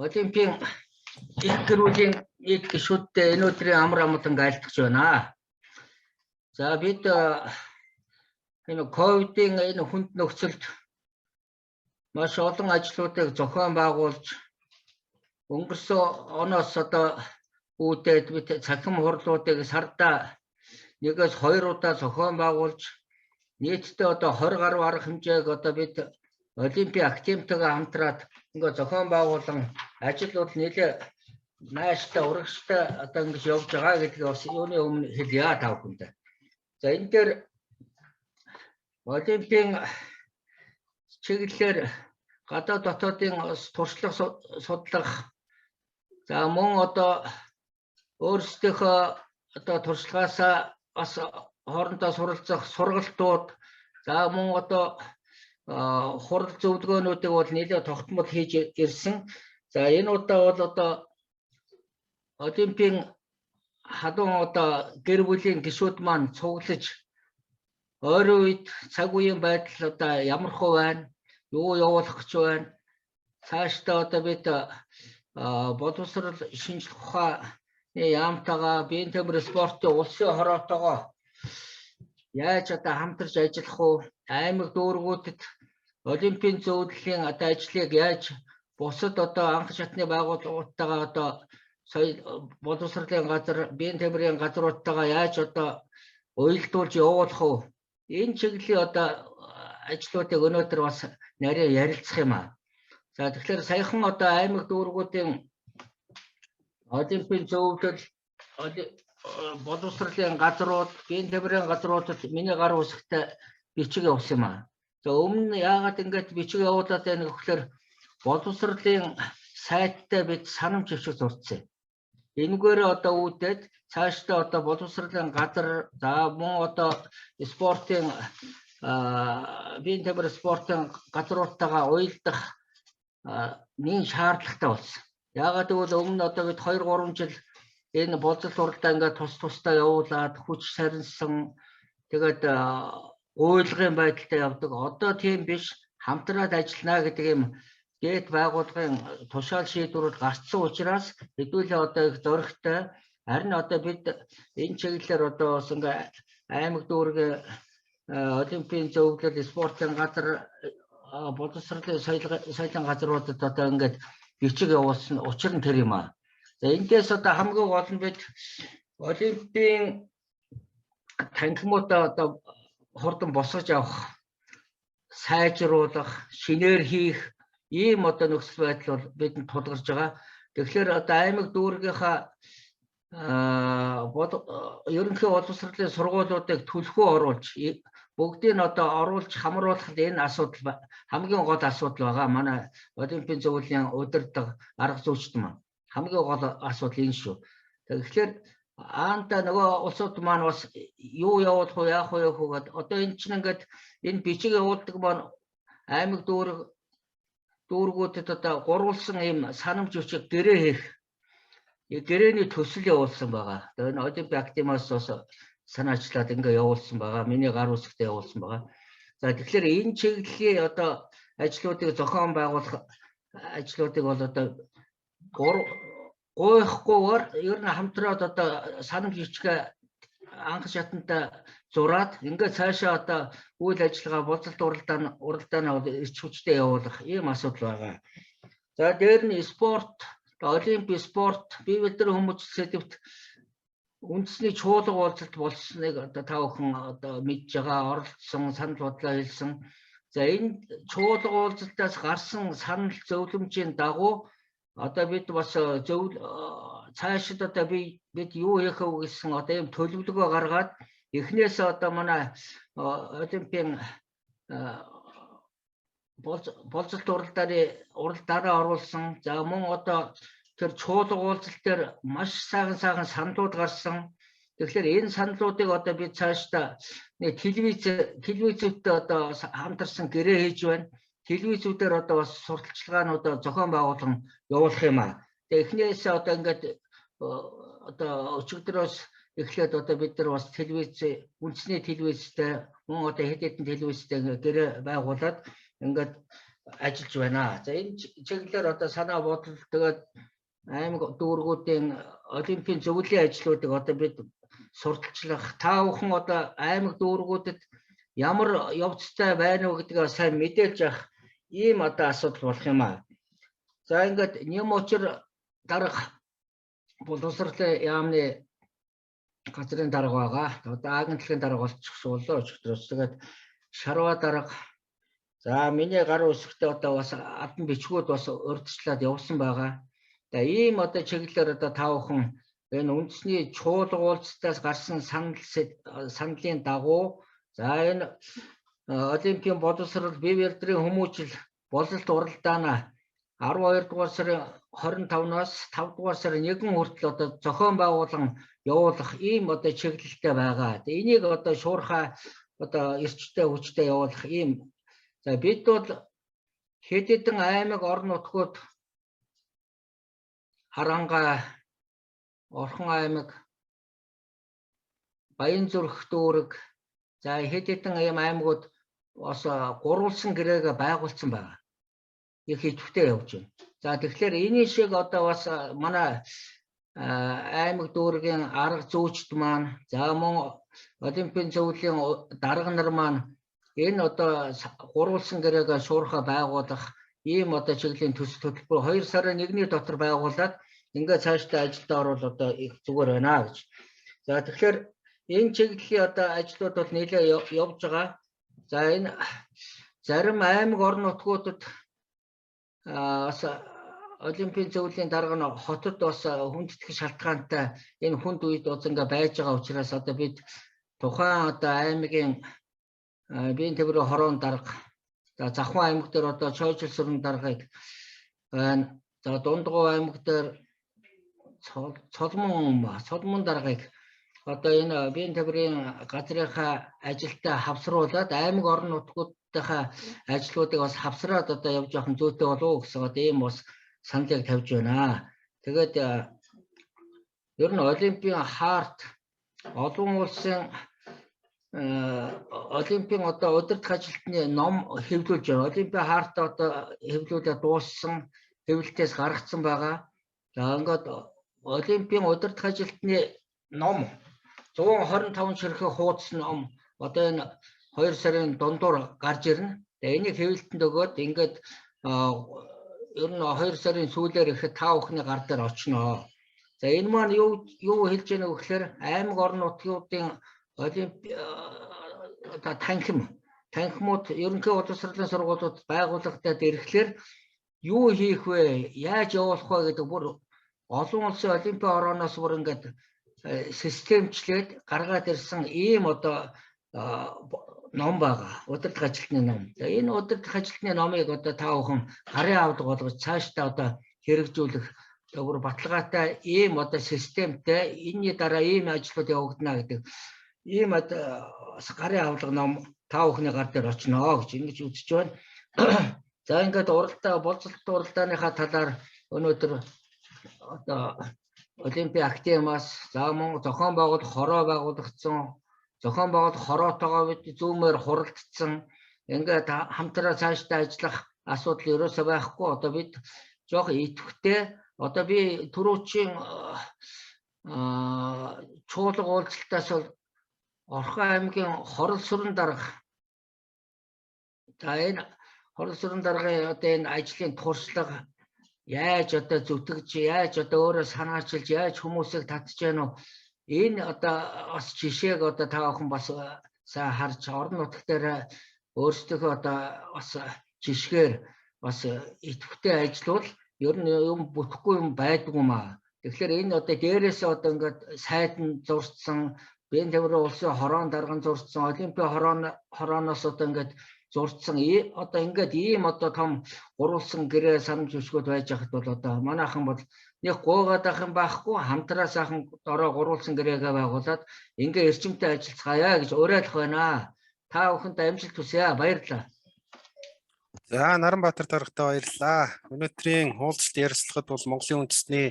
Олимпийн их гэрүүлийн нэг гишүүдтэй энэ өдрийн амар амгалан айлтгаж байна. За бид энэ ковидын энэ хүнд нөхцөлд маш олон ажлуудыг зохион байгуулж өнгөрсөн оноос одоо үүдээд бид цахим хурлуудыг сарда 1-2 удаа зохион байгуулж нийтдээ одоо 20 гаруй арга хэмжээг одоо бид Олимпийн активтэйгээ хамтраад ингээ зохион байгуулан ажил бол нэлээ нааштай урагштай одоо ингэж явж байгаа гэдгийг бас юуны өмнө хэлье тав хүндээ. За энэ дээр Олимпийн чиглэлээр гадаад дотоодын туршлага судлах за мөн одоо өөрсдийнхөө одоо туршлагаасаа бас хоорондоо суралцах сургалтууд за мөн одоо хурал зөвлөгөөнүүдийг бол нэлээд тогтмол хийж ирсэн. За энэ удаа бол одоо Олимпийн халуун одоо гэр бүлийн гишүүд маань цуглаж ойрын үед цаг үеийн байдал одоо ямар хөө байна, юу явуулах гэж байна. Цаашдаа одоо бид боловсрол шинжлэх ухааны яамтайгаа биеийн тамир спортын улсын хороотойгоо яаж одоо хамтарч ажиллах уу, аймаг дүүргүүдэд Олимпийн зөвлөлийн одоо ажлыг яаж бусад одоо анх шатны байгууллагуудтайгаа одоо соёл боловсролын газар, биеийн тамирын газруудтайгаа яаж одоо уялдуулж явуулах уу? Энэ чиглэлийн одоо ажлуудыг өнөөдөр бас нарийн ярилцах юм аа. За тэгэхээр саяхан одоо аймаг дүүргүүдийн Олимпийн зөвлөл боловсролын газрууд, биеийн тамирын газруудад миний гар үсгтээ бичиг явуулсан юм аа. За өмнө яагаад ингэж бичиг явуулаад байна гэхээр боловсролын сайттай бид санамж бичиг зурцсан. Энэгээр одоо үүдээд цаашдаа одоо боловсролын газар за мөн одоо спортын биеийн тамир спортын газруудтайгаа уялдах нэг шаардлагатай болсон. Яагаад гэвэл өмнө одоо бид 2-3 жил энэ боловсрол уралдаа ингээд тусдаа явуулаад хүч сарнсан тэгээд уйлгын байдалтай явдаг. Одоо тийм биш, хамтраад ажиллана гэдэг юм дэд байгууллагын тушаал шийдвэрүүд гарцсан учраас хэдүүлээ одоо их зөрөгтэй. Харин одоо бид энэ чиглэлээр одоо бас ингээ аймаг дүүрэг Олимпийн зөвлөл спортын газар боловсролын соёлын газруудад одоо ингээд бичиг явуулсан учир нь тэр юм аа. За эндээс одоо хамгийн гол нь бид Олимпийн танхимуудаа одоо хурдан босгож авах, сайжруулах, шинээр хийх ийм одоо нөхцөл байдал бол бидэнд тулгарч байгаа. Тэгэхээр одоо аймаг дүүргийнхаа ерөнхий боловсролын сургуулиудыг түлхүү оруулж бүгдийг нь одоо оруулж хамруулахад энэ асуудал хамгийн гол асуудал байгаа. Манай Олимпийн зөвлөлийн удирдаг арга зүйчд маань хамгийн гол асуудал энэ шүү. Тэгэхээр аанда нөгөө улсууд маань бас юу явуулах уу, яах вэ гэхэд одоо энэ чинь ингээд энэ бичиг явуулдаг маань аймаг дүүргүүдэд одоо гурвалсан ийм санамж бичиг гэрээ хийх гэрээний төсөл явуулсан байгаа. Тэгээ энэ Олимпийн академиас бас санаачлаад ингээ явуулсан байгаа. Миний гар үсгтээ явуулсан байгаа. За тэгэхээр энэ чиглэлийн одоо ажлуудыг зохион байгуулах ажлуудыг бол одоо гойхгүйгээр ер нь хамтраад одоо санамж бичгээ анх шатанда зураад ингээ цаашаа одоо үйл ажиллагаа боловсрол уралдааны эрч хүчтэй явуулах ийм асуудал байгаа. За дээр нь спорт, Олимпийн спорт, бие бэлдэр хүмүүст сэдвт үндэсний чуулга уулзалт болсныг одоо та бүхэн одоо мэдж байгаа, оролцсон, санал бодлоо хэлсэн. За энэ чуулга уулзалтаас гарсан санал зөвлөмжийн дагуу одоо бид бас цаашид одоо бид юу хийх вэ гэсэн одоо ийм төлөвлөгөө гаргаад эхнээс одоо манай Олимпийн боловсрол уралдаанаа оруулсан. За мөн одоо тэр чуулга уулзалт дээр маш сайхан саналууд гарсан. Тэгэхээр энэ саналуудыг одоо бид цаашдаа нэг телевизүүдтэй одоо хамтарсан гэрээ хийж байна. Телевизүүдээр одоо бас сурталчилгаануудаа зохион байгуулан явуулах юм аа. Тэгээ эхнээс одоо ингээд одоо өчигдрөөс эхлээд одоо бид нар бас телевиз үндэсний телевизтэй мөн одоо хэд хэдэн телевизтэй гэрээ байгуулад ингээд ажиллаж байна. За энэ чиглэлээр одоо санаа бодол тэгээд аймаг дүүргүүдийн олимпийн зөвлөлийн ажлуудыг одоо бид сурталчлах, та бүхэн одоо аймаг дүүргүүдэд ямар явцтай байна уу гэдгийг сайн мэдээлж явах ийм одоо асуудал болох юм аа. За ингээд нэм учир дарга боловсролын яамны газрын дарга байгаа. Одоо агентлагын дарга болчихсуулаа өчигдрөөс. Тэгээд шарва дарга. За миний гар үсгтээ одоо бас албан бичгүүд бас урьдчилаад явсан байгаа. Тэгээ ийм одоо чиглэлээр одоо та бүхэн энэ үндэсний чуулга уулзтаас гарсан сандлын дагуу за энэ олимпийн боловсрол бие бариадрын хүмүүжил бололт уралдаана 12 дугаар сарын 25-наас 5 дугаар сарын 1 хүртэл одоо зохион байгуулан явуулах ийм одоо чиглэлтэй байгаа. Тэгээ энийг одоо шуурхай одоо эрчтэй хүчтэй явуулах ийм. За бид бол хэд хэдэн аймаг орон нутгууд Харанга, Орхон аймаг, Баянзүрх дүүрэг, за хэд хэдэн ийм аймагуд бас гурвалсан гэрээгээ байгуулсан байгаа. Их идэвхтэй явж байна. За тэгэхээр энэ шиг одоо бас манай аймаг дүүргийн арга зүйчд маань, за мөн олимпийн зөвлөлийн дарга нар маань энэ одоо гурвалсан гэрээгээ шуурхай байгуулах ийм одоо чиглэлийн төсөл хөтөлбөр 2 сарын 1-ний дотор байгуулад ингээд цаашдаа ажилд орвол одоо их зүгээр байна гэж. За тэгэхээр энэ чиглэлийн одоо ажлууд бол нэлээд явж байгаа. За энэ зарим аймаг орон нутгуудад бас олимпийн зөвлөлийн дарга нь хотод бас хүндэтгэх шалтгаантай энэ хүнд үед бас ингээ байж байгаа учраас одоо бид тухайн одоо аймгийн биеийн төврийн хорон дарга, за Завхан аймаг дээр одоо Чойжил сүрэн даргаыг байна. За Дундгов аймаг дээр Цолмон даргаыг одоо энэ биеийн төврийн газрынхаа ажилтаа хавсруулад аймаг орон нутгуудынхаа ажлуудыг бас хавсраад одоо явж явах нь зүйтэй болов уу гэсэн одоо ийм бас саналыг тавьж байна. Тэгээд ер нь олимпийн харт олон улсын олимпийн одоо удирдах ажилтны ном хэвлүүлж байна. Олимпийн харт одоо хэвлүүлээ дууссан, хэвлэлтээс гаргацсан байгаа. За ингээд олимпийн удирдах ажилтны ном 125 ширхэг хуудас ном одоо энэ 2 сарын дундуур гарч ирнэ. Тэгээ энийг хэвлэлтэнд өгөөд ингээд ер нь 2 сарын сүүлээр ихэд та бүхний гар дээр очно. За энэ маань юу хэлж яах вэ гэхээр аймаг орон нутгуудын танхимууд ерөнхий боловсролын сургуулиуд байгууллагатай ирэхлээр юу хийх вэ? Яаж явуулах вэ гэдэг бүр олон улсын олимпийн орооноос бүр ингээд системчлээд гаргаад ирсэн ийм одоо ном байгаа. Удирдах ажилтны ном. За энэ удирдах ажилтны номыг одоо та бүхэн гарын авдаг болгож цаашдаа одоо хэрэгжүүлэх бүр баталгаатай ийм одоо системтэй энэний дараа ийм ажлууд явагдана гэдэг ийм гарын авлага ном та бүхний гар дээр очно гэж ингэж үзэж байна. За ингээд болцолт уралдааныхаа талаар өнөөдөр одоо олимпийн актемаас за мөн зохион байгуулах хороо байгуулагдсан, зохион байгуулах хороотойгоо бид зүүмээр хуралдсан ингээд хамтраа цаашдаа ажиллах асуудал ерөөсөө байхгүй. Одоо бид жоох идэвхтэй одоо би түрүүчийн чуулга уулзалтаас бол Орхон аймгийн хорол сүрэн дарга. За энэ хорол сүрэн даргын одоо энэ ажлын туршлага яаж одоо зүтгэж, яаж одоо өөрөө санаачилж, яаж хүмүүсийг татж яана уу? Энэ одоо бас жишээг одоо та бүхэн бас сайн харж орон нутг дээр өөрсдөө одоо бас жишгээр бас идэвхтэй ажиллавал ер нь юм бүтэхгүй юм байдгүй юм аа. Тэгэхээр энэ одоо дээрээсээ одоо ингээд сайд нь зурцсан, биеийн төврийн улсын хорон дарган зурцсан, олимпийн хорооноос одоо ингээд зурцсан одоо ингээд ийм одоо том гурвалсан гэрээ санамж өшгөөд байж хахад бол одоо манайхан бол нэг гуугаад ах юм байхгүй, хамтраа сайхан дорой гурвалсан гэрээгээ байгуулад ингээд эрчимтэй ажиллацгаая гэж уриалах байна. Та бүхэнд амжилт хүсье. Баярлалаа. За Наранбаатар даргатай баярлалаа. Өнөөдрийн уулзалт ярилцлагад бол Монголын үндэсний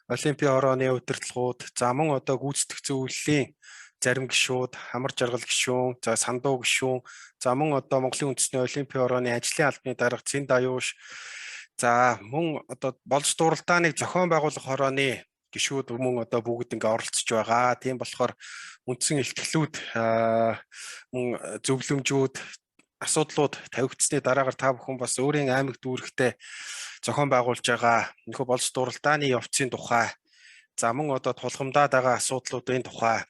олимпийн хорооны удирдлагууд, за мөн одоо гүйцэтгэх зөвлөлийн зарим гишүүд, амар жаргал гишүүн, за сандуу гишүүн, за мөн одоо Монголын үндэсний олимпийн орооны ажлын албаны дарга Цэн Даюуш, за мөн одоо болж дуралдааныг зохион байгуулах хорооны гишүүд мөн одоо бүгд ингээ оролцож байгаа. Тийм болохоор үндсэн ихтгэлүүд мөн зөвлөмжүүд асуудлууд тавигдсны дараагаар та бүхэн бас өөрийн аймаг дүүрэгтээ зохион байгуулж байгаа нөхөө болж дуралдааны явцын тухай, за мөн одоо тулгамдаад байгаа асуудлуудын тухай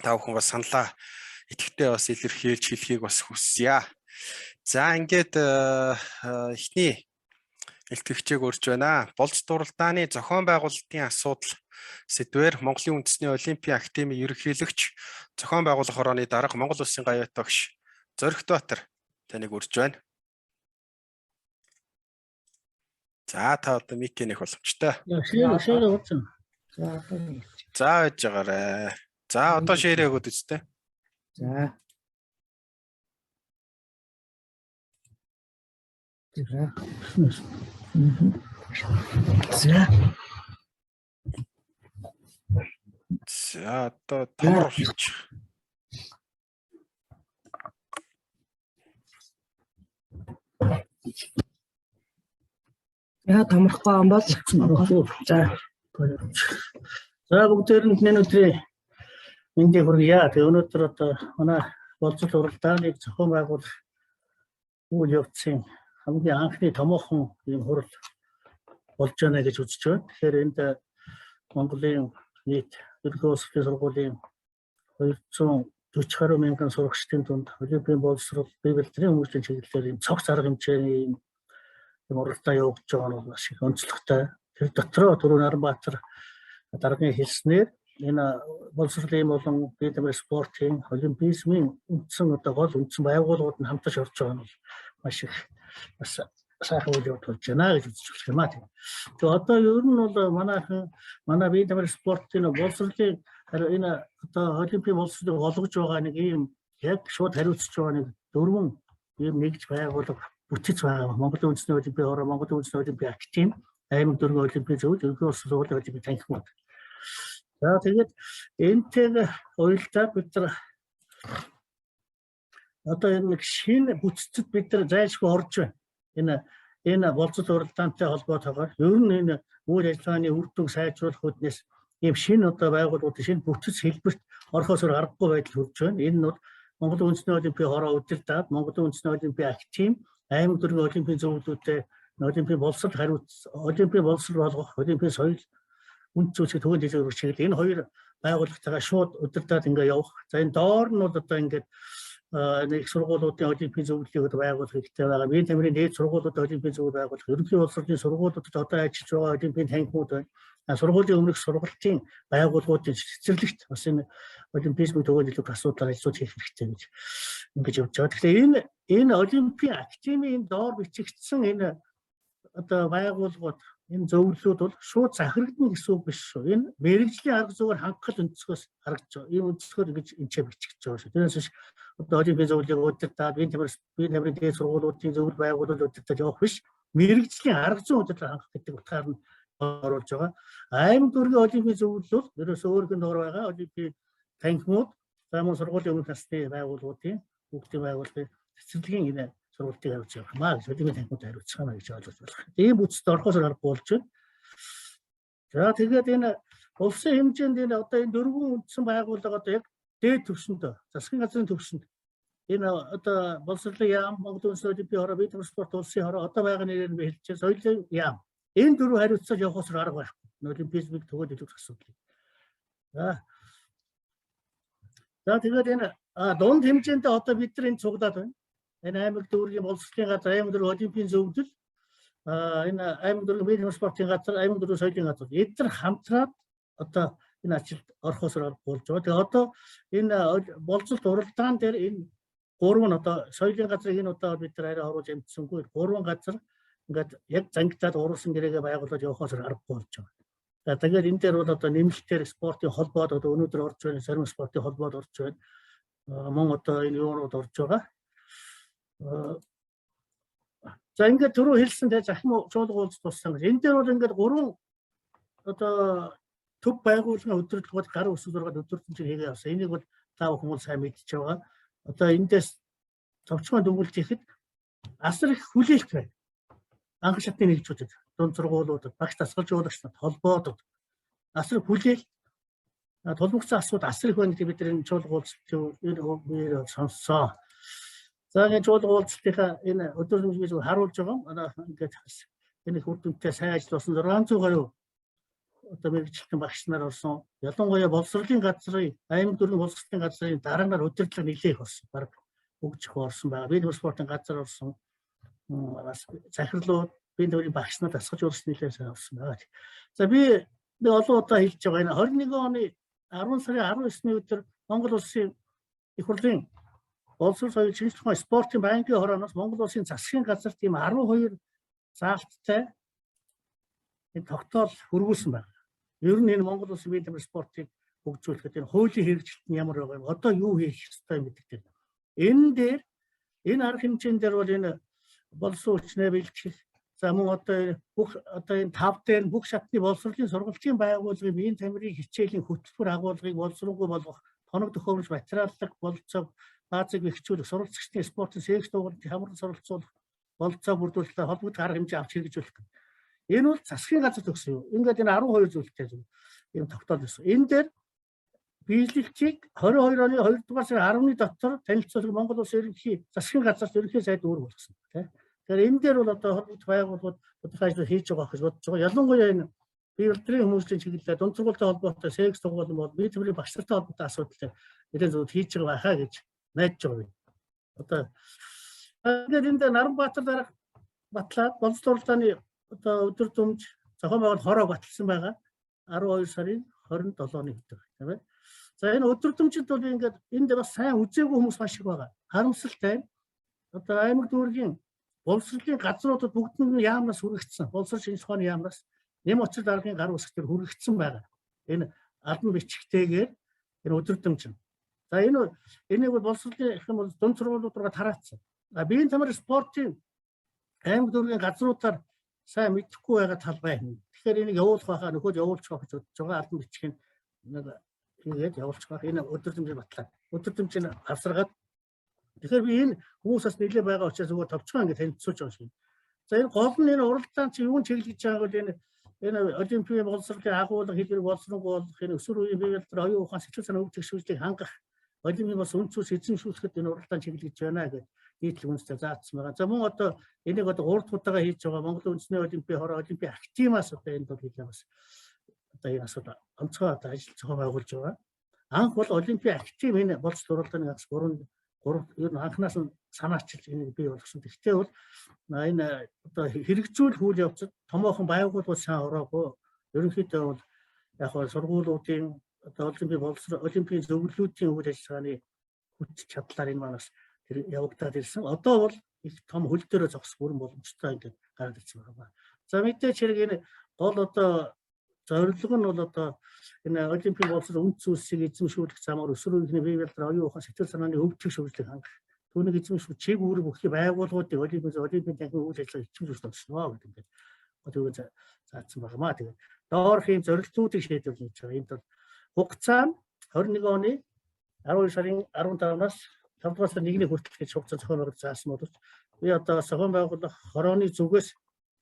та бүхэн бас саналаа идэвхтэй бас илэрхийлж хэлхийг бас хүсье. За ингээд эхний илтгэгчийг урьж байна. Болж дуралдааны зохион байгуулалтын асуудал сэдвээр Монголын үндэсний олимпийн академийн ерөнхийлөгч, зохион байгуулах хорооны дарга Монгол Улсын гавьяат багш Зоригтбаатар таныг урьж байна. За та одоо микийн их боломжтой. За байж байгаарай. За одоо шеэрээ өгөөд үстэй. За. За одоо томор хийж. Яа томрохгүй юм бол за. За бүгдээр нь өнөөдрийн мэндийг хүргье. Тэгээ өнөөдөр одоо манай болцол уралдааныг зохион байгуулах үйл явдлын хамгийн анхны томоохон ийм хурал болж байна гэж үзэж байна. Тэгэхээр энд Монголын нийт ерөнхий улсын сургуулийн 240 гаруй мянган сурагчдын дунд олимпийн боловсрол бие бэлтгэлийн хүмүүжлийн чиглэлээр ийм цогц арга хэмжээний ийм уралдаан явуулж байгаа нь бол маш их онцлогтой. Тэр дотроо түрүү Наранбаатар даргын хэлснээр энэ боловсролын болон бие тамирын спортын олимпизмын үндсэн одоо гол үндсэн байгууллагууд нь хамтарч орж байгаа нь маш их бас сайхан үйл явдал болж байна гэж үзэж байна. Тэгээ одоо ер нь бол манай бие тамирын спортын боловсролын энэ одоо олимпийн боловсролыг олгож байгаа нэг ийм яг шууд хариуцж байгаа нэг дөрвөн ийм нэгж байгууллага бүтэж байгаа. Монголын үндэсний олимпийн хороо, Монголын үндэсний олимпийн академи, аймаг дөрвөн олимпийн зөвлөлт, ерөнхий улсын сургуулийн олимпийн танхимууд. За тэгээд энэтэйг уялдаад бид нар одоо нэг шинэ бүтцэд бид нар зайлшгүй орж байна. Энэ болцол уралдаантай холбоотойгоор ер нь энэ үйл ажиллагааны үр дүн сайжруулах үднэс ийм шинэ одоо байгууллагуудын шинэ бүтц хэлбэрт орохоос аргагүй байдал хүрч байна. Энэ нь бол Монголын үндэсний олимпийн хороо удирдаад Монголын үндэсний олимпийн академи, аймаг дөрвөн олимпийн зөвлөлтөд олимпийн боловсрол хариуц, олимпийн боловсрол болгох, олимпийн соёл үнд зүйлсийг төвөнд хэлээр чиглэл энэ хоёр байгууллагатайгаа шууд удирдаад ингээ явах. За энэ доор нь бол одоо ингээд нэг сургуулиудын олимпийн зөвлөлийг байгуулах хэрэгтэй байгаа. Бие тамирын дээд сургуулиудын олимпийн зөвлөл байгуулах, ерөнхий боловсролын сургуулиудад одоо ажиллаж байгаа олимпийн танхимууд байна. Сургуулийн өмнөх сургалтын байгууллагуудын цэцэрлэгт бас энэ олимпизмын төвөнд илүү асуудал ажиллаж хийх хэрэгтэй гэж ингэж явж байгаа. Тэгэхээр энэ олимпийн академийн доор бичигдсэн энэ одоо байгууллагууд, энэ зөвлөлүүд бол шууд захирагдана гэсэн үг биш шүү. Энэ мэрэгжлийн арга зүгээр хангалттай өнцгөөс харагдаж байгаа. Ийм өнцгөр ингэж энэчээ бичигдэж байгаа шүү. Тэрнээс биш одоо олимпийн зөвлөлийг удирдаад бие тамирын дээд сургуулиудын зөвлөл байгуулалт удирдах явах биш. Мэрэгжлийн арга зүйн удирдлага хангах гэдэг утгаар нь оруулж байгаа. Аймаг дүүргийн олимпийн зөвлөл бол ерөөсөө өөрөөр доор байгаа олимпийн танхимууд, замун сургуулийн өмнөх насны байгууллагуудын бүгдийн байгууллагын цэцэрлэгийн энэ сургалтыг хариуцж явах маа гэж олимпийн танхимууд хариуцах маа гэж ойлгож байна. Ийм бүтцэд орохоос аргагүй болж байна. За тэгээд энэ улсын хэмжээнд энэ одоо энэ дөрвөн үндсэн байгууллага одоо яг дээд түвшинд, засгийн газрын түвшинд энэ одоо боловсролын яам, Монголын үндэсний олимпийн хороо, бие тамирын спорт улсын хороо одоо байгаа нэрээр нь хэлчихээ соёлын яам. Энэ дөрөв хариуцаж явахоос арга байхгүй. Олимпизмыг төгөөд илүү асуудал. За тэгээд энэ дунд хэмжээндээ одоо бид нар энэ цуглаад байна. Энэ аймаг дүүргийн боловсролын газар, аймаг дүүргийн олимпийн зөвлөл, энэ аймаг дүүргийн бие тамирын спортын газар, аймаг дүүргийн соёлын газар эдгээр хамтраад одоо энэ ажилд орохоос аргагүй болж байгаа. Тэгээ одоо энэ болцолт уралдаан дээр энэ гурван одоо соёлын газрыг энэ удаа бид нар арай оруулж амжсангүй гурван газар ингээд яг зангидаад уруулсан гэрээгээ байгуулад явахоос аргагүй болж байгаа. За тэгээд энэ дээр бол одоо нэмэлтээр спортын холбоод одоо өнөөдөр орж байна, сарим спортын холбоод орж байна. Мөн одоо энэ юунууд орж байгаа. За ингээд түрүү хэлсэн тэ захим чуулга уулз туссан. Энэ дээр бол ингээд гурван одоо төв байгууллагын өдөртлгүүд гаруй өсвөр зургаад өдөртөн чинь хийгээ явсан. Энийг бол та хүмүүс сайн мэдж байгаа. Одоо эндээс товчхон дүгнэлт хийхэд асар их хүлээлт байна. Анх шатны нэгжүүдэд, дунд сургуулиудад, багш дасгалжуулагч нарт, холбоодод асар хүлээлт тулгуурласан асуудал асар их байна гэдэг бид энэ чуулга уулзалтын сонссоо. За энэ чуулга уулзалтынхаа энэ өдөр тутмын зүйл харуулж байгаа. Ингээд энэ их үр дүнтэй сайн ажилласан 600 гаруй одоо мэргэжилтэн багш нар орсон. Ялангуяа боловсролын газрын аймаг дөрвөн боловсролын газрын дараагаар удирдлага нэлээх орсон. Бараг бүгд орсон байгаа. Би спортын газар орсон. Захирлууд, би төвийн багш нар дасгаж урьсан нэлээд сайн орсон байгаа. За би нэг олон удаа хэлж байгаа энэ 21 оны 10 сарын 19-ний өдөр Монгол улсын их хурлын боловсрол соёлын шинжилгээ тухай спортын банкны хорооноос Монгол улсын засгийн газар тийм 12 заалттай энэ тогтоол хөрвүүлсэн байна. Ер нь энэ Монгол улсын бие тамир спортыг хөгжүүлэхэд энэ хуулийн хэрэгжилт нь ямар байгаа юм, одоо юу хийх ёстой юм гэдэг. Энэ дээр энэ арга хэмжээнд дээр бол энэ боловсон хүчнээ бэлтгэх, за мөн одоо энэ 5 дээр бүх шатны боловсролын сургалтын байгууллагын биеийн тамирын хичээлийн хөтөлбөр агуулгыг боловсронгуй болгох, тоног төхөөрөмж материаллаг бололцоог баазыг бэхжүүлэх, сурвалжчдын спортын секц дугуйлалтын хамрал суралцуулах, бололцоо бүрдүүлэлт холбогдох арга хэмжээ авч хэрэгжүүлэх. Энэ бол засгийн газар төгсөн юм. Ингээд энэ 12 зүйлтэй юм тогтоол байсан. Энэ дээр биелэгчийг 22 оны 2 дугаар сарын 10-ны дотор танилцуулах Монгол Улсын ерөнхий засгийн газарт ерөнхий сайд өөр болгосон. Тэгэхээр энэ дээр бол одоо холбогдох байгууллагууд тодорхой ажил хийж байгаа гэж бодож байгаа. Ялангуяа энэ бие болдрын хүмүүсийн чиглэлээр дунд сургуулийн холбоотой секс дугуйлан бол бие тамирын багш нартай холбоотой асуудал нэлээд зөв хийж байгаа байхаа гэж найдаж байгаа. Одоо ингээд энэ Наранбаатар дарга батлаад боловсрол уралдааны одоо өдөр дүмж зохион байгуулалт хороо баталсан байгаа 12 сарын 27-ны өдөр тийм ээ. За энэ өдөр дүмжид бол ингээд энд бас сайн үзээгүй хүмүүс маш их байгаа. Харамсалтай. Одоо аймаг дүүргийн боловсролын газруудад бүгд нь яамнаас хүрэгдсэн. Боловсрол шинжилгээ ухааны яамнаас нэм очир даргын гар үсгээр хүрэгдсэн байгаа. Энэ албан бичгтэйгээр энэ өдөр дүмж. За энийг бол боловсролын их юм бол дунд сургуулиуд руу тараацсан. Биеийн тамир спортын аймаг дүүргийн газруудаар сайн мэдэхгүй байгаа тал байна. Тэгэхээр энийг явуулах байхаа нөхөд явуулчих гэж бодож байгаа албан бичгийн нэг ингээд явуулчих байх. Энэ өдөр дүмжийг батлаа. Өдөр дүмжийг авсаргаад тэгэхээр би энэ хүмүүсээс нэлээд байгаа учраас зүгээр товчхон ингээд танилцуулж байгаа шиг. За энэ гол нь энэ уралдаан чи юун чиглэж байгаа бол энэ олимпийн боловсролын агуулга хэлбэр боловсронгуй болох энэ өсвөр үеийн бие дадрын оюун ухаан сэтгэл санаа өвдөх шүүжлийг хангах олимпийн бас үнцүүс эзэмшүүлэхэд энэ уралдаан чиглэж байна гэж нийтлэг үндэстэй заасан байгаа. За мөн одоо энийг одоо 3 дахь удаага хийж байгаа Монголын үндэсний олимпийн хороо олимпийн активаас одоо энд бол хэлээ бас одоо энэ асуудал онцгой одоо ажил зохион байгуулж байгаа. Анх бол олимпийн актив энэ боловсрол уралдааны газ 3 ер нь анхнаас нь санаачилж энийг бий болгосон. Гэхдээ бол энэ одоо хэрэгжүүлэх үйл явцад томоохон байгууллагууд сайн ороогүй. Ерөнхийдөө бол яг нь сургуулиудын одоо олимпийн зөвлөлүүдийн үйл ажиллагааны хүч чадлаар энэ манаас явагдаад ирсэн. Одоо бол их том хөл дээрээ зогсох бүрэн боломжтой ингээд гараад ирсэн байна. За мэдээч хэрэг энэ гол одоо зорилго нь бол одоо энэ олимпийн боловсрол үнд зүйлсийг эзэмшүүлэх замаар өсвөр үеийнхний бие дадрын оюун ухаан сэтгэл санааны өвдөх шүүжлийг хангах. Түүнийг эзэмшүүлэх чиг үүрэг өгөх байгууллагуудыг олимпийн танхимын үйл ажиллагааг эзэмшүүлж болсноо гэдэг ингээд одоо заасан багмаа. Тэгээд доорх ийм зорилтуудыг шийдвэрлэж байгаа. Энд бол хугацаа нь 21 оны 12 сарын 15-наас 5 дугаар сарын 1-ний хүртэл гэж хугацаа зохион байгуулалт заасан боловч би одоо зохион байгуулах хорооны зүгээс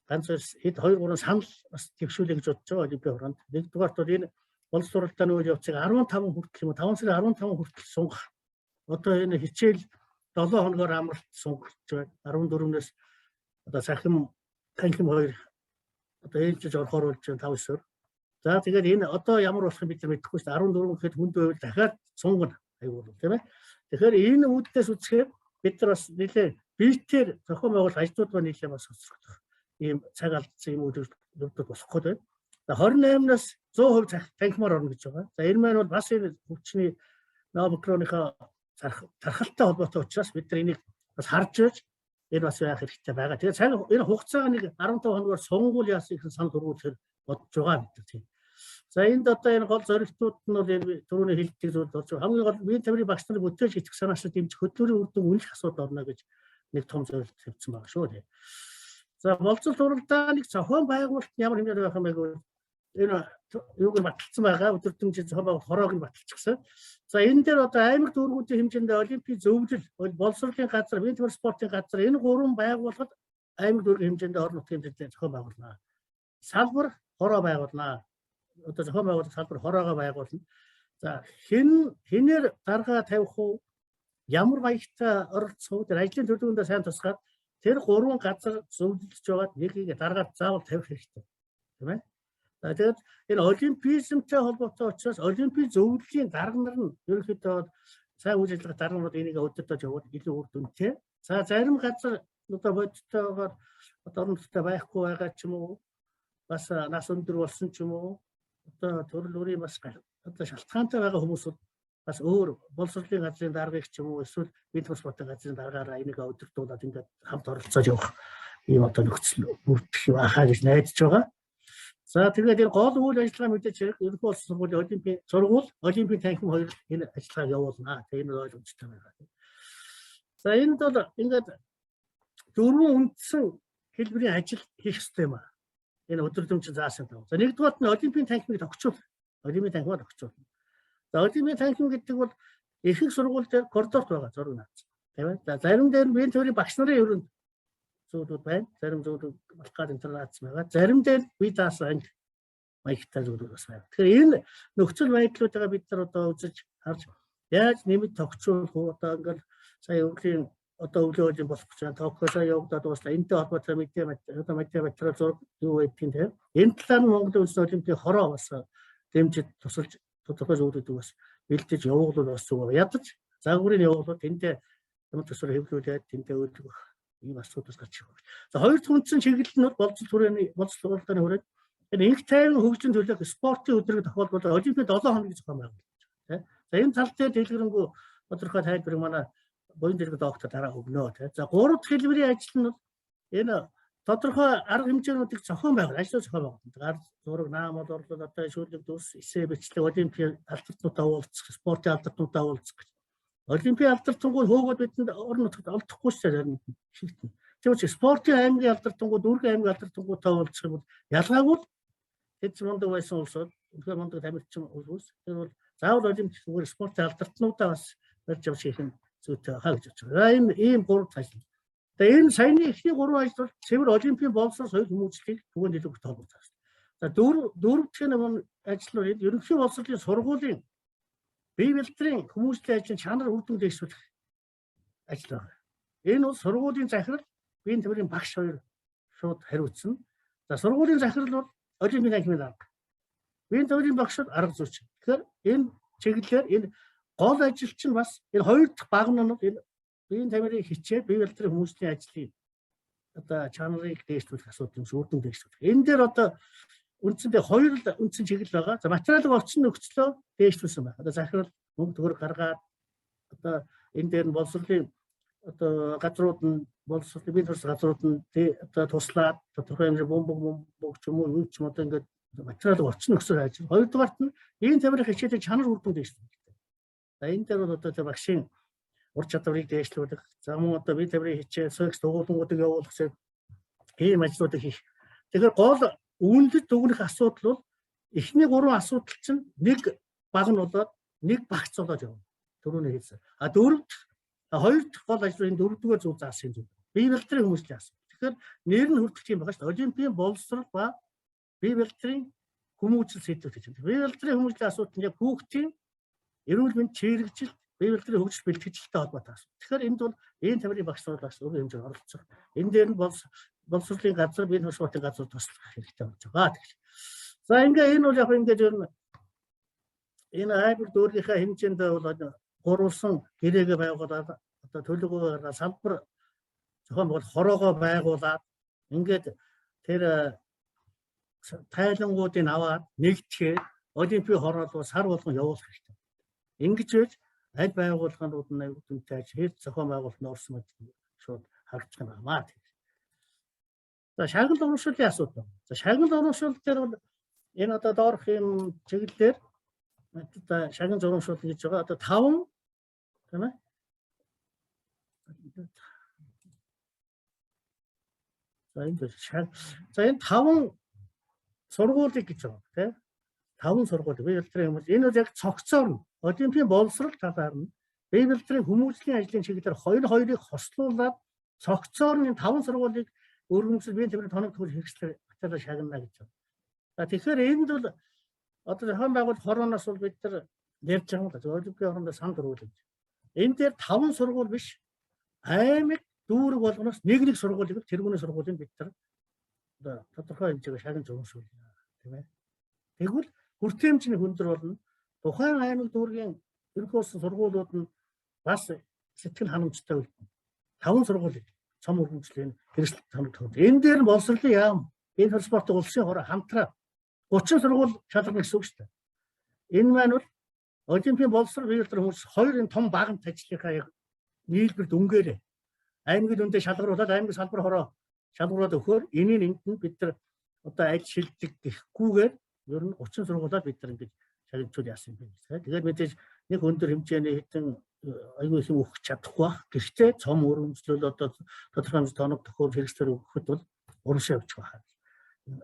ганц хэд 2-3 санал бас төвшүүлэх гэж бодож байгаа олимпийн хороонд. Нэгдүгээрт бол энэ боловсрол уралдааны үйл явцыг 15 хүртэл юм уу 5 сарын 15 хүртэл сунгах. Одоо энэ хичээл 7 хоногоор амралт сунгаж байна. 14-нөөс одоо танхим 2 одоо ээлжиж орохоор болж байна 5-9-оор. За тэгээд энэ одоо ямар болох юм бид нар мэдэхгүй шүү дээ. 14 гэхэд хүнд байвал дахиад сунгана аюул тийм ээ. Тэгэхээр энэ үүднээс үзэхээр бид нар бас нэлээ биетээр зохион байгуулах ажлууд нэлээ бас хоцрогдох ийм цаг алдсан юм үйлдэл болохгүй байна. 28-наас 100% танхимаар орно гэж байгаа. За энэ маань бол бас энэ хүчний омикроныхоо тархалтай холбоотой учраас бид нар энийг бас харж байж энэ бас яах хэрэгтэй байгаа. Тэгээд цаг энэ хугацааг нэг 15 хоногоор сунгуул яасан гэсэн санал өргүүлэхээр бодож байгаа бид нар тийм. За энд одоо энэ гол зорилтууд нь бол энэ түрүүний хэлдэг зүйл болж байгаа. Хамгийн гол биеийн тамирын багш нарын бүтээж итгэх санаачлал дэмжих хөтөлбөрийн үр дүн үнэлэх асуудал орно гэж нэг том зорилт тавьсан байгаа шүү дээ. За боловсрол уралдааныг зохион байгуулалт ямар хэмжээнд байх юм бэ гэвэл энэ юуг баталсан байгаа өдөртөмжийн зохион байгуулалт хороог нь баталчихсан. За энэ дээр одоо аймаг дүүргүүдийн хэмжээндээ олимпийн зөвлөл, боловсролын газар, бие тамир спортын газар энэ гурван байгууллагад аймаг дүүргийн хэмжээндээ орон нутгийн хэмжээндээ зохион байгуулнаа. Салбар хороо байгуулнаа. Одоо зохион байгуулалт салбар хороогоо байгуулна. За хинээр дарга тавих уу? Ямар маягтай оролцох уу? Тэр ажлын төлөвлөгөөндөө сайн тусгаад тэр гурван газар зөвлөж байгаад нэгийг дараагаар заавал тавих хэрэгтэй. Тийм ээ? За тэгээд энэ олимпизмтэй холбоотой учраас олимпийн зөвлөлийн дарга нар нь ерөнхийдөө сайн үйл ажиллагаа дарга нарууд энийг өдөртөж яваад илүү үр дүнтэй. За зарим газар одоо бодтойгоор одоо орон нутгад байхгүй байгаа ч юм уу? Бас нас өндөр болсон ч юм уу? Одоо төрөл бүрийн бас одоо шалтгаантай байгаа хүмүүсүүд бас өөр боловсролын газрын даргаыг ч юм уу эсвэл бие тамир спортын газрын даргаараа энийг өдөртүүлээд ингээд хамт оролцож явах ийм одоо нөхцөл бүрдэх юм ахаа гэж найдаж байгаа. За тэгээд энэ гол үйл ажиллагаа мэдээж хэрэг ерөнхий улсын сургуулийн олимпийн танхим хоёр энэ ажиллагааг явуулнаа. Тэгээд энэ ойлгомжтой байгаа. За энд бол ингээд дөрвөн үндсэн хэлбэрийн ажил хийх ёстой юм аа. Энэ өдөртөмжийн заасан тав. За нэгдүгээр нь олимпийн танхимыг тогтчуулах. Олимпийн танхимыг тогтчуулна. За олимпийн танхим гэдэг бол ихэнх сургууль дээр коридорт байгаа зураг наац. Тийм ээ. За зарим дээр бие тамирын багш нарын өрөөнд зүйлүүд байна. Зарим зүйлүүд балгаар интернет байгаа. Зарим дээр бие даасан анги маягтай зүйлүүд бас байна. Тэгэхээр энэ нөхцөл байдлуудаа бид нар одоо үзэж харж яаж нэмэд тогтчуулах уу? Одоо ингээл сая өвлийн одоо өвлийн болох гэж байна. Токио явагдаад дуусла. Энэтэй холбоотой мэдээ материал зураг юу байдгийг тийм. Энэ талаар нь Монголын улсын олимпийн хороо бас дэмжиж тусалж тодорхой зөвлөдөө бас бэлдэж явуулах бас зүг. Ядаж загварын явуулаад тэндээ ямар төсвөр хэвлүүлээд тэндээ өөрлөх ийм асуудал гарч ирэх. За хоёр дахь үндсэн чиглэл нь боловсрол уралдааны хүрээд энэ инх тайван хөгжлийн төлөөх спортын өдрийг тохиолдуулаад олимпиад 7 хоногийн зохион байгуулж байна. За энэ тал дээр дэлгэрэнгүй тодорхой тайлбарыг манай буян зэрэг доктор дараа өгнө. За гурав дахь хэлбэрийн ажил нь энэ тодорхой арга хэмжээнүүдийг зохион байгуул, ажлын зохион байгуулалт. Ард зураг, наамал орлол, одоо шүүлэг дүрс, эсээ бичлэг, олимпийн алдартнуудаа уулзах, спортын алдартнуудаа уулзах гэж. Олимпийн алдартангууд хөөгд бидэнд орон нутгад олдохгүй ч зарим шигтэн. Тийм учраас спортын аймгийн алдартангууд, дүүргийн аймгийн алдартангуудаа уулзах юм бол ялгаагүй тэд мундаг байсан улсууд, үнэхээр мундаг тамирчин улс. Тэр бол заавал олимпийн спортын алдартнуудаа бас барьж авч хийх нь зүйтэй хаа гэж бодож байна. Ийм гурав ажил. Тэгээ энэ саяны эхний гурван ажил бол цэвэр олимпийн боловсрол соёл хүмүүжлийг түгээн илүү толгойд байна. За дөрөв дэх нь ажил нь ерөнхий боловсролын сургуулийн бие бэлтрийн хүмүүжлийн ажлын чанар үр дүн дэвшүүлэх ажил байна. Энэ бол сургуулийн захирал, биеийн тамирын багш хоёр шууд хариуцсан. За сургуулийн захирал бол олимпийн танхимын дарга. Биеийн тамирын багшд арга зүйч. Тэгэхээр энэ чиглэлээр энэ гол ажилч нь бас энэ хоёр дахь баг нь энэ биеийн тамирын хичээл, бие бэлтрийн хүмүүжлийн ажлын одоо чанарыг дээшлүүлэх асуудал юм шүү, үр дүн дэвшүүлэх. Энэ дээр одоо үндсэндээ хоёр үндсэн чиглэл байгаа. За материалын орчин нөхцлөө дээшлүүлсэн байна. Одоо захирал мөнгө төгрөг гаргаад одоо энэ дээр нь боловсролын одоо газрууд нь боловсролын бие тамирын газрууд нь одоо туслаад тодорхой хэмжээ бомбог ч юм уу юу ч юм одоо ингээд материалын орчин нөхцөл ажил. Хоёрдугаарт нь биеийн тамирын хичээлийн чанар үр дүн дэвшүүлэх. За энэ дээр бол одоо багшийн ур чадварыг дээшлүүлэх, за мөн одоо бие тамирын хичээл, сувгс дугуйлангуудыг явуулах зэрэг ийм ажлуудыг хийх. Тэгэхээр гол үүндэд дүгнэх асуудал бол эхний гурван асуудал чинь нэг баг нь болоод нэг багц болоод явна. Төрөний хэлсэн. А хоёр дахь гол ажил энэ дөрөвдүгээр зүйл заасан зүйл. Бие бэлтрийн хүмүүжлийн асуудал. Тэгэхээр нэр нь хүртэх юм байгаа шүү дээ. Олимпийн боловсрол ба бие бэлтрийн хүмүүжил сэдвүүд гэж байна. Бие бэлтрийн хүмүүжлийн асуудал нь яг хүүхдийн эрүүл мэнд чирэгжилт, бие бэлтрийн хөгжил бэлтгэгчтэй холбоотой асуудал. Тэгэхээр энд бол биеийн тамирын багш нар бас өөрийн хэмжээгээр оролцох. Энэ дээр нь боловсролын газар, биеийн спортын газар туслах хэрэгтэй болж байгаа. За ингээ энэ бол яг ингээд ер нь энэ аймаг дүүргийнхаа хэмжээнд бол гурвалсан гэрээгээ байгуулад одоо төлөвлөгөөр салбар зохион байгуулалт хороогоо байгуулад ингээд тэр тайлангуудыг аваад нэгтгэхэд олимпийн хороолоо сар болгон явуулах хэрэгтэй. Ингэж байж аль байгууллагууд нь аюул дүнтэй ажил зохион байгуулалтын орсон мэт шууд харагдах юм байна. За шагнал урамшууллын асуудал. За шагнал урамшуул дээр бол энэ одоо доорх юм чиглэлээр одоо шагнал урамшуул гэж байгаа. Одоо 5 тийм ээ. За энэ 5 сургуулийг гэж байгаа тийм 5 сургууль Библийн хүмүүс энэ бол яг цогцоор нь Олимпийн боловсрол талаар нь Библийн хүмүүжлийн ажлын чиглэлээр 2-2-ыг хослуулад цогцоор нь 5 сургуулийг өргөмжлөл биеийн тэмрийн тоног төгөл хэрэгслээр баталгаа шагнана гэж байна. Тэгэхээр энд бол одоо зохион байгуулалт хорооноос бол бид нар ярьж байгаа юм да. Олимпийн орондоо санд өргүүлж. Энэ дээр 5 сургууль биш аймаг дүүрэг болгоноос нэг сургуулийг тэргүүний сургуулийг бид нар одоо тодорхой хэмжээгээр шагнаж өгсөөлнө тийм ээ. Тэгвэл хүртээмжний хүндэр болно. Тухайн аймаг дүүргийн ерөнхий сургуулиуд нь бас сэтгэл ханамжтай үлдэнэ. 5 сургуулийг цом өргөмжлөлийн хэрэгсэл тоног төгөл. Энэ дээр нь боловсролын яам энэ спорт улсын хороо хамтраа 30 сургууль шалгана гэсэн үг шүү дээ. Энэ маань бол Олимпийн боловсрол биелэлтэр хүмүүс хоёрын том багт ажлынхаа яг нийлбэр дүнгээрээ аймгийн дүндээ шалгаруулад аймгийн салбар хороо шалгаруулад өгөхөөр энийг энд нь бид нар одоо аль шилдэг гэхгүйгээр ер нь 30 сургуулиуд бид нар ингэж шалгажуул яасан юм бэ. Тэгээд мэдээж нэг өндөр хэмжээний хэдэн аюул их өгч чадахгүй бах. Гэхдээ цом өргөмжлөл одоо тодорхой хэмжээний тоног төхөөр хэрэгслэр өгөхөд бол урамшаа өгч байгаа.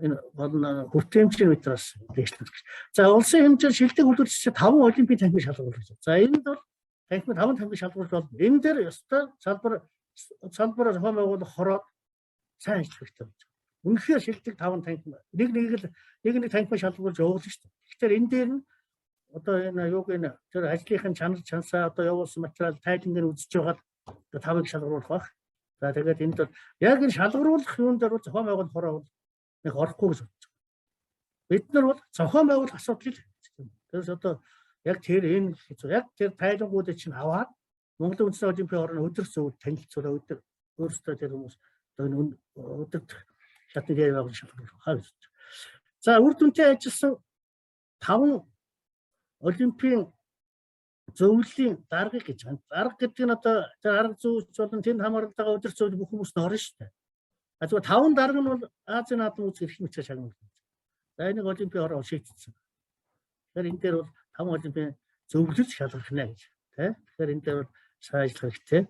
Энэ бол хүртээмжийн метраас дэвшлэх. За улсын хэмжээр шилдэг үйлдвэрлэгч 5 олимпийн танхимыг шалгуулж байна. За энд бол танхим 5 танхимыг шалгуулж болно. Энэ дээр ёстой салбар зохион байгуулах хороод сайн ажиллах хэрэгтэй байна. Үнэхээр шилдэг 5 танхим нэг танхимыг шалгуулж явуулна шүү дээ. Тэгэхээр энэ дээр нь одоо энэ юуг энэ тэр ажлынхын чанар чансаа одоо явуулсан материал тайлангаар үзэж байгаа 5-ыг шалгаруулах баг. За тэгээд энд бол яг энэ шалгаруулах юун дээр бол зохион байгуулах хороо бол нэг орохгүй гэж бодож байна. Бид нар бол зохион байгуулах асуудлыг тэрс одоо яг тэр энэ яг тэр тайлангуудыг чинь аваад Монголын үндэсний олимпийн орны өдөр зөв танилцуулаа өдөр өөрсдөө тэр хүмүүс одоо өдөр шатны дээр байгуулж шалгаруулах гэж байна. За үр дүнтэй ажилласан 5 олимпийн зөвлөлийн даргыг гэж байна. Дарга гэдэг нь одоо арга зүйч болон тэнд хамааралтай байгаа өдөр зөв бүх хүмүүс нь орно шүү дээ. А зөв 5 дарга нь бол Азийн наадам үзэх эрх мэдээ шагнуулна. За энийг олимпийн ороо шийдчихсэн. Тэгэхээр энэ дээр бол 5 олимпийн зөвлөлт шалгах нэ гэж тийм. Тэгэхээр энэ дээр бол сайн ажиллах хэрэгтэй.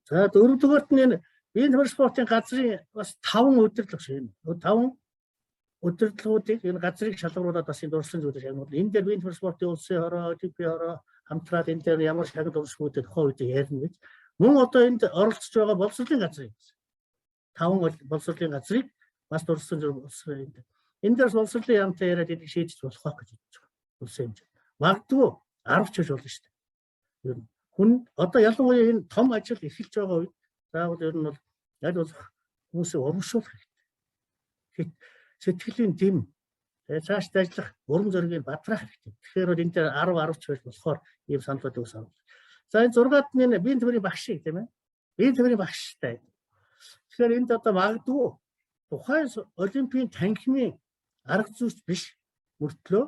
За дөрөвдүгээрт нь энэ биеийн тэмрийн спортын газрын бас 5 удирдлага шин. 5 удирдлагуудыг энэ газрыг шалгаруулад бас энэ дурсан зүйлээр шагнуулна. Энэ дээр биеийн тэмрийн спортын улсын хороо, олимпийн хороо хамтраад энэ дээр ямар шагнал өршгүүдэд тухайн үед ярина гэж. Мөн одоо энд оролцож байгаа боловсролын газрыг 5 боловсролын газрыг бас дурсан зүйл болсон. Энэ дээр боловсролын яамтай яриад энийг шийдэж болох байх гэж бодож байгаа. Улсын хэмжээ. Магадгүй 10 ч болно шүү дээ. Ер нь хүн одоо ялангуяа энэ том ажил эхэлж байгаа үед заавал ер нь бол аль болох хүмүүсийг урамшуулах хэрэгтэй. Сэтгэлийн дэм цаашд ажиллах урам зориг бадрах хэрэгтэй. Тэгэхээр бол энэ дээр 10 ч байж болохоор ийм саналууд өгсөн. За энэ 6-ад нь биеийн тэмрийн багш тийм ээ. Биеийн тэмрийн багштай. Тэгэхээр энд одоо магадгүй тухайн олимпийн танхимын арга зүйч биш мөртлөө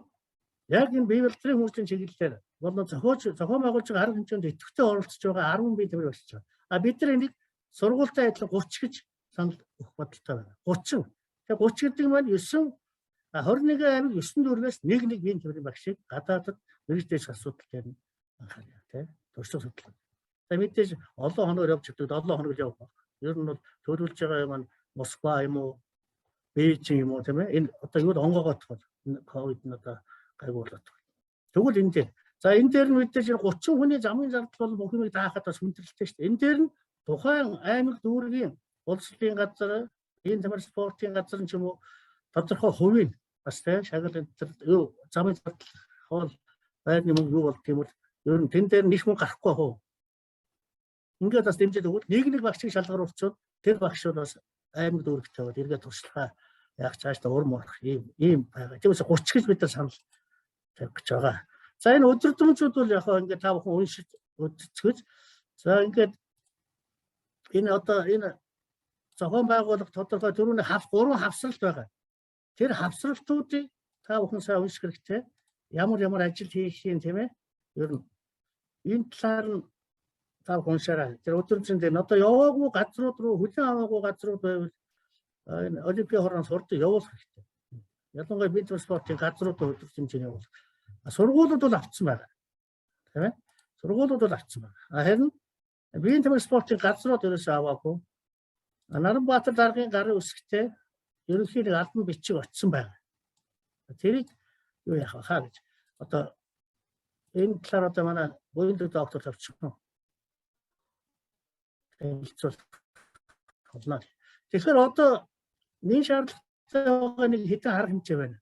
яг энэ бие боловсролын хүмүүжлийн чиглэлээр болон зохион байгуулж байгаа арга хэмжээнд идэвхтэй оролцож байгаа 10 биеийн тэмрийн багш байна. А бид нар энийг сургуультай адилхан 30 гэж санал өгөх бодолтой байна. 30. Тэгэхээр 30 гэдэг нь 21 аймаг 9 дүүргээс нэг биеийн тэмрийн багшийг гадаадд мэргэжтэй асуудал дээр нь анхаарна тийм. Туршлага судлаа. За мэдээж олон хоноор явж өгдөг 7 хоног л явах. Ер нь бол төлөвлөж байгаа юм Москва юм уу, Бээжин юм уу тийм ээ. Энэ одоо юу онгоогоох ковид нь одоо гайгүй болоод байна. Тэгвэл энэ дээр за энэ дээр нь мэдээж 30 хүний замын зардал бол бүх юмыг даахад бас хүндрэлтэй шүү дээ. Энэ дээр нь тухайн аймаг дүүргийн улсын газар, биеийн тэмрийн спортын газар ч юм уу тодорхой хувийн бас тийм шагнал юу замын зардал хоол байрны мөнгө юу бол тийм үү. Ер нь тэн дээр нэг мөнгө гарахгүй хөө. Ингээд бас дэмжиж өгвөл нэг багшийг шалгаруулчихвал тэр багш бол бас аймаг дүүрэгтэй бол эргээд туршлага яг цаашдаа урам орох ийм байгаа. Тэгээс 30 гэж бид нар санал тавих гэж байгаа. За энэ өдөртөмчүүд бол яг ингээд та бүхэн уншиж үзчихвэж. За ингээд энэ одоо энэ зохион байгуулах тодорхой төрөний 3 хавсралт байгаа. Тэр хавсралтуудыг та бүхэн сайн унших хэрэгтэй. Ямар ажил хийх юм тийм ээ. Ер нь энэ талаар нь та уншаарай. Тэр өдөржинд энэ одоо яваагүй газрууд руу хүлээн аваагүй газрууд байвал энэ олимпийн хорооноос хурд явуулах хэрэгтэй. Ялангуяа биеийн тэмрийн спортын газрууд өдөржинд явуулах. Сургуулиуд бол авцсан байна. Тийм ээ. Сургуулиуд бол авцсан байна. Харин биеийн тэмрийн спортын газрууд ерөөсөө аваагүй. Наранбаатар даргын гарын үсгтээ ерөнхийдөө албан бичиг очсон байна. Тэрийг юу яах вэ хаа гэж. Одоо энэ талаар одоо манай буяндаг доктор тавьчихсан. Тэгэхээр одоо нэг шаардлагатай байгаа нэг хэдэн арга хэмжээ байна.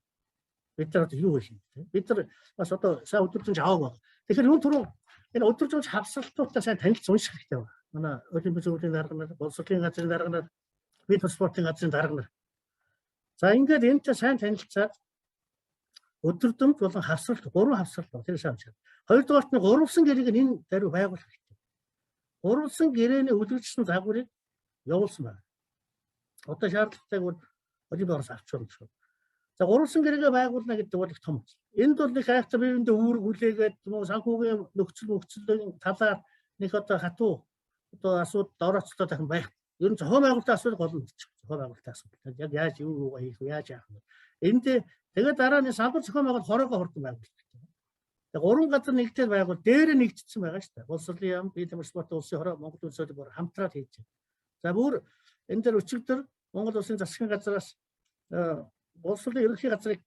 Бид нар одоо юу хийх юм бэ? Бид нар бас одоо сайн өдөржингж аваагүй байна. Тэгэхээр юун түрүү энэ өдөржингж хавсралтуудаа сайн танилцж унших хэрэгтэй байна. Манай Олимпийн зөвлөлийн дарга нар, боловсролын газрын дарга нар, бид спортын газрын дарга нар. За ингээд энэтэй сайн танилцаад өдөржингж болон хавсралт, 3 хавсралт байна. Тэр сайн байна. Хоёрдугаарт нь гурван гэрээг энэ даруй байгуулах хэрэгтэй. Гурван гэрээний үлгэржсэн загварыг явуулсан байна. Одоо шаардлагатайг бол Олимпиадаас авч байна шүү. За гурван гэрээгээ байгуулна гэдэг бол их том. Энд бол нэг хайхтар биеиндээ үүрэг хүлээгээд санхүүгийн нөхцөлийн талаар нэг одоо хатуу одоо асуудал орооцлоо дахин байх. Ер нь зохион байгуулалтын асуудал гол нь зохион байгуулалтын асуудал. Яг яаж юу хийх вэ? Яаж яах вэ? Энд тэгээд дараа нь салбар зохион байгуулалт хороогоо хурдан байгуулах. Тэгээд 3 газар нэгдээд байгуул дээр нэгдсэн байгаа шүү дээ. Боловсролын яам, бие тамир спорт улсын хороо Монгол улсад бүр хамтраад хийж байна. За бүр энэ дээр өчигдөр Монгол улсын засгийн газраас боловсролын ерөнхий газрыг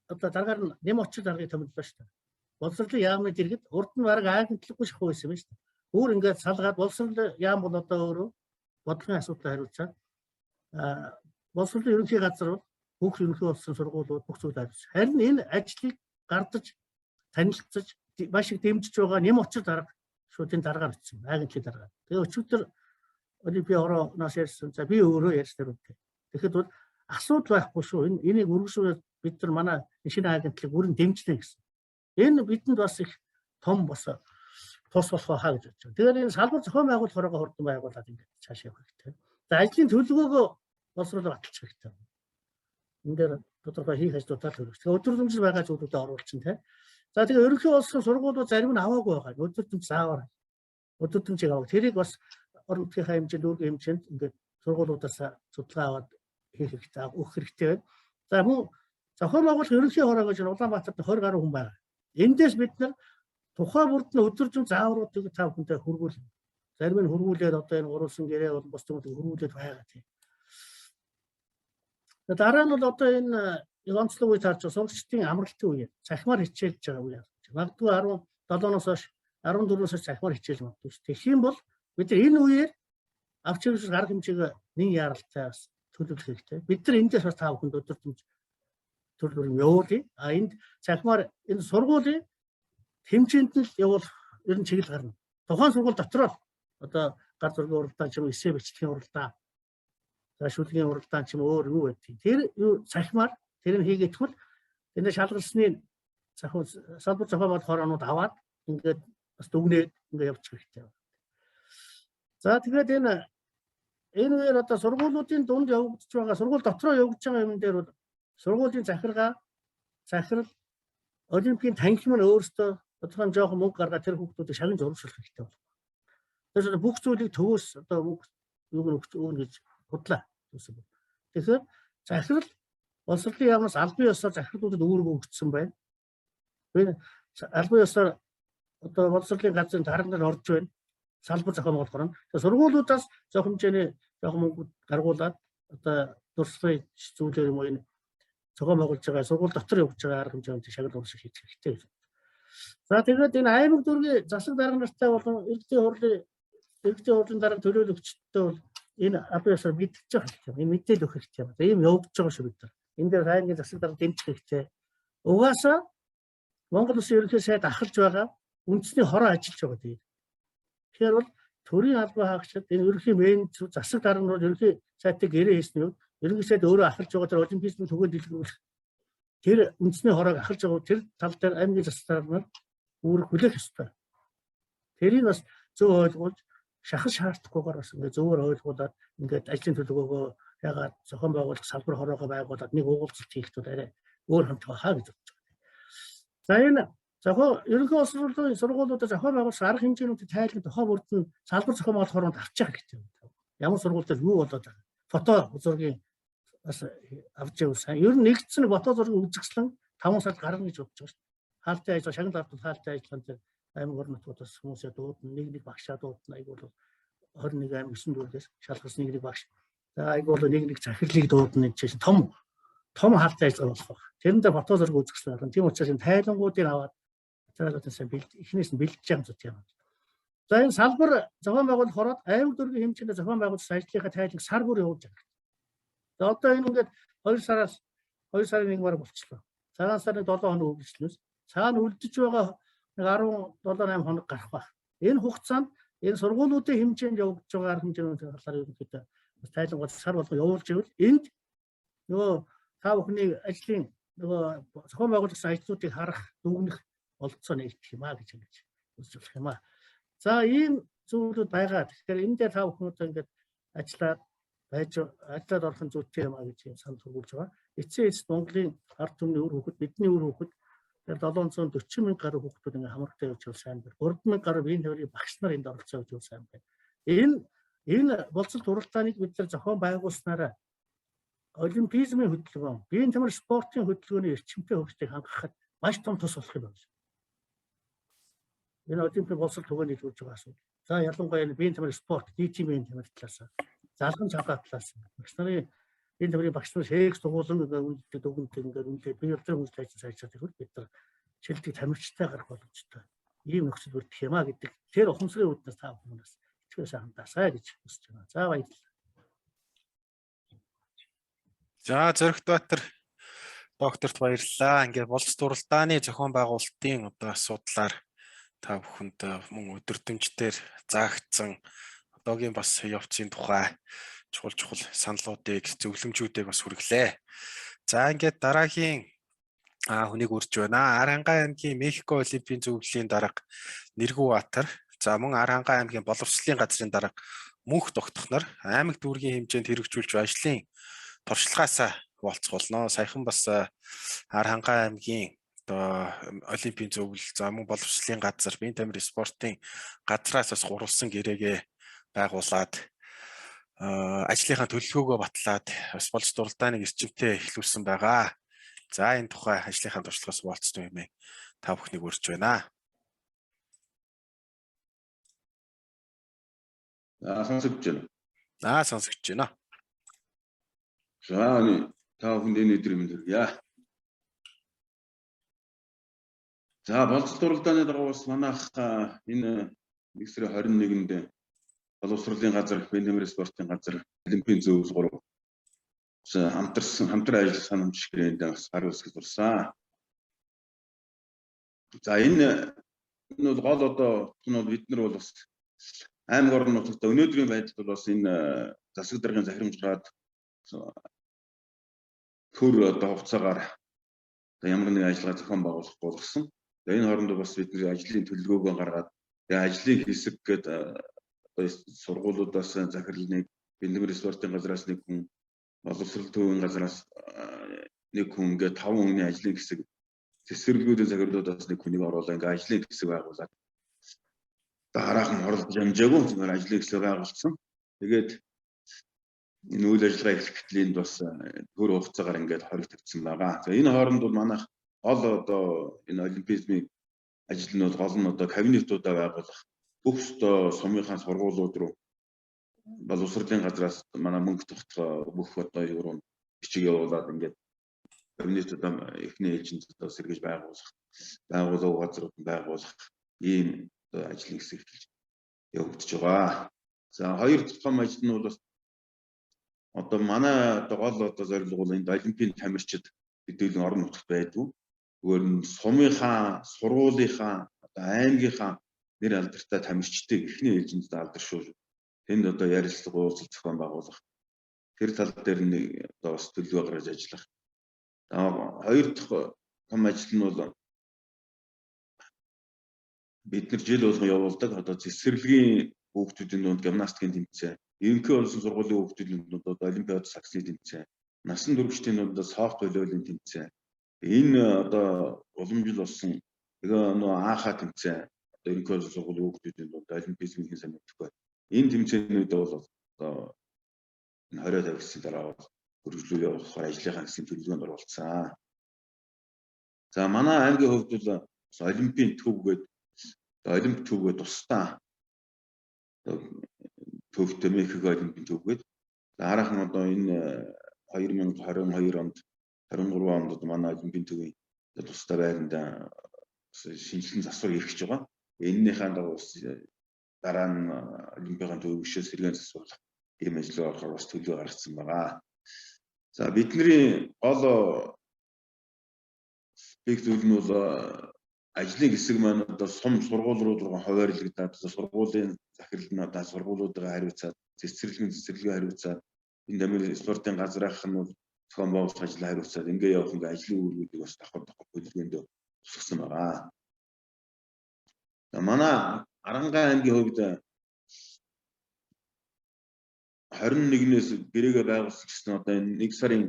одоо дараагаар нь нэм очил даргыг томиллоо шүү дээ. Боловсролын яамны дэргэд урд нь бараг агентлаггүй шахуу байсан юм шүү дээ. Бүр ингээд салгаад боловсролын яам бол одоо өөрөө бодлогын асуудлыг хариуцаад боловсролын ерөнхий газар бол бүх ерөнхий болсон сургуулиуд бүх зүйл хариуцсан. Харин энэ ажлыг гардаж танилцаж маш их дэмжиж байгаа нэм очил дарга шууд энэ дараагаар бичсэн. Агентлагийн дарга. Тэгээ өчигдөр Олимпийн хорооноос ярьсан. За би өөрөө ярьсан үгтэй. Тэгэхэд бол асуудал байхгүй шүү. Энийг үргэлжлүүлээд бид нар манай шинэ агентлаг бүрэн дэмжлээ гэсэн. Энэ бидэнд бас их том бас тус болох хаа гэж бодож байна. Тэгэхээр энэ салбар зохион байгуулалт хорогоо хурдан байгуулад ингээд цааш явах хэрэгтэй. За ажлын төлөвлөгөөгөө боловсруулах баталж хэрэгтэй. Энэ дээр тодорхой хийх ажлуудаа төлөвлөж. Тэгээ өдөржингж байгаа зүйлүүдэд оруулсан тийм. За тэгээ ерөнхий улсын сургуулиуд зарим нь аваагүй байгаа. Өдөржингж заавар. Өдөржингжийг авах. Тэрийг бас орон нутгийн хэмжээнд үүргийн хэмжээнд ингээд сургуулиудаас судалгаа аваад хийх хэрэгтэй, өгөх хэрэгтэй байна. За мөн зохион байгуулах ерөнхий хороо гэж Улаанбаатарт 20 гаруй хүн байна. Эндээс бид нар тухайн бүрд нь өдөржин заавруудыг 5 хүнтэй хөргүүл. Зарим нь хөргүүлээд одоо энэ гурван гэрээ бол бус юмыг хөргүүлээд байгаа тийм. Дараа нь бол одоо энэ онцлог үе таарч сурагчдын амралтын үе, цахимаар хичээлж байгаа үе. Магадгүй 17-оос хойш 14-оос хойш цахимаар хичээж магадгүй. Тэгэх юм бол бид нар энэ үеэр авч явж арга хэмжээг нэг яаралтай бас төлөвлөх хэрэгтэй. Бид нар эндээс бас 5 хүнд өдөржингж төлөвлөрөм явуулъя. А энд цахимаар энэ сургуулийн хэмжээнд нь явуулах ер нь чиглэл гарна. Тухайн сургууль дотор л одоо гар зургийн уралдаан ч юм уу, эссе бичлэгийн уралдаан, за шүлгийн уралдаан ч юм өөр юу байдгийг. Тэр юу цахимаар тэр нь хийгээд тэгвэл энэ шалгалсны салбар зохион байгуулалт хороонууд аваад ингээд бас дүгнээд ингээд явчих хэрэгтэй байна. За тэгээд энэ үеэр одоо сургуулиудын дунд явагдаж байгаа, сургууль дотроо явагдаж байгаа юм дээр бол сургуулийн захирал Олимпийн танхим нь өөрөөсөө тодорхой жоохон мөнгө гаргаад тэр хүүхдүүдийг шагнаж урамшуулах хэрэгтэй байна. Тэгэхээр бүх зүйлийг төвөөс одоо өгнө гэж бодлоо. Тэгэхээр захирал боловсролын яамнаас албан ёсоор захирлуудад үүрэг өгсөн байна. Албан ёсоор одоо боловсролын газрын дарга нар орж байна. Салбар зохион байгуулалт хорон. Сургуулиудаас зөв хэмжээний жоохон мөнгө гаргуулад одоо дурсгалын зүйлээр юм уу энэ зохион байгуулж байгаа сургууль дотор явж байгаа арга хэмжээнд шагнал урамших хийх хэрэгтэй. За тэгээд энэ аймаг дүүргийн засаг дарга нартай болон иргэдийн хурлын дарга төлөөлөгчдөө бол энэ албан ёсоор мэдчих хэрэгтэй. Энэ мэдээлэл өгөх хэрэгтэй байна. Ийм явагдаж байгаа шүү бид нар. Энэ дээр хайргийн засаг дарга дэмжих хэрэгтэй. Угаасаа Монгол Улсын ерөнхий сайд ахалж байгаа үндэсний хороо ажиллаж байгаа тийм. Тэгэхээр бол төрийн албан хаагчид энэ ерөнхий менежер засаг дарга нар ерөнхий сайтыг гэрээ хийсэн юм. Ерөнхий сайд өөрөө ахалж байгаа тэр олимпийн түгээн дэлгэрүүлэх тэр үндэсний хороог ахалж байгаа тэр тал дээр аймгийн засаг дарга нар үүрэг хүлээх ёстой. Тэрийг бас зөв ойлгуулж шахаж шаардахгүйгээр бас ингээд зөвөр ойлгуулад ингээд ажлын төлөвлөгөөгөө ягаад зохион байгуулах салбар хороогоо байгуулад нэг уулзалт хийхдээ арай өөр хамтгаа хаа гэж бодож байна. За энэ ерөнхий улсын сургуулиудад зохион байгуулах арга хэмжээнүүдийг тайлбарлах тухай бүрд нь салбар зохион байгуулалт хороонд авчих хэрэгтэй байна. Ямар сургууль дээр юу болоод байгаа. Фото зургийн бас авч явсан. Ер нь нэгдсэн фото зургийг үзэсгэлэн 5 сар гаргана гэж бодож байгаа шүү дээ. Хаалтын ажил, шагнал ардын хаалтын ажиллагаанд дээр аймаг орон нутгуудаас хүмүүсээ дуудана, нэг багшаа дуудана. Айгуул 21 аймаг 9 дүүргээс шалгалсан нэг багш За айгуу бол нэг захирлыг дуудана гэж чинь том хаалт ажиллагаа болох баг. Тэрэндээ фото зураг үзэсгэлэн байна. Тийм учраас энэ тайлангуудыг аваад цаалаатаас эхнээс нь бэлдэж байгаа зүйл юм. За энэ салбар зохион байгуулалт хороод аймаг дөрвийн хэмжээнд зохион байгуулалт ажлынхаа тайланг сар бүр явуулж байгаа. За одоо энэ ингээд 2 сарын 1 мар болчихлоо. Цагаан сарын 7 хоног үргэлжлэнээс цаана үлдэж байгаа нэг 17-8 хоног гарах баг. Энэ хугацаанд энэ сургуулиудын хэмжээнд явагдаж байгаа арга хэмжээний талаар ерөнхийдөө тайлбар сар болго явуулж ивэл энд нөгөө та бүхний ажлын нөгөө зохион байгуулалтын ажлуудыг харах дүгнэх болцоо нэгдэх юм а гэж ингэж үзэж болох юм а. За ийм зүйлүүд байгаа. Тэгэхээр энэ дээр та бүхэн одоо ингээд ажиллаад орохын зүйтэй юм а гэж санал хүргүүлж байгаа. Эцсийн эцэст Монголын ард түмний үр хөвгөд бидний үр хөвгөд 740 мянган гаруй хүүхдүүд ингээ хамрагтай явж бол сайн байна. 3 мянган гаруй биеийн төвийн багш нар энд оролцож явж бол сайн байна. Энэ болцолт уралдааныг бид нар зохион байгуулснараа олимпизмын хөдөлгөөн, биеийн тамир спортын хөдөлгөөний эрчимтэй хөгжлийг хангахад маш том тус болох юм байна. Энэ олимпийн болцолт түгээний хэлж байгаа асуудал. За ялангуяа биеийн тамир спорт, нийтийн биеийн тамир талаас, залгамж хадгалах талаас багш нарын биеийн тамирын багш нар шээгс дугуулan үлддэг дүгнэлт ингээд үнэлээ бие болдрын хүсэл ажил ажиллаж байхад бид нар шилдэг тамирчтай гарах боломжтой. Ийм нөхцөл бүрдэх юм а гэдэг тэр ухамсарын үүднээс та бүхнээс итгээс хандаасаа гэж хүсэж байна. За баярлалаа. За Зоригтбаатар докторт баярлалаа. Ингээд болцолт уралдааны зохион байгуулалтын одоо асуудлаар та бүхэнд мөн өдөртөмжтөр заагдсан одоогийн бас явцын тухай чухал саналуудыг зөвлөмжүүдийг бас хүргэлээ. За ингээд дараагийн хүнийг үрж байна. Аранхай аймгийн Мехико Олимпийн зөвлөлийн дарга Нэргүүбаатар. За мөн Аранхай аймгийн боловсролын газрын дарга Мөнх Тогтох нар аймаг дүүргийн хэмжээнд хэрэгжүүлж ажлын туршлагаасаа хуваалцуулно. Саяхан бас Аранхай аймгийн одоо Олимпийн зөвлөл за мөн боловсролын газар биеийн тамирын спортын газраас бас гурвалсан гэрээгээ байгуулад ажлынхаа төлөвлөгөөгөө батлаад бас болцолт уралдааныг эрчимтэй эхлүүлсэн байгаа. За энэ тухай ажлынхаа туршлагаас хуваалцсан юм та бүхнийг урьж байна. Сонсогдож байна. Сонсогдож байна. За та бүхэнд энэ өдрийн мэнд хүргье. За болцолт уралдааны дагуу бас манайх энэ 1 сарын 21-нд боловсролын газар, биеийн тамирын спортын газар, Олимпийн зөвлөл 3 хамтран ажиллах санамж гэрээнд бас гар үсгэж дурсан. За энэ бол гол одоо бид нар бол бас аймаг орон нутагт өнөөдрийн байдалд бол бас энэ засаг даргын захирамж гараад төр одоо хугацаагаар ямар нэгэн ажиллагаа зохион байгуулах болгосон. Энэ хоорондоо бас бидний ажлын төлөвлөгөөгөө гаргаад ажлын хэсэг гэдэг сургуулиудаас захирлыг, биеийн тамирын спортын газраас нэг хүн, боловсрол төвийн газраас нэг хүн ингээд 5 хүний ажлын хэсэг, цэцэрлэгүүдийн захирлуудаас нэг хүнийг оруулаад ингээд ажлын хэсэг байгуулад дараахан оролцож амжаагүй зүгээр ажлын хэсэг байгуулсан. Тэгээд энэ үйл ажиллагаа эхлэхдээ энд бас төр хугацаагаар ингээд хориг тавьсан байгаа. За энэ хооронд бол манайх гол одоо энэ олимпизмын ажил нь бол гол нь одоо кабинетуудаа байгуулах, бүх сумынхаа сургуулиуд руу боловсролын газраас манай Мөнх Тогтох бүх одоо юу бичиг явуулаад ингээд кабинетуудаа эхний ээлжинд одоо сэргэж байгуулах газрууд байгуулах ийм ажлын хэсэг эхэлж явагдаж байгаа. За хоёр дахь том ажил нь бол бас одоо манай одоо гол одоо зорилго бол энэ олимпийн тамирчид хэдүүлэн орон нутагт байдгүй. Зүгээр нь сумынхаа, сургуулийнхаа, одоо аймгийнхаа нэр алдартай тамирчдыг эхний ээлжинд алдаршуул. Тэнд одоо ярилцлага уулзалт зохион байгуулах. Тэр тал дээр нэг одоо бас төлөвлөгөө гаргаж ажиллах. Хоёр дахь том ажил нь бол бид нар жил болгон явуулдаг одоо цэцэрлэгийн хүүхдүүдийн дунд гимнастикийн тэмцээн, ерөнхий болсон сургуулийн хүүхдүүдийн дунд одоо олимпиад саксны тэмцээн, насан туршидын дунд софт волейболын тэмцээн. Энэ одоо уламжил болсон нөгөө анхаа тэмцээн одоо ерөнхий болсон сургуулийн хүүхдүүдийн дунд олимпизмын сайн мэдхгүй. Энэ тэмцээнүүд бол одоо 20 тавьсан дараа хөрвүүлээ явуулахаар ажлынхаа хэсгийн төлөвлөгөөнд оролцсон. За манай аймгийн хувьд бол олимпийн төв олимп төвгөө тусдаа төвтэй Мехико олимпийн төвгээд Дараахан одоо энэ 2022 онд 23 онд манай Олимпийн төвийн тусдаа байранд шинжилэн засвар эрхэж байгаа. Эннийхээ дагуу дараа нь Олимпийн төвийн гишүүн сэргээн засварлах ийм ажил орохоор бас төлөв гаргацсан байгаа. За бидний гол биг зүйл нь бол ажлын хэсэг маань одоо сум сургууль руу хуваарлагдаад сургуулийн захирал нь одоо сургуулиудаа хариуцаад цэцэрлэгээ хариуцаад энэ дамир спортын газрынх нь бол зохион байгуулах ажлаа хариуцаад ингээ явах ингээ ажлын үүргүүдийг бас давхар хөдөлгөөнд тусгасан байгаа. За манай Арангаан аймгийн хувьд 21-ээс гэрээгээ байгуулсан гэсэн одоо энэ 1 сарын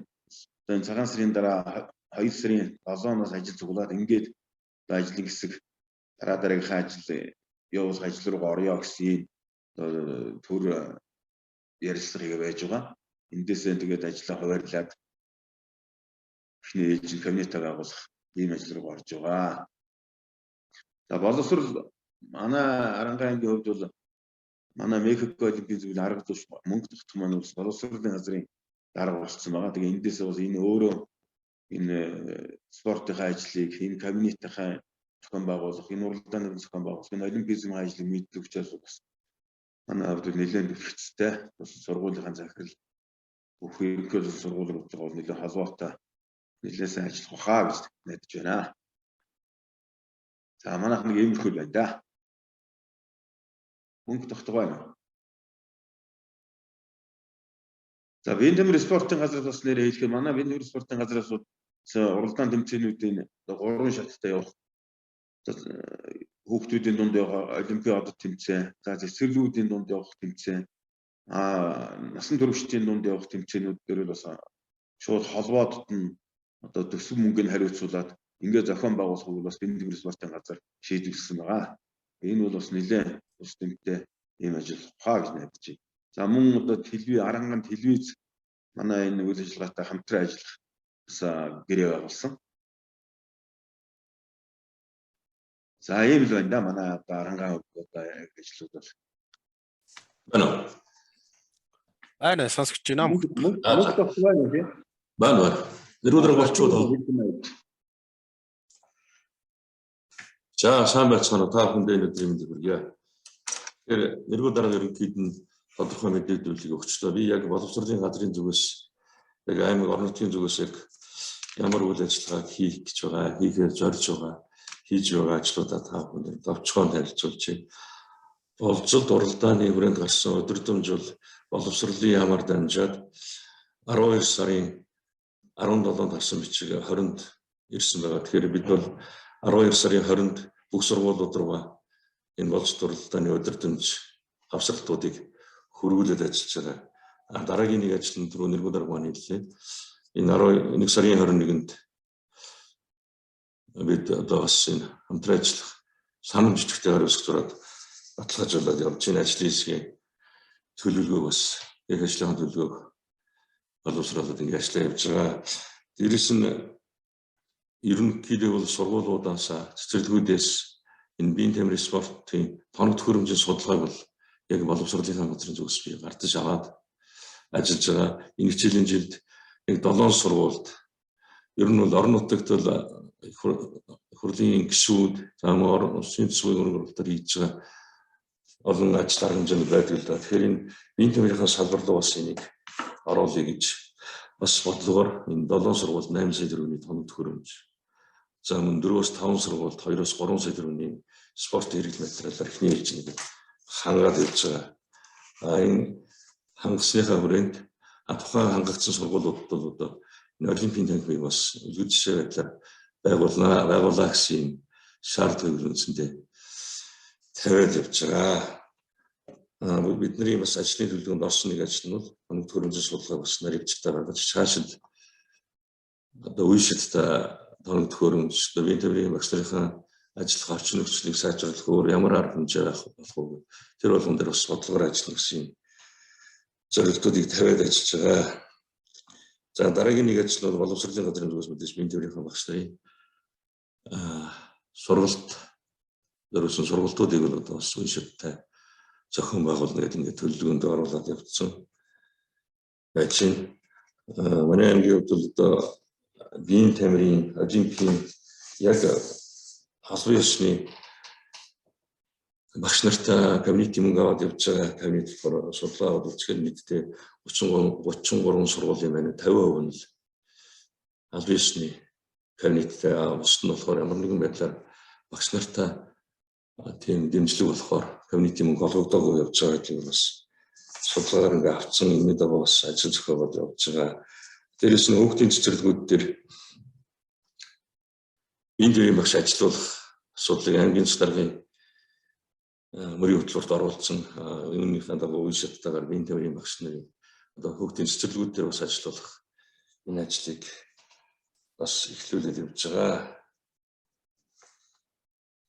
одоо цагаан сарын дараа 2 сарын 7-оноос ажил цуглаад ингээд ажлын хэсэг дараагийнхаа ажил явуулах ажил руу орё гэсэн төр ярилцлагыг байж байгаа. Эндээсээ тэгээд ажлаа хуваарлаад эхний ээлжийн кабинетаа байгуулах ийм ажил руу орж байгаа. За боловсрол манай Арангаан аймгийн хувьд бол манай Мехико Олимпийн зөвлөлийн арга зүйч мөнгө тогтох маань бол боловсролын газрын дарга болсон байгаа. Тэгээ эндээсээ бас энэ өөрөө энэ спортын ажлыг энэ кабинетийн зохион байгуулах, энэ уралдааны зохион байгуулах, энэ олимпизмын ажлыг мэддэг учраас бас манай хувьд нэлээд өвчтөй бас сургуулийн захирал бүх ерөнхий сургуулиудтай бол нэлээд холбоотой нэлээд сайн ажиллах хаа гэж найдаж байна. За манайх нэг иймэрхүү байна да. Мөнгө тогтгоо байна. За Виндэмэр спортын газраас бас нэрээ хэлэхэд манай Виндэмэр спортын газраас уралдаан тэмцээнүүдийн 3 шаттай явах хүүхдүүдийн дунд явах олимпиадад тэмцээн, за цэцэрлэгүүдийн дунд явах тэмцээн, насан туршидтын дунд явах тэмцээнүүд дээр бас шууд холбоодод нь одоо төсөв мөнгөний хариуцуулаад ингээд зохион байгуулах бас Виндэмэр спортын газар шийдвэрлсэн байгаа. Энэ бол бас нэлээд ус тэмтэй ийм ажил хаа гэж найдаж байна. За мөн одоо Арангаан телевиз манай энэ үйл ажиллагаатай хамтран ажиллах бас гэрээ байгуулсан. За ийм л байна да манай Арангаан одоо ажлууд бол. Байна сонсогч байна. Байна. Нэрүүдэр болчихвол. За сайн байцгаана та бүхэндээ өнөөдрийн мэндийг хүргье. Тэгэхээр нэргүй дарга ерөнхийд нь тодорхой мэдээллийг өгчлөө. Би яг боловсролын газрын зүгээс яг аймаг орон нутгийн зүгээс яг ямар үйл ажиллагааг хийх гэж байгаа, хийхээр зорж байгаа, хийж байгаа ажлуудаа та бүхэнд товчхон танилцуулж байна. Боловсролд уралдааны хүрээнд гарсан өдөртөмж бол боловсролын ямар дамжаад 12 сарын 17-нд гарсан бичиг 20-нд ирсэн байгаа. Тэгэхээр бид бол 12 сарын 20-нд бүх сургуулиуд руу энэ боловсрол уралдааны өдөртөмж авсралтуудыг хөрвүүлээд ажиллаж байгаа. Дараагийн нэг ажил нь түрүү нэргүй дарга маань хэллээ. Энэ 11 сарын 21-нд бид одоо бас энэ хамтран ажиллах санамж жижигтэйгээр өсгөрөөд баталгаажуулаад явж энэ ажлын хэсгийн төлөвлөгөөг бас их ажлын төлөвлөгөөг боловсруулаад ингэ ажиллаа явж байгаа. Дээрээс нь ерөнхийдөө бол сургуулиудаас цэцэрлэгүүдээс энэ биеийн тамирын спортын тоног төхөөрөмжийн судалгааг бол яг боловсролын газрын зүгээс би гартаж аваад ажиллаж байгаа. Энэ хичээлийн жилд нэг 7 сургуульд ер нь бол орон нутагт бол хурлын гишүүд замаар улсын төсвийн уралдаан хийж байгаа олон ажил арга хэмжээнд байдаг л да. Тэгэхээр энэ биеийн тамирын салбар руу бас энийг оруулъя гэж бас бодлогоор энэ 7 сургуульд 8 сая төгрөгийн тоног төхөөрөмж. За мөн 4-5 сургуульд 2-3 сая төгрөгийн спорт хэрэглэл материалаар эхний ээлжинд хангаад явж байгаа. Энэ хангасныхаа хүрээнд тухайн хангагдсан сургуулиудад бол одоо энэ олимпийн танхимыг бас үлгэр жишээ байдлаар байгуулаа гэсэн шаардлагыг үндсэндээ тавиад явж байгаа. Бидний бас ажлын төлөвлөгөөнд орсон нэг ажил нь бол тоног төхөөрөмжийн судалгаа бас нарийгчтай байгаа. Цаашид одоо үеишэд тоног төхөөрөмж, биеийн тамирын багш нарын ажиллах орчин нөхцөлийг сайжруулах өөр ямар арга хэмжээ байх болох вэ? Тэр болгон дээр бас бодлогоор ажиллах гэсэн зорилтуудыг тавиад ажиллаж байгаа. За дараагийн нэг ажил бол боловсролын газрын зүгээс мэдээж биеийн тамирын багш нарын сургалт дөрвсөн сургалтуудыг бол одоо бас үеишэдтэй зохион байгуулна гэдэг ингээд төлөвлөгөөнд оруулаад явагдсан. байж байна. Манай аймгийн хувьд бол одоо биеийн тамирын Олимпийн яг албан ёсны багш нартай кабинет мөнгө аваад явж байгаа кабинет болохоор судалгаа бол үзэхээр нийтдээ 33 сургуулийн маань 50% нь албан ёсны кабинеттэй бусд нь болохоор ямар нэгэн байдлаар багш нартай тийм дэмжлэг болохоор кабинет мөнгө олгогдоогүй явж байгаа гэдэг нь бас судалгаагаар ингээ авцсан энэ дагуу бас ажил зохиогоод явж байгаа. Дээрээс нь хүүхдийн цэцэрлэгүүд дээр энд үеийн багш ажилуулах асуудлыг аймгийн даргын мөрийн хөтөлбөрт оруулсан үүнийхээ дагуу үйл шаттайгаар биеийн тамирын багш нарын одоо хүүхдийн цэцэрлэгүүд дээр бас ажиллах энэ ажлыг бас эхлүүлээд явж байгаа.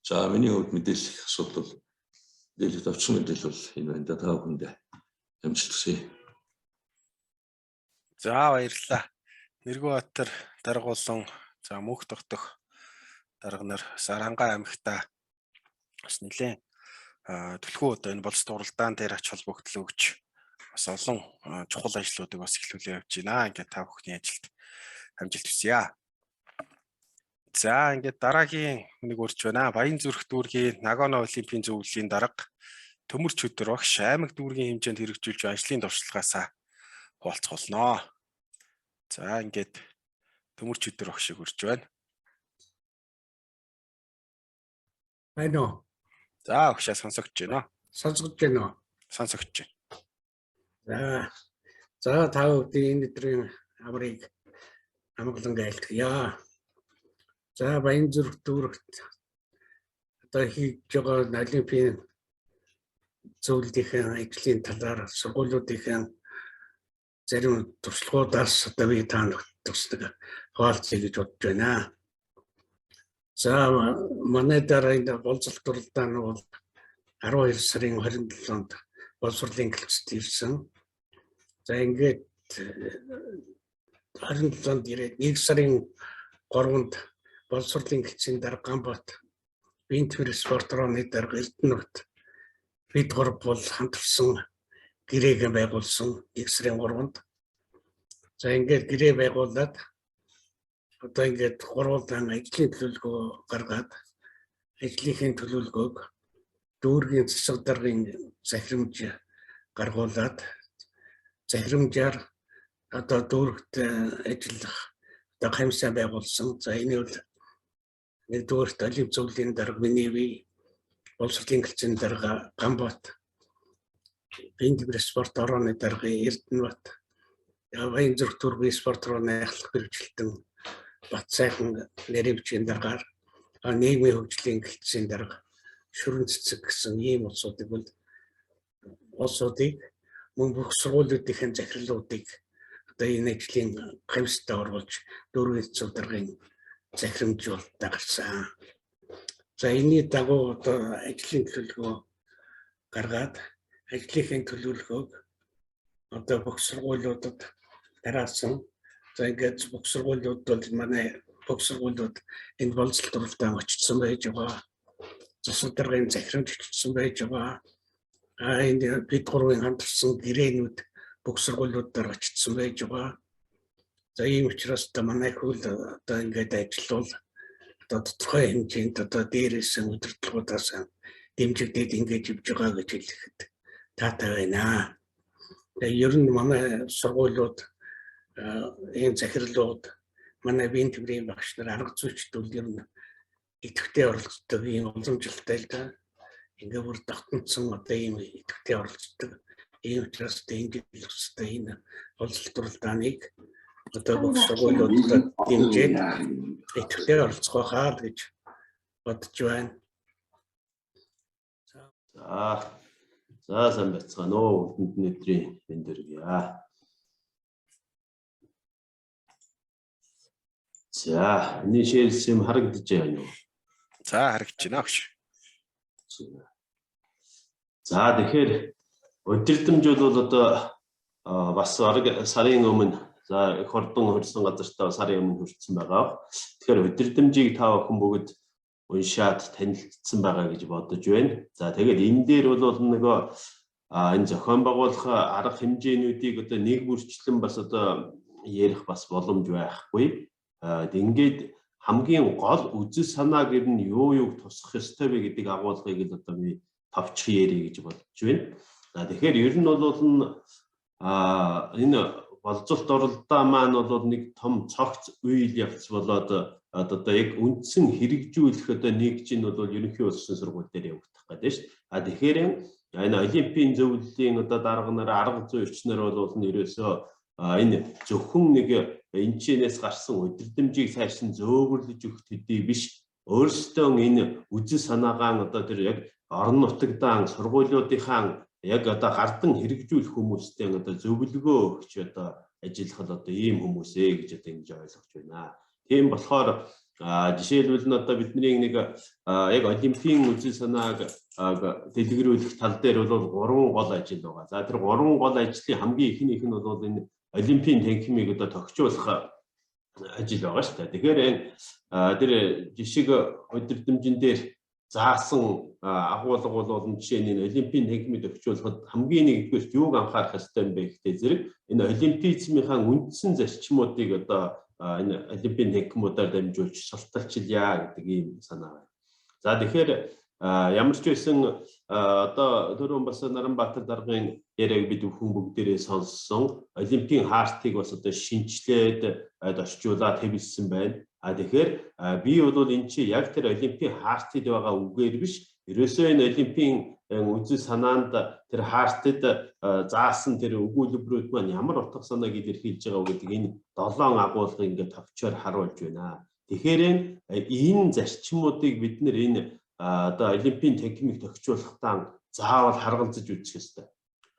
За миний хувьд мэдээлэх асуудал бол мэдээлэл товчхон мэдээлэл бол энэ байна да та бүхэндээ амжилт хүсье. За баярлалаа. Нэргэнбаатар даргуулсан за мөнх тогтох дарга нар Сарангаа аймагта бас нэлээд түлхүү одоо энэ болц туралдаан дээр ач холбогдол өгч бас олон чухал ажлуудыг бас эхлүүлээ явж байна. Ингээд та бүхний ажилд амжилт хүсье. За ингээд дараагийн нэг урьж байна. Баянзүрх дүүргийн Нагоно Олимпийн зөвлөлийн дарга Төмөрч өдөр багш аймаг дүүргийн хэмжээнд хэрэгжүүлж ажлын туршлагаасаа хуваалцуулнаа. За ингээд Төмөрч өдөр багшийг урьж байна. Байна уу? За багшаа сонсогдож байна. Сонсогдож байна уу? Сонсогдож байна. За та бүхэн энэ өдрийн амрыг амгалан айлтгая. За Баянзүрх дүүрэгт одоо хийж байгаа Олимпийн зөвлөлийн ажлын талаар сургуулиудын зарим туршлагуудаас одоо би та бүхэнд хуваалцъя гэж бодож байна. За манай дараагийн болцол туралдаан бол 12 сарын 27-нд боловсролын гэлцэд ирсэн. За ингээд 27-нд ирээд 1 сарын 3-нд боловсролын гэлцийн дарга Ганбат биеийн тамирын спорт орооны дарга Эрдэнэт бид гурав бол хамтарсан гэрээг байгуулсан 1 сарын 3-нд. За ингээд гэрээ байгуулад одоо ингээд гурван ажлын төлөвлөгөө гаргаад ажлынхын төлөвлөгөөг дүүргийн засаг даргын захирамж гаргуулад захирамжаар одоо дүүрэгт ажиллах одоо комиссаа байгуулсан. За энэ бол нэгдүгээрт Олимп зөвлөлийн дарга Миневи, боловсролын гэлцийн дарга Ганбат, биеийн тамирын спорт орооны дарга Эрдэнэбат, Баянзүрх дүүргийн спорт орооны ахлах хэрэгжилтэн Батсайхан нэрвчийн даргаар нийгмийн хөгжлийн гэлцийн дарга Шүрэн цэцэг гэсэн ийм улсуудыг мөн бүх сургуулиудын захирлуудыг одоо энэ ажлын комиссад оруулж дүүргийн засаг даргын захирамжуулалтаа гарсан. За энэний дагуу одоо ажлын төлөвлөгөө гаргаад ажлынхын төлөвлөгөөг одоо бүх сургуулиудад тараасан. За ингээд бүх сургуулиуд бол манай бүх сургуулиуд энэ болцол туралдаан очсон байж байгаа. Засаг даргын захирамж очсон байж байгаа. Энэ бид гурвын хамтарсан гэрээнүүд бүх сургуулиудаар очсон байж байгаа. За ийм учраас одоо манай хөл одоо ингээд ажиллавал одоо тодорхой хэмжээнд одоо дээрээс удирдлагуудаас дэмжигдээд ингэж явж байгаа гэж хэлэхэд таатай байна. Тэгээ ер нь манай сургуулиуд энэ захирлууд манай биеийн тамирын багш нар арга зүйчдүүд ер нь идэвхтэй оролцдог ийм уламжлалтай л да. Ингээ бүр тогтнодсон одоо ийм идэвхтэй оролцдог. Ийм учраас энэ жил өстэй энэ боловсрол туралдааныг одоо бүх сургуулиудад дэмжиж идэвхтэй оролцох хаа гэж бодож байна. За сайн байцгаана уу хүндний өдрийн мэнд төргийа. За энэ шеэрлс юм харагдаж байна уу? За харагдаж байна агш. За тэгэхээр өдөртөмж бол одоо бас сарын өмнө за их хурдан хөрсөн газартаа сарын өмнө хүрсэн байгаа. Тэгэхээр өдөртөмжийг та бүхэн бүгд уншаад танилцсан байгаа гэж бодож байна. За тэгээд энэ дээр бол нөгөө энэ зохион байгуулах арга хэмжээнүүдийг одоо нэг бүрчлэн бас одоо ярих бас боломж байхгүй. Ингээд хамгийн гол үзэл санаа гэр нь юуг тусах ёстой вэ гэдэг агуулгыг л одоо би товчхон ярих гэж бодож байна. Тэгэхээр ер нь бол энэ боловсролт оролдоо маань бол нэг том цогц үйл явц болоод одоо яг үндсэн хэрэгжүүлэх одоо нэгж нь бол ерөнхий улсын сургууль дээр явагдах гэдэг шүү дээ. Тэгэхээр энэ олимпийн зөвлөлийн одоо дарга нар арга зүй өчнөр бол ерөөсөө энэ зөвхөн нэг энэчнээс гарсан удирдамжийг сайшин зөөвөрлөж өгөх төдий биш, өөрсдөө энэ үзэл санаагаан одоо тэр яг орон нутагдаан сургуулиудынхаа яг одоо гардан хэрэгжүүлэх хүмүүстэй одоо зөвлөгөө өгч одоо ажиллах одоо ийм хүмүүсээ гэж одоо ингэж ойлгож байна. Тийм болохоор жишээлбэл нь одоо бидний нэг яг олимпийн үзэл санааг дэлгэрүүлэх тал дээр бол 3 гол ажил байгаа. За тэр 3 гол ажлын хамгийн ихнийх нь бол энэ олимпийн танхимыг одоо тогтчуулах ажил байгаа шүү дээ. Тэгэхээр тэр жишг удирдамжин дээр заасан агуулга бол жишээ нь олимпийн танхимыг тогтчуулахад хамгийн нэгдүгээр юуг анхаарах ёстой юм бэ гэхдээ зэрэг энэ олимпизмынхаа үндсэн зарчмуудыг одоо энэ олимпийн танхимуудаар дамжуулж сурталчилъя гэдэг ийм санаа байна. За тэгэхээр ямар ч байсан одоо түрүүн бас Наранбаатар даргын яриаг бид бүхэн бүгдээрээ сонссон олимпийн хаартыг бас одоо шинчлээд орчуулаад хэвлсэн байна. Тэгэхээр би бол энэ чи яг тэр олимпийн хаартд байгаа үгээр биш, ерөөсөө энэ олимпийн үзэл санаанд тэр хаартд заасан тэр өгүүлбэрүүд маань ямар утга санааг илэрхийлж байгаа вэ гэдэг энэ 7 агуулгыг ингээд товчоор харуулж байна. Тэгэхээр энэ зарчмуудыг бид нэр энэ одоо олимпийн танхимыг тогтчуулахдаа заавал харгалзаж үзэх ёстой.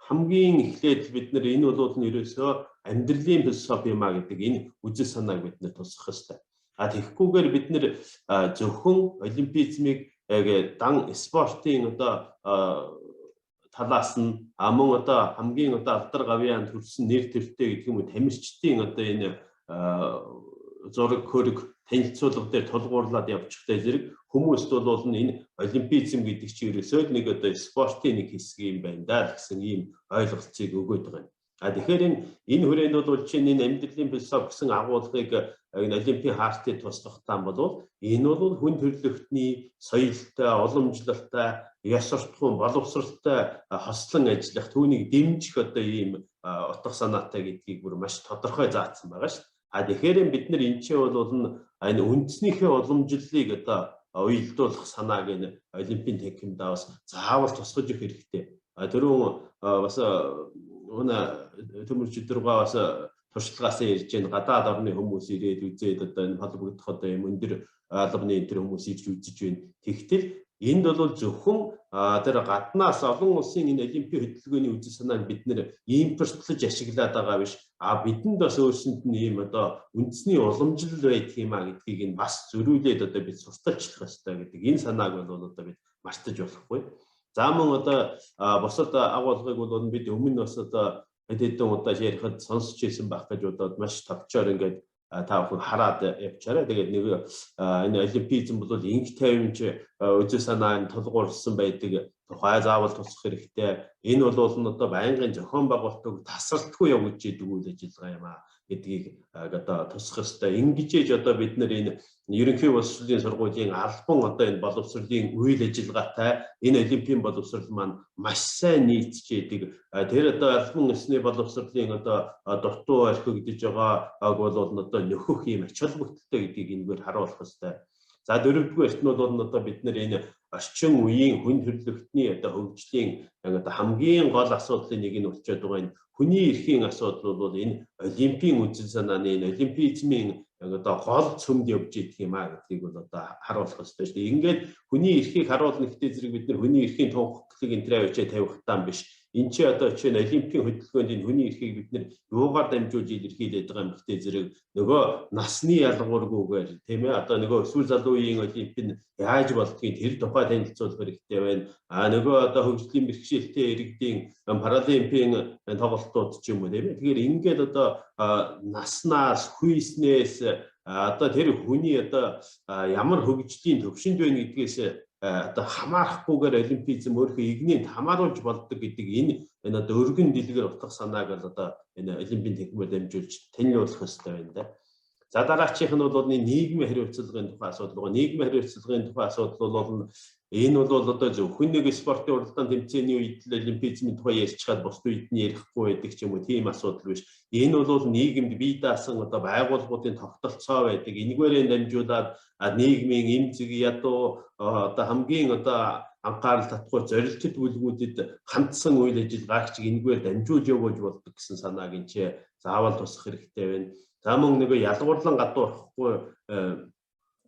Хамгийн эхлээд бид нар энэ бол ерөөсөө амьдралын философи юмаа гэдэг энэ үзэл санааг бид нар тусах ёстой. Тэгэхгүйгээр бид нэр зөвхөн олимпизмыг дан спортын одоо талаас нь мөн одоо хамгийн одоо алдар гавьяан төрсэн нэр төртэй гэдэг юм уу тамирчдын одоо энэ зураг хөрөг танилцуулга дээр тулгуурлаад явчихтай зэрэг хүмүүст бол энэ олимпизм гэдэг чинь ерөөсөө нэг одоо спортын нэг хэсэг юм байна да гэсэн ийм ойлголцыг өгөөд байгаа юм. Тэгэхээр энэ хүрээнд бол чинь энэ амьдралын философи гэсэн агуулгыг энэ олимпийн хаартыг туслахтаа бол энэ бол хүн төрөлхтний соёлтой, уламжлалтай, ёс суртахуун, боловсралтай хослон ажиллах, түүнийг дэмжих одоо ийм утга санаатай гэдгийг бүр маш тодорхой заасан байгаа шүү. Тэгэхээр бид нар энэ чинь бол энэ үндснийхээ уламжлалыг одоо уялдуулах санааг энэ олимпийн танхимд бас заавал тусгаж өгөх хэрэгтэй. Түрүүн бас төмөрчдрүүгээ бас туршлагаас ирж энэ гадаад орны хүмүүс ирээд үзээд одоо энэ холбогдох одоо юм өндөр албаны энэ хүмүүс ирж үзэж байна. Тэгтэл энд бол зөвхөн тэр гаднаас олон улсын энэ олимпийн хөтөлбөрийн үзэл санааг бид нэр импортлож ашиглаад байгаа биш. Бидэнд бас өөрсөнд нь ийм одоо үндэсний уламжлал байдаг юм гэдгийг энэ бас зөрүүлээд одоо бид сурталчлах ёстой гэдэг энэ санааг бол одоо бид мартаж болохгүй. За мөн одоо бусад агуулгыг бол бид өмнө бас одоо хэдэн удаа ярихад сонсч ирсэн байх гэж бодоод маш товчоор ингээд та бүхэн хараад явчаарай. Тэгээд нэг энэ олимпизм бол инх тайвнч үзэл санаанд тулгуурласан байдаг тухай заавал тусах хэрэгтэй. Энэ бол одоо байнгын зохион байгуулалтыг тасралтгүй явуулж идэг үйл ажиллагаа юм гэдгийг одоо тусах ёстой. Ингэж одоо бид нар энэ ерөнхий боловсролын сургуулийн албан одоо энэ боловсролын үйл ажиллагаатай энэ олимпийн боловсрол маань маш сайн нийцж идэг. Тэр одоо албан ёсны боловсролын одоо дутуу орхигдож байгааг бол одоо нөхөх юм ач холбогдолтой гэдгийг энэгээр харуулах ёстой. За дөрөвдүгээрт нь бол одоо бид нар энэ орчин үеийн хүн төрөлхтний одоо хөгжлийн одоо хамгийн гол асуудлын нэг нь болчиход байгаа энэ хүний эрхийн асуудал бол энэ олимпийн үзэл санааны энэ олимпизмын одоо гол цөмд явж идэх юм гэдгийг бол одоо харуулах ёстой шүү дээ. Ингээд хүний эрхийг харуулна гэхдээ зэрэг бид нар хүний эрхийн тунхаглалыг энэ тавьж тавих таам биш. Энд чи одоо чинь олимпийн хөтөлбөрөнд энэ хүний эрхийг бид нар юугаар дамжуулж илэрхийлээд байгаа юм гэхдээ зэрэг нөгөө насны ялгуургүйгээр тийм ээ одоо нөгөө өсвөр залуугийн олимпийн яаж болдгийг тэр тухай танилцуулах хэрэгтэй байна. Нөгөө одоо хөгжлийн бэрхшээлтэй иргэдийн паралимпийн тоглолтууд ч юм уу тийм ээ. Тэгэхээр ингээд одоо наснаас хүйснээс одоо тэр хүний одоо ямар хөгжлийн төвшөнд байна гэдгээс одоо хамаарахгүйгээр олимпизм өөрийнхөө игнэнд хамааруулж болдог гэдэг энэ одоо өргөн дэлгэр утга санааг бол одоо энэ олимпийн танхимаар дамжуулж танилцуулах хэрэгтэй байна да. За дараачих нь бол нийгмийн хариуцлагын тухай асуудал байгаа. Нийгмийн хариуцлагын тухай асуудал бол энэ бол одоо зөвхөн нэг спортын уралдаан тэмцээний үед л олимпизмын тухай ярьчихад бусд үед нь ярихгүй байдаг ч юм уу тийм асуудал биш. Энэ бол нийгэмд бие даасан одоо байгууллагуудын тогтолцоо байдаг. Энэгээрээ дамжуулаад нийгмийн эм зэг ядуу одоо хамгийн одоо анхаарал татгуй зорилттой бүлгүүдэд хандсан үйл ажиллагаагч энэгээр дамжуулж явуулж болдог гэсэн санааг энэ ч заавал тусах хэрэгтэй байна. За мөн нэг ялгуурлан гадуурхгүй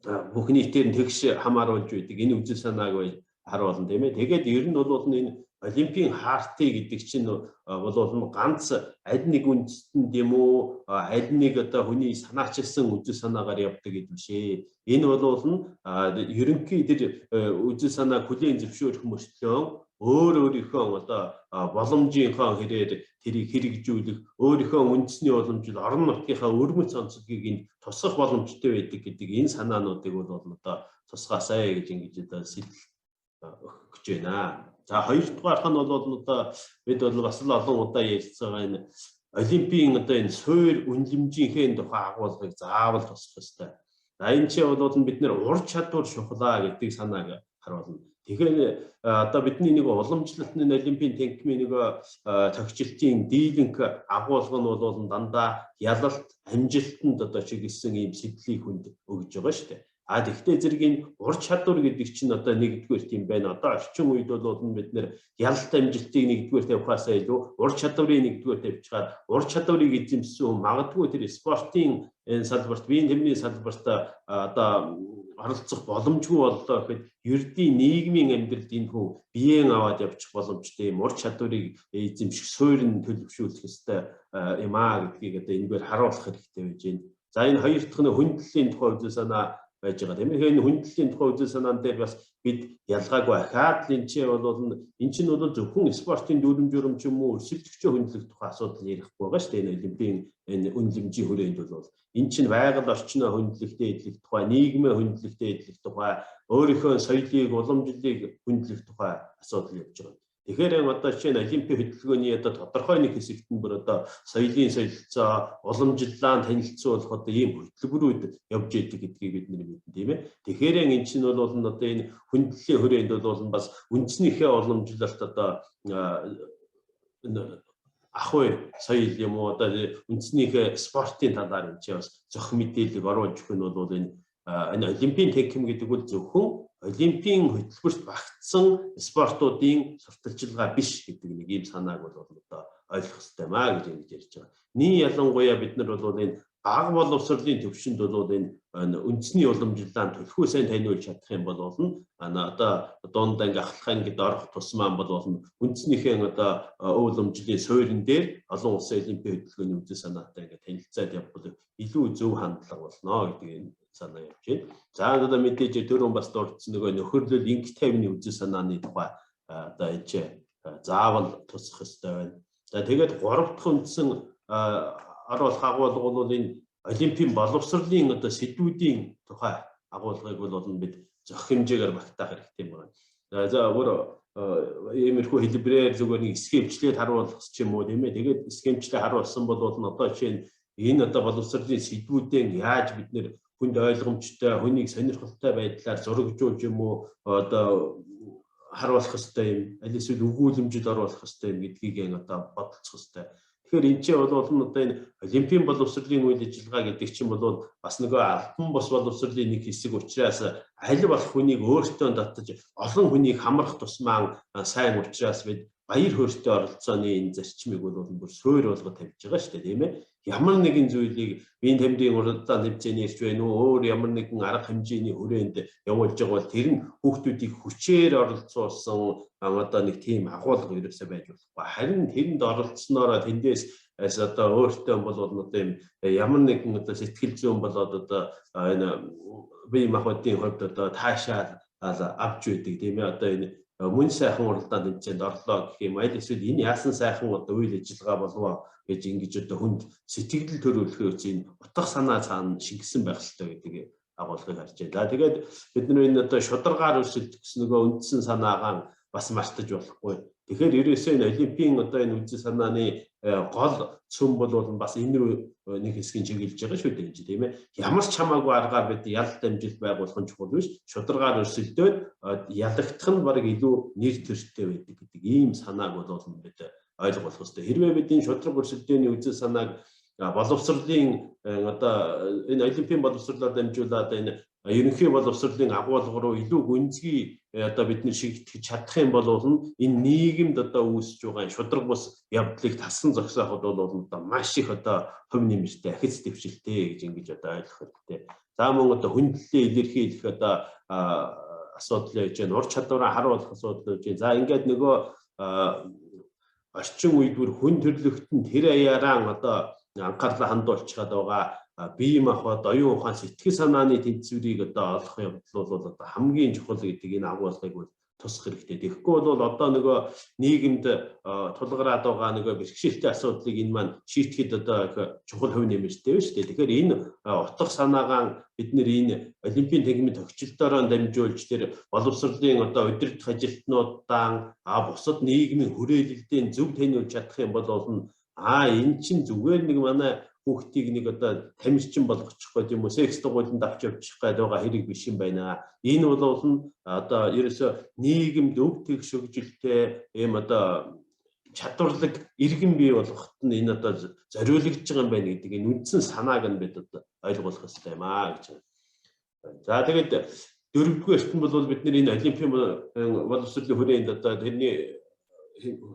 бүх нийтээр тэгш хамааруулж байдаг энэ үзэл санааг харуулна тийм ээ. Тэгээд ер нь бол энэ Олимпийн хаартыг гэдэг чинь бол ганц аль нэг үндэстэнд юм уу аль нэг одоо хүний санаачилсан үзэл санаагаар явдаг гэдэг биш ээ. Энэ бол ерөнхий тэр үзэл санааг хүлээн зөвшөөрөх мөртлөө өөрийнхөө одоо боломжийнхоо хэрээр тэрийг хэрэгжүүлэх, өөрийнхөө үндэсний боломжид орон нутгийнхаа өрмөц онцлогийг нь тусгах боломжтой байдаг гэдэг энэ санаануудыг бол одоо тусгаасаа гэж ингэж одоо сэтэл өгч байна. За хоёрдугаарх нь бол одоо бид бол бас л олон удаа ярьж байгаа энэ Олимпийн одоо энэ суур үнэлэмжийнхээ тухай агуулгыг заавал тусах ёстой. За энэ ч бол бид нэр ур чадвар шухлаа гэдэг санааг харуулна. Тэгэхээр одоо бидний нэг уламжлалтны Олимпийн танхимын нэг тогтчлтын дийлэнх агуулга нь бол дандаа ялалт, амжилтанд одоо чиглэсэн ийм сэтлийг хүнд өгж байгаа шүү дээ. Тэгэхдээ зэрэг энэ ур чадвар гэдэг чинь одоо нэгдүгээр тийм байна. Одоо орчин үед бол бид нэр ялалт амжилтыг нэгдүгээр тавихаасаа илүү ур чадварыг нэгдүгээр тавьчихад ур чадварыг эзэмшсэн магадгүй тэр спортын энэ салбарт, биеийн тэмдгийн салбарт одоо оролцох боломжгүй боллоо гэхэд ердийн нийгмийн амьдралд энэ хүн биеэн аваад явчих боломжтой юм ур чадварыг эзэмших суурин төлөвшүүлэх ёстой юм гэдгийг одоо энэгээр харуулах хэрэгтэй байж байна. За энэ хоёр дахь нь хүндлэлийн тухай үзэл санаа байж байгаа. Тиймээс энэ хүндлэлийн тухай үзэл санаан дээр бас бид ялгаагүй ахаад энэ чинь бол зөвхөн спортын дүрм журм ч юм уу өрсөлдөгчөө хүндлэх тухай асуудал ярихгүй байгаа шүү дээ. Энэ Олимпийн энэ үнэлэмжийн хүрээнд бол энэ чинь байгаль орчноо хүндлэхтэй эдлэх тухай, нийгмээ хүндлэхтэй эдлэх тухай, өөрийнхөө соёлыг, уламжлалыг хүндлэх тухай асуудал явж байгаа. Тэгэхээр одоо жишээ нь Олимпийн хөтөлбөрийн одоо тодорхой нэг хэсэгт нь бүр одоо соёлын солилцоо, уламжлалаа танилцуулах одоо ийм хөтөлбөрүүд явж идэг гэдгийг бид нар мэднэ тийм ээ. Тэгэхээр энэ чинь бол одоо энэ хүндлэлийн хүрээнд бол бас үндснийхээ уламжлалт одоо ахуй соёл юм уу одоо үндснийхээ спортын талаар энэ чинь бас зөх мэдээлэл оруулж өгөх нь бол энэ Олимпийн танхим гэдэг бол зөвхөн Олимпийн хөтөлбөрт багтсан спортуудын сурталчилгаа биш гэдэг нэг ийм санааг бол одоо ойлгох хэрэгтэй маа гэж ингэж ярьж байгаа. Нийт ялангуяа бид нар бол энэ бага боловсролын төвшөнд бол энэ үндэсний уламжлалаа төлхөө сайн таниулж чадах юм бол одоо дунд анги ахлах ангид орох тусмаа бол үндэснийхээ одоо уламжлалын суурин дээр олон улсын олимпийн хөтөлбөрийн үзэл санаатай ингээд танилцаад явбал илүү зөв хандлага болно гэдэг санаа явж байна. За одоо мэдээж төрөн бас дурдсан нөгөө нөхөрлөл инх тайвны үзэл санааны тухай одоо энэ заавал тусах хэрэгтэй байна. За тэгээд гурав дахь үндсэн оруулах агуулга бол энэ Олимпийн боловсролын одоо сэдвүүдийн тухай агуулгыг бол бид зөх хэмжээгээр багтаах хэрэгтэй юм байна. За өөр иймэрхүү хэлбэрээр зүгээр нэг схемчлээд харуулах ч юм уу тийм ээ. Тэгээд схемчлээ харуулсан бол одоо жишээ нь энэ одоо боловсролын сэдвүүдэн яаж бид нэр хүнд ойлгомжтой, хүнийг сонирхолтой байдлаар зурагжуулж юм уу одоо харуулах хэрэгтэй юм. Аль эсвэл өгүүлэмжид оруулах хэрэгтэй юм гэдгийг одоо бодолцох хэрэгтэй. Тэгэхээр энэ ч бол одоо энэ Олимпийн боловсролын үйл ажиллагаа гэдэг чинь бол бас нөгөө албан бус боловсролын нэг хэсэг учраас аль болох хүнийг өөртөө татаж олон хүнийг хамрах тусмаа сайн учраас бид баяр хөөртэй оролцооны энэ зарчмыг бол бүр суурь болгоод тавьж байгаа шүү дээ тийм ээ. Ямар нэгэн зүйлийг биеийн тэмдгийн уралдаан тэмцээнийрч байна уу өөр ямар нэгэн арга хэмжээний хүрээнд явуулж байгаа бол тэр нь хүүхдүүдийг хүчээр оролцуулсан одоо нэг тийм агуулга ерөөсөө байж болохгүй. Харин тэрэнд оролцсноор тэндээс одоо өөртөө бол одоо юм ямар нэгэн одоо сэтгэл зүйн болоод одоо энэ бие махбодын хувьд одоо таашаал авч үйдэг тийм ээ. Одоо энэ мөн сайхан уралдаан тэмцээнд орлоо гэх юм аль эсвэл энэ яасан сайхан одоо үйл ажиллагаа болов гэж ингэж одоо хүнд сэтгэл төрүүлэхөөс энэ утга санаа цаана шингэсэн байх хэрэгтэй гэдэг агуулгыг харж байна. За тэгээд бид нар энэ одоо шударгаар өрсөлдөх гэсэн нөгөө үндсэн санаагаа бас мартаж болохгүй. Тэгэхээр ерөөсөө энэ олимпийн одоо энэ үндсэн санааны гол цөм бол бас энэ рүү нэг хэсгийн чиглэж байгаа шүү дээ тийм ээ. Ямар ч хамаагүй аргаар бид ял дамжилт байгуулах нь чухал биш. Шударгаар өрсөлдөөд ялагдах нь баг илүү нэр төртэй байдаг гэдэг ийм санааг бол бид ойлгох хэрэгтэй. Хэрвээ бидний шудраг өрсөлдөөний үндсэн санааг боловсролын одоо энэ олимпийн боловсролоор дамжуулаад энэ ерөнхий боловсролын агуулга руу илүү гүнзгий одоо бидний шигдэж чадах юм бол энэ нийгэмд одоо үүсэж байгаа шудраг бус явдлыг тассан зогсооход бол одоо маш их одоо хувь нэмэртэй ахиц дэвшилтэй гэж ингэж одоо ойлгох хэрэгтэй. За мөн одоо хүндлэлээ илэрхийлэх одоо асуудал байж гэн, ур чадвараа харуулах асуудал байж гэн. За ингээд нөгөө орчин үед бүр хүн төрлөختөнд тэр аяараа одоо анхаарлаа хандуулчихад байгаа бие махбод оюун ухаан сэтгэл санааны тэнцвэрийг одоо олох явдал бол одоо хамгийн чухал гэдэг энэ агуулгыг бол тусах хэрэгтэй. Тэгэхгүй бол одоо нөгөө нийгэмд тулгараад байгаа нөгөө бэрхшээлтэй асуудлыг энэ маань шийдэхэд одоо чухал хувь нэмэртэй байна шүү дээ. Тэгэхээр энэ утга санаагаа бид нэр энэ олимпийн тэнхимийн тогтчлолтоор дамжуулж тэр боловсролын одоо удирдах ажилтнуудаа бусад нийгмийн хүрээлэлдээ зөв таниулж чадах юм бол энэ чинь зүгээр нэг манай хүүхдийг нэг одоо тамирчин болгочих гээд юм уу секс дугуйланд авч явчих гээд байгаа хэрэг биш юм байна. Энэ бол одоо ерөөсөө нийгэмд өв тэгшөглөлтэй ийм одоо чадварлаг иргэн бий болгоход нь энэ одоо зориулагдж байгаа юм байна гэдэг энэ үндсэн санааг нь бид одоо ойлгох хэрэгтэй юм аа гэж. За тэгээд дөрөвдүгээр эртэн бол бид энэ олимпийн боловсролын хүрээнд одоо тэрний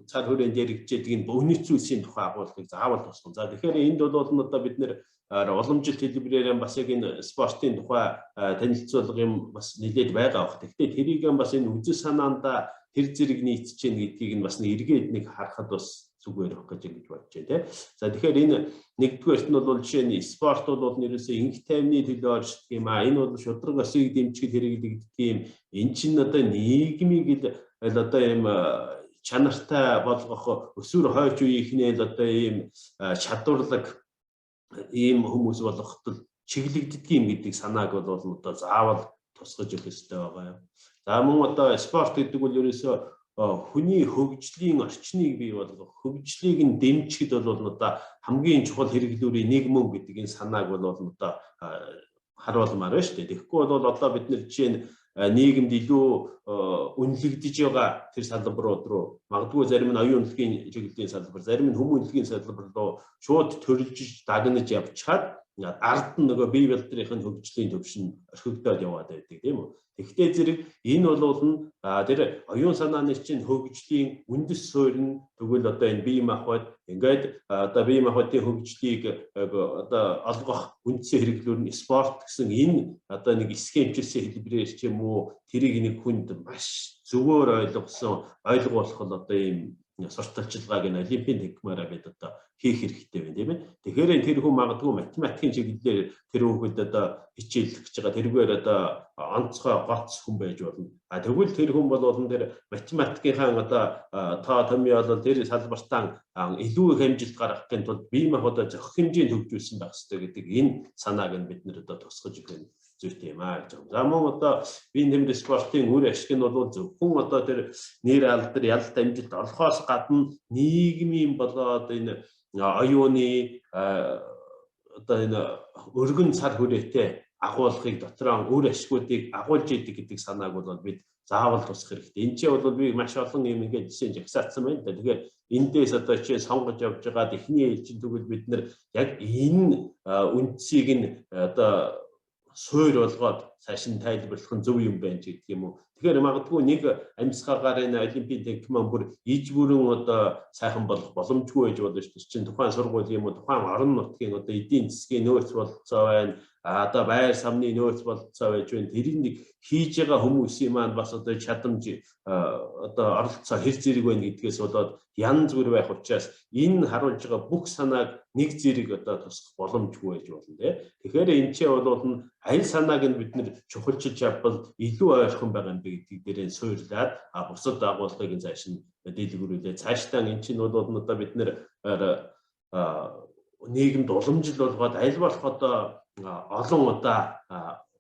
цар хүрээнд яригдчихэд энэ үнэт зүйлсийн тухай агуулгыг заавал тусгах. За тэгэхээр энд бол одоо бид нэр уламжлалт хэлбэрээр бас яг энэ спортын тухай танилцуулга юм бас нэлээд байгаа бах. Гэхдээ тэрийг бас энэ үзэл санаанда тэр зэрэг нийцэж гин гэдгийг нь бас эргээд нэг харахад бас зүгээр өгөх гэж ингэж бодож байна тийм. За тэгэхээр энэ нэгдүгээрт нь бол жишээ нь спорт бол нэрээсээ инх тайвны төлөө оршдог юм аа. Энэ бол шудраг осыг дэмжихэд хэрэглэгддэг юм. Энэ чинь одоо нийгмийг л одоо ийм чанартай болгох өсвөр хойч үеийнхний л одоо ийм чадварлаг ийм хүмүүс болгоход чиглэгддэг юм гэдэг санааг бол одоо заавал тусгаж өгөх хэрэгтэй байгаа юм. За мөн одоо спорт гэдэг бол ерөөсөө хүний хөгжлийн орчныг бий болгох, хөгжлийг нь дэмжихэд бол одоо хамгийн чухал хэрэглүүрийн нэг мөн гэдэг энэ санааг бол одоо харуулмаар байна шүү дээ. Тэгэхгүй бол одоо бид нар жишээ нь нийгэмд илүү үнэлэгдэж байгаа тэр салбарууд руу магадгүй зарим нь оюун үнэлгээний чиглэлийн салбар, зарим нь хүмүүн үнэлгээний салбар руу шууд төрөлжиж дагнаж явчихад ард нь нөгөө бие бэлтрийн хөгжлийн төвшин орхигдоод яваад байдаг тийм үү. Тэгэхдээ зэрэг энэ бол тэр оюун санааны чинь хөгжлийн үндэс суурь нь тэгвэл одоо энэ бие махбод ингээд одоо бие махбодын хөгжлийг одоо олгох үндсэн хэрэглүүр нь спорт гэсэн энэ одоо нэг схемчилсэн хэлбэрээр ч юм уу тэрийг нэг хүнд маш зөвөр ойлгосон ойлгуулах нь одоо ийм сурталчилгааг нь олимпийн тэнхимээрээ бид одоо хийх хэрэгтэй байна тийм ээ. Тэгэхээр тэр хүн магадгүй математикийн чиглэлээр тэр хүүхэд одоо хичээл гэж байгаа тэргээр одоо онцгой гоц хүн байж болно. Тэгвэл тэр хүн бол тэр математикийн одоо тоо томьёолол тэр салбартаа илүү их амжилт гаргахын тулд бие махбодоо зохих хэмжээнд хөгжүүлсэн байх хэрэгтэй гэдэг энэ санааг нь бид нэр одоо тусгаж өгөх зүйтэй юм аа гэж. За мөн одоо бие нэмэр спортын үр ашиг нь бол зөвхөн одоо тэр нэр алдар ялалт амжилт олохоос гадна нийгмийн болоод энэ оюуны одоо энэ өргөн цар хүрээтэй агуулгыг дотроо үр ашигуудыг агуулж идэг гэдэг санааг бол бид заавал тусах хэрэгтэй. Энд чинь бол би маш олон юм ингээд жишээ жагсаацсан байна да. Тэгэхээр эндээс одоо чи сонгож явж байгаа эхний ээлжин тэгвэл бид нар яг энэ үндсийг нь одоо суур болгоод цааш нь тайлбарлах нь зөв юм байна гэдэг юм уу. Тэгэхээр магадгүй нэг амьсгаагаар энэ олимпийн тэнхимээ бүр иж бүрэн одоо сайхан болох боломжгүй байж болно шүү дээ. Чин тухайн сургууль юм уу, тухайн орон нутгийн одоо эдийн засгийн нөөц болцоо байна. Одоо байр самны нөөц болцоо байж байна. Тэрийг нэг хийж байгаа хүмүүсийн маань бас одоо чадамж одоо оролцоо хэр зэрэг байна гэдгээс болоод янз бүр байх учраас энэ харуулж байгаа бүх санааг нэг зэрэг одоо тусах боломжгүй байж болно тийм. Тэгэхээр энэ ч бол аль санааг нь бид нэр чухалчилж авбал илүү ойрхон байгаа юм бэ гэдгийг дээрээ суурлаад бусад агуулгыг цааш нь дэлгэрүүлээ. Цаашдаа энэ чинь бол одоо бид нэр нийгэмд уламжил болгоод аль болох одоо олон удаа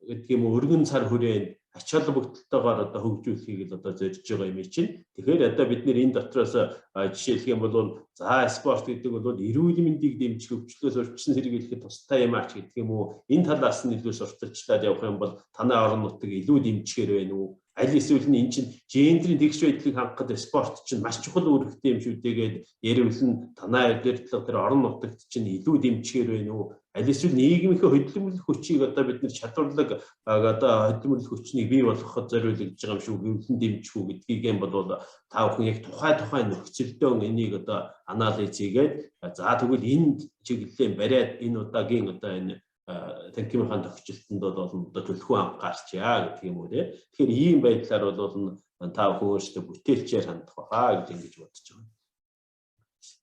гэдэг юм уу өргөн цар хүрээнд ач холбогдолтойгоор одоо хөгжүүлэхийг л одоо зорж байгаа юм чинь. Тэгэхээр одоо бид нэр энэ дотроос жишээлх юм бол за спорт гэдэг бол эрүүл мэндийг дэмжих хөгжлөөс урьдчилан сэргийлэхэд тустай юм ач гэдэг юм уу. Энэ талаас нь илүү сурталчлаад явах юм бол танай орон нутаг илүү дэмжихээр байна уу? Аль эсвэл нь эн чинь гендрийн тэгш байдлыг хангахад спорт чинь маш чухал үүрэгтэй юм шүү дээгээд ярил нь танай удирдлага тэр орон нутагт чинь илүү дэмжихээр байна уу? Аль эсвэл нийгмийнхээ хөдөлмөрлөх хүчийг одоо бид нэр чадварлаг одоо хөдөлмөрлөх хүчнийг бий болгоход зориулж байгаа юм шүү гэвлэн дэмжих үү гэдгийг юм бол та бүхэн яг тухай нөхцөлдөө энийг одоо анализ хийгээд за тэгвэл энэ чиглэлийн бариад энэ удаагийн одоо энэ танхимын тохиолдолд бол одоо төлхөө анхаарчаа гэдэг юм уу те. Тэгэхээр ийм байдлаар бол та бүхэн өөрсдөө бүтээлчээр хандах баха гэж ингэж бодож байгаа.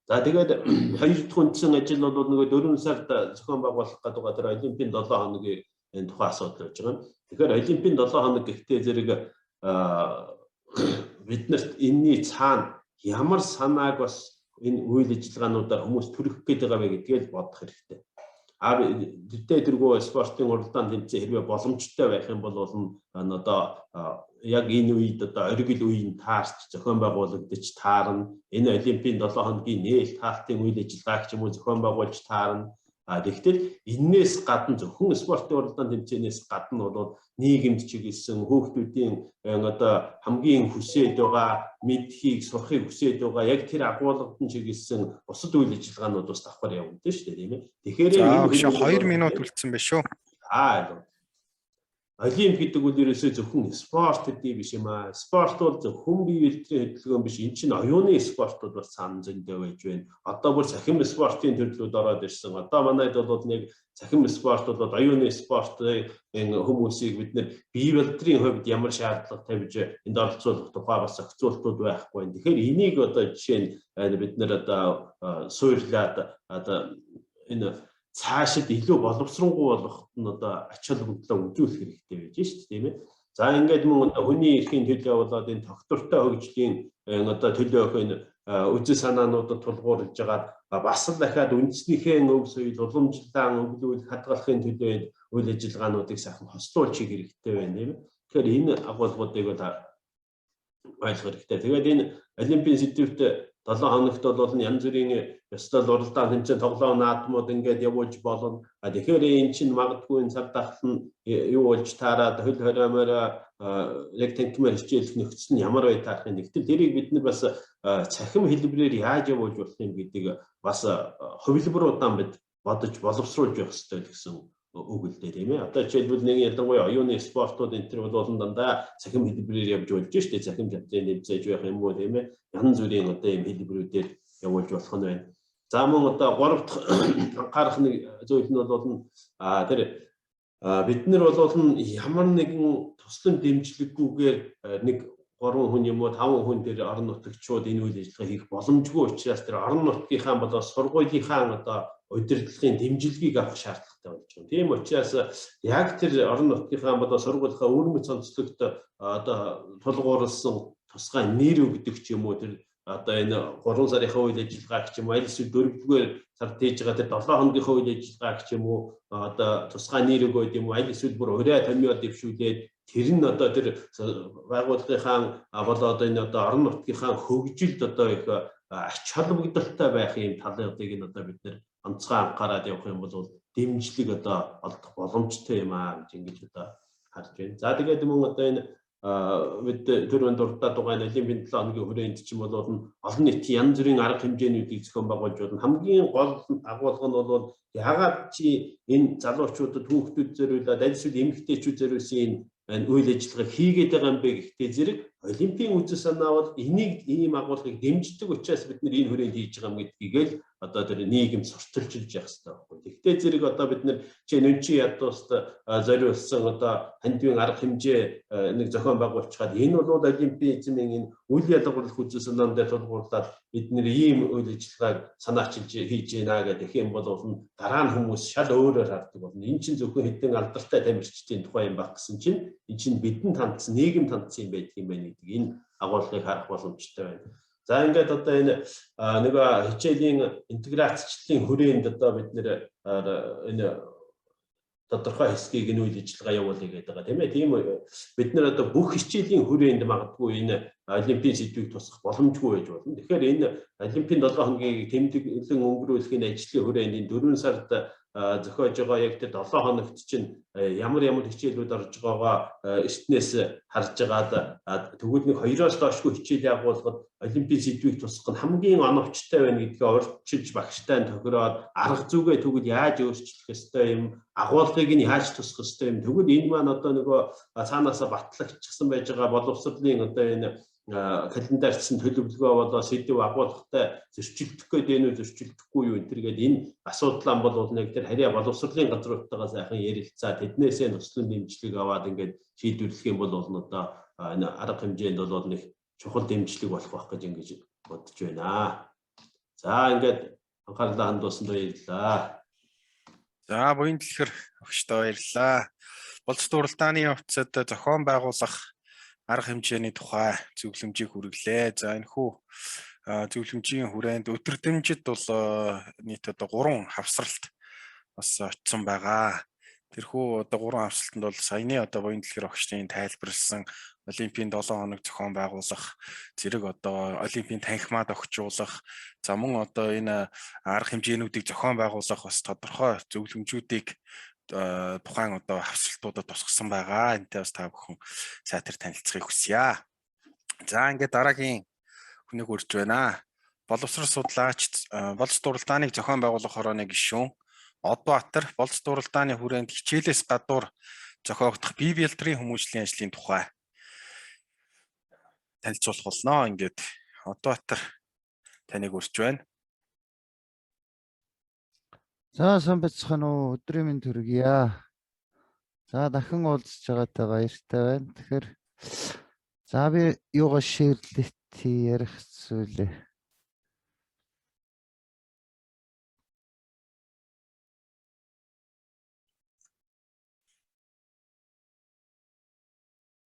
За тэгээд хоёр дахь үндсэн ажил бол нөгөө 4 сард зохион байгуулах гэдэг байгаа тэр Олимпийн 7 хоногийн энэ тухай асуудал байж байгаа. Тэгэхээр Олимпийн 7 хоног гэхдээ зэрэг биднэрт энэний цаана ямар санааг бас энэ үйл ажиллагаануудаар хүмүүс төрөх гээд байгаа вэ гэдгийг бодох хэрэгтэй. Дэдээ тэргүй спортын уралдаанд тэмцээ хэрвээ боломжтой байх юм бол одоо яг энэ үед одоо оргил үеийн таарч зохион байгуулагдаж таарна. Энэ Олимпийн 7 хоногийн нээлт хаалтын үйл ажиллагааг ч юм уу зохион байгуулж таарна. Тэгэхдээ энээс гадна зөвхөн спортын уралдаан тэмцээнээс гадна бол нийгэмд чиглэсэн хүүхдүүдийн одоо хамгийн хүсээд байгаа мэдхийг сурахыг хүсээд байгаа яг тэр агуулгад нь чиглэсэн бусад үйл ажиллагаанууд бас давхар явагдана шүү дээ тийм ээ. Тэгэхээр энэ 2 минут үлдсэн байна шүү. Олимп гэдэг бол ерөөсөө зөвхөн спорт гэдэг биш юм аа. Спорт бол зөвхөн бие биедрийн хөдөлгөөн биш. Энэ чинь оюуны спортууд бас цаана зөндөө байж байна. Одоо бүр цахим спортын төрлүүд ороод ирсэн. Одоо манайд бол нэг цахим спорт бол оюуны спортын хүмүүсийг бид нэр бие биедрийн хувьд ямар шаардлага тавьж энд оролцуулах тухай бас зохицуултууд байхгүй. Тэгэхээр энийг одоо жишээ нь бид нэр одоо суурлаад одоо энэ цаашид илүү боловсронгуй болгоход нь одоо ач холбогдлоо үзүүлэх хэрэгтэй байж шүү дээ тийм ээ. За ингээд мөн одоо хүний эрхийн төлөө болоод энэ тогтвортой хөгжлийн одоо төлөөх энэ үзэл санаануудад тулгуурлаж байгаа бас л дахиад үндэснийхээ өв соёл уламжлалан өглөөлөх хадгалахын төлөө үйл ажиллагаануудыг сайхан хослуулж хийх хэрэгтэй байна тийм ээ. Тэгэхээр энэ агуулгуудыг бол ойлгох хэрэгтэй. Тэгээд энэ Олимпийн сэдвүүт 7 хоногт бол янз бүрийн ёстой уралдаан тэмцээн тоглоом наадмууд ингээд явуулж болно. Тэгэхээр эн чинь магадгүй энэ цар тахал нь юу болж таараад хөл хориомоор яг танхимаар хичээлэх нөхцөл нь ямар бай таарах юм. Гэтэл тэрийг бид нар бас цахим хэлбэрээр яаж явуулж болох юм гэдгийг бас хувилбаруудаа бид бодож боловсруулж явах хэрэгтэй гэсэн үг л дээ тийм ээ. Одоо жишээлбэл нэг ялангуяа оюуны спортууд энэ төр бол дандаа цахим хэлбэрээр явж болж штэ. Цахим чадлын нэмцээж байх юм уу тийм ээ. Янз бүрийн одоо ийм хэлбэрүүдээр явуулж болох нь байна. За мөн одоо 3 дахь анхаарах нэг зүйл нь бол тэр бид нар бол ямар нэгэн туслан дэмжлэггүйгээр нэг 3 хүн юм уу 5 хүн тэр орон нутагчууд энэ үйл ажиллагаа хийх боломжгүй учраас тэр орон нутгийнхаа болоо сургуулийнхаа одоо удирдлагын дэмжлэгийг авах шаардлагатай болж байгаа. Тийм учраас яг тэр орон нутгийнхаа болоо сургуулийнхаа өрмөц онцлогт одоо тулгуурласан тусгай нэр өгдөг ч юм уу тэр одоо энэ 3 сарынхаа үйл ажиллагааг ч юм уу аль эсвэл 4-р сард хийж байгаа тэр 7 хоногийнхаа үйл ажиллагааг ч юм уу одоо тусгай нэр өгөөд юм уу аль эсвэл бүр ураа томьёо дэвшүүлээд тэр нь одоо тэр байгууллагынхаа болоод энэ одоо орон нутгийнхаа хөгжилд одоо их ач холбогдолтой байх юм талуудыг нь одоо бид нэр онцгой анхаарал явах юм бол дэмжлэг одоо олдох боломжтой юм аа гэж ингэж одоо харж байна. За тэгээд мөн одоо энэ бид түрүүнд дурдаад байгаа Олимпийн 7 хоногийн хүрээнд ч юм бол олон нийтийн янз бүрийн арга хэмжээнүүдийг зохион байгуулж болно. Хамгийн гол агуулга нь бол яагаад чи энэ залуучуудад хүүхдүүд зориулаад аль эсвэл эмэгтэйчүүд зориулсан энэ үйл ажиллагааг хийгээд байгаа юм бэ гэхдээ зэрэг Олимпийн үзэл санаа бол энийг ийм агуулгыг дэмждэг учраас бид энэ хүрээнд хийж байгаа юм гэдгийг л одоо тэр нийгэм сурталчилж явах хэрэгтэй байхгүй. Тэгвэл зэрэг одоо бид нэр нөнчи ядууст зориулсан одоо хандивын арга хэмжээ нэг зохион байгуулчихад энэ бол олимпизмын энэ үйл ялгаруулах үзэл санаанд тулгуурлаад бид нэр ийм үйл ажиллагааг санаачилж хийж байна гэдэг юм бол дараа нь хүмүүс шал өөрөөр хардаг болно. Энэ чинь зөвхөн хэдэн алдартай тамирчдын тухай юм баг гэсэн чинь энэ чинь бидэн тандсан нийгэм тандсан юм байдаг юм байна гэдэг энэ агуулгыг харах боломжтой байна. За ингээд одоо энэ нэг хичээлийн интеграцчлалын хүрээнд одоо бид нэр энэ тодорхой хэсгийг нүүл ажиллагаа явуулъя гэдэг байгаа тийм ээ. Тийм бид нар одоо бүх хичээлийн хүрээнд магадгүй энэ олимпийн сэдвийг тусах боломжгүй байж болно. Тэгэхээр энэ олимпийн 7 хоногийн тэмдэглэн өнгөрүүлэхийн ажлын хүрээнд энэ 4 сард зохиож байгаа яг тэр 7 хоногт чинь ямар хичээлүүд орж байгаагаа эртнээс харж агаад тэгвэл нэг 2-оос доошгүй хичээл явуулахад олимпийн сэдвийг тусах нь хамгийн оновчтой байна гэдгээ урьдчилж багштай тохироод арга зүгээ тэгвэл яаж өөрчлөх ёстой юм, агуулгыг нь яаж тусах ёстой юм. Тэгвэл энэ маань одоо нөгөө цаанаасаа батлагдчихсан байж байгаа боловсролын одоо энэ календарьчсан төлөвлөгөө болоо сэдв агуулгатай зөрчилдөх гэдэг нь зөрчилдөхгүй юу гэдэргээд энэ асуудал бол нэг тэр харьяа боловсролын газруудтайгаа сайхан ярилцаа тэднээсээ туслан дэмжлэг аваад ингээд шийдвэрлэх юм бол одоо энэ арга хэмжээнд бол нэг чухал дэмжлэг болох байх гэж ингэж бодож байна. За ингээд анхаарлаа хандуулсанд баярлалаа. За буян дэлгэр өгчтэй баярлалаа. Болц дуралдааны явцад зохион байгуулах арга хэмжээний тухай зөвлөмжийг хүргэлээ. За энэ хүү зөвлөмжийн хүрээнд өдрөмжид бол нийт одоо 3 хавсралт бас очсон байгаа. Тэрхүү одоо 3 хавсралтанд бол саяны одоо буян дэлгэр огчдын тайлбарлсан олимпийн 7 хоног зохион байгуулах, зэрэг одоо олимпийн танхимаад өгчүүлэх, за мөн одоо энэ арга хэмжээнүүдийг зохион байгуулах бас тодорхой зөвлөмжүүдийг тухайн одоо хавсралтуудад тусгасан байгаа. Энтэй бас та бүхэн сайтар танилцахыг хүсье. За ингээд дараагийн хүнийг урьж байна. Боловсрол судлаач, болц дуралдааныг зохион байгуулах хорооны гишүүн Одбаатар болц дуралдааны хүрээнд хичээлээс гадуур зохиогдох бие биелтрийн хүмүүжлийн ажлын тухай танилцуулах болно. Ингээд Одбаатар таныг урьж байна. За сайн бацхан уу, өдрийн мэнд хүргье. За дахин уулзж байгаатай баяртай байна. Тэгэхээр за би юугаар шеэрлэлт ярих зүйлээ.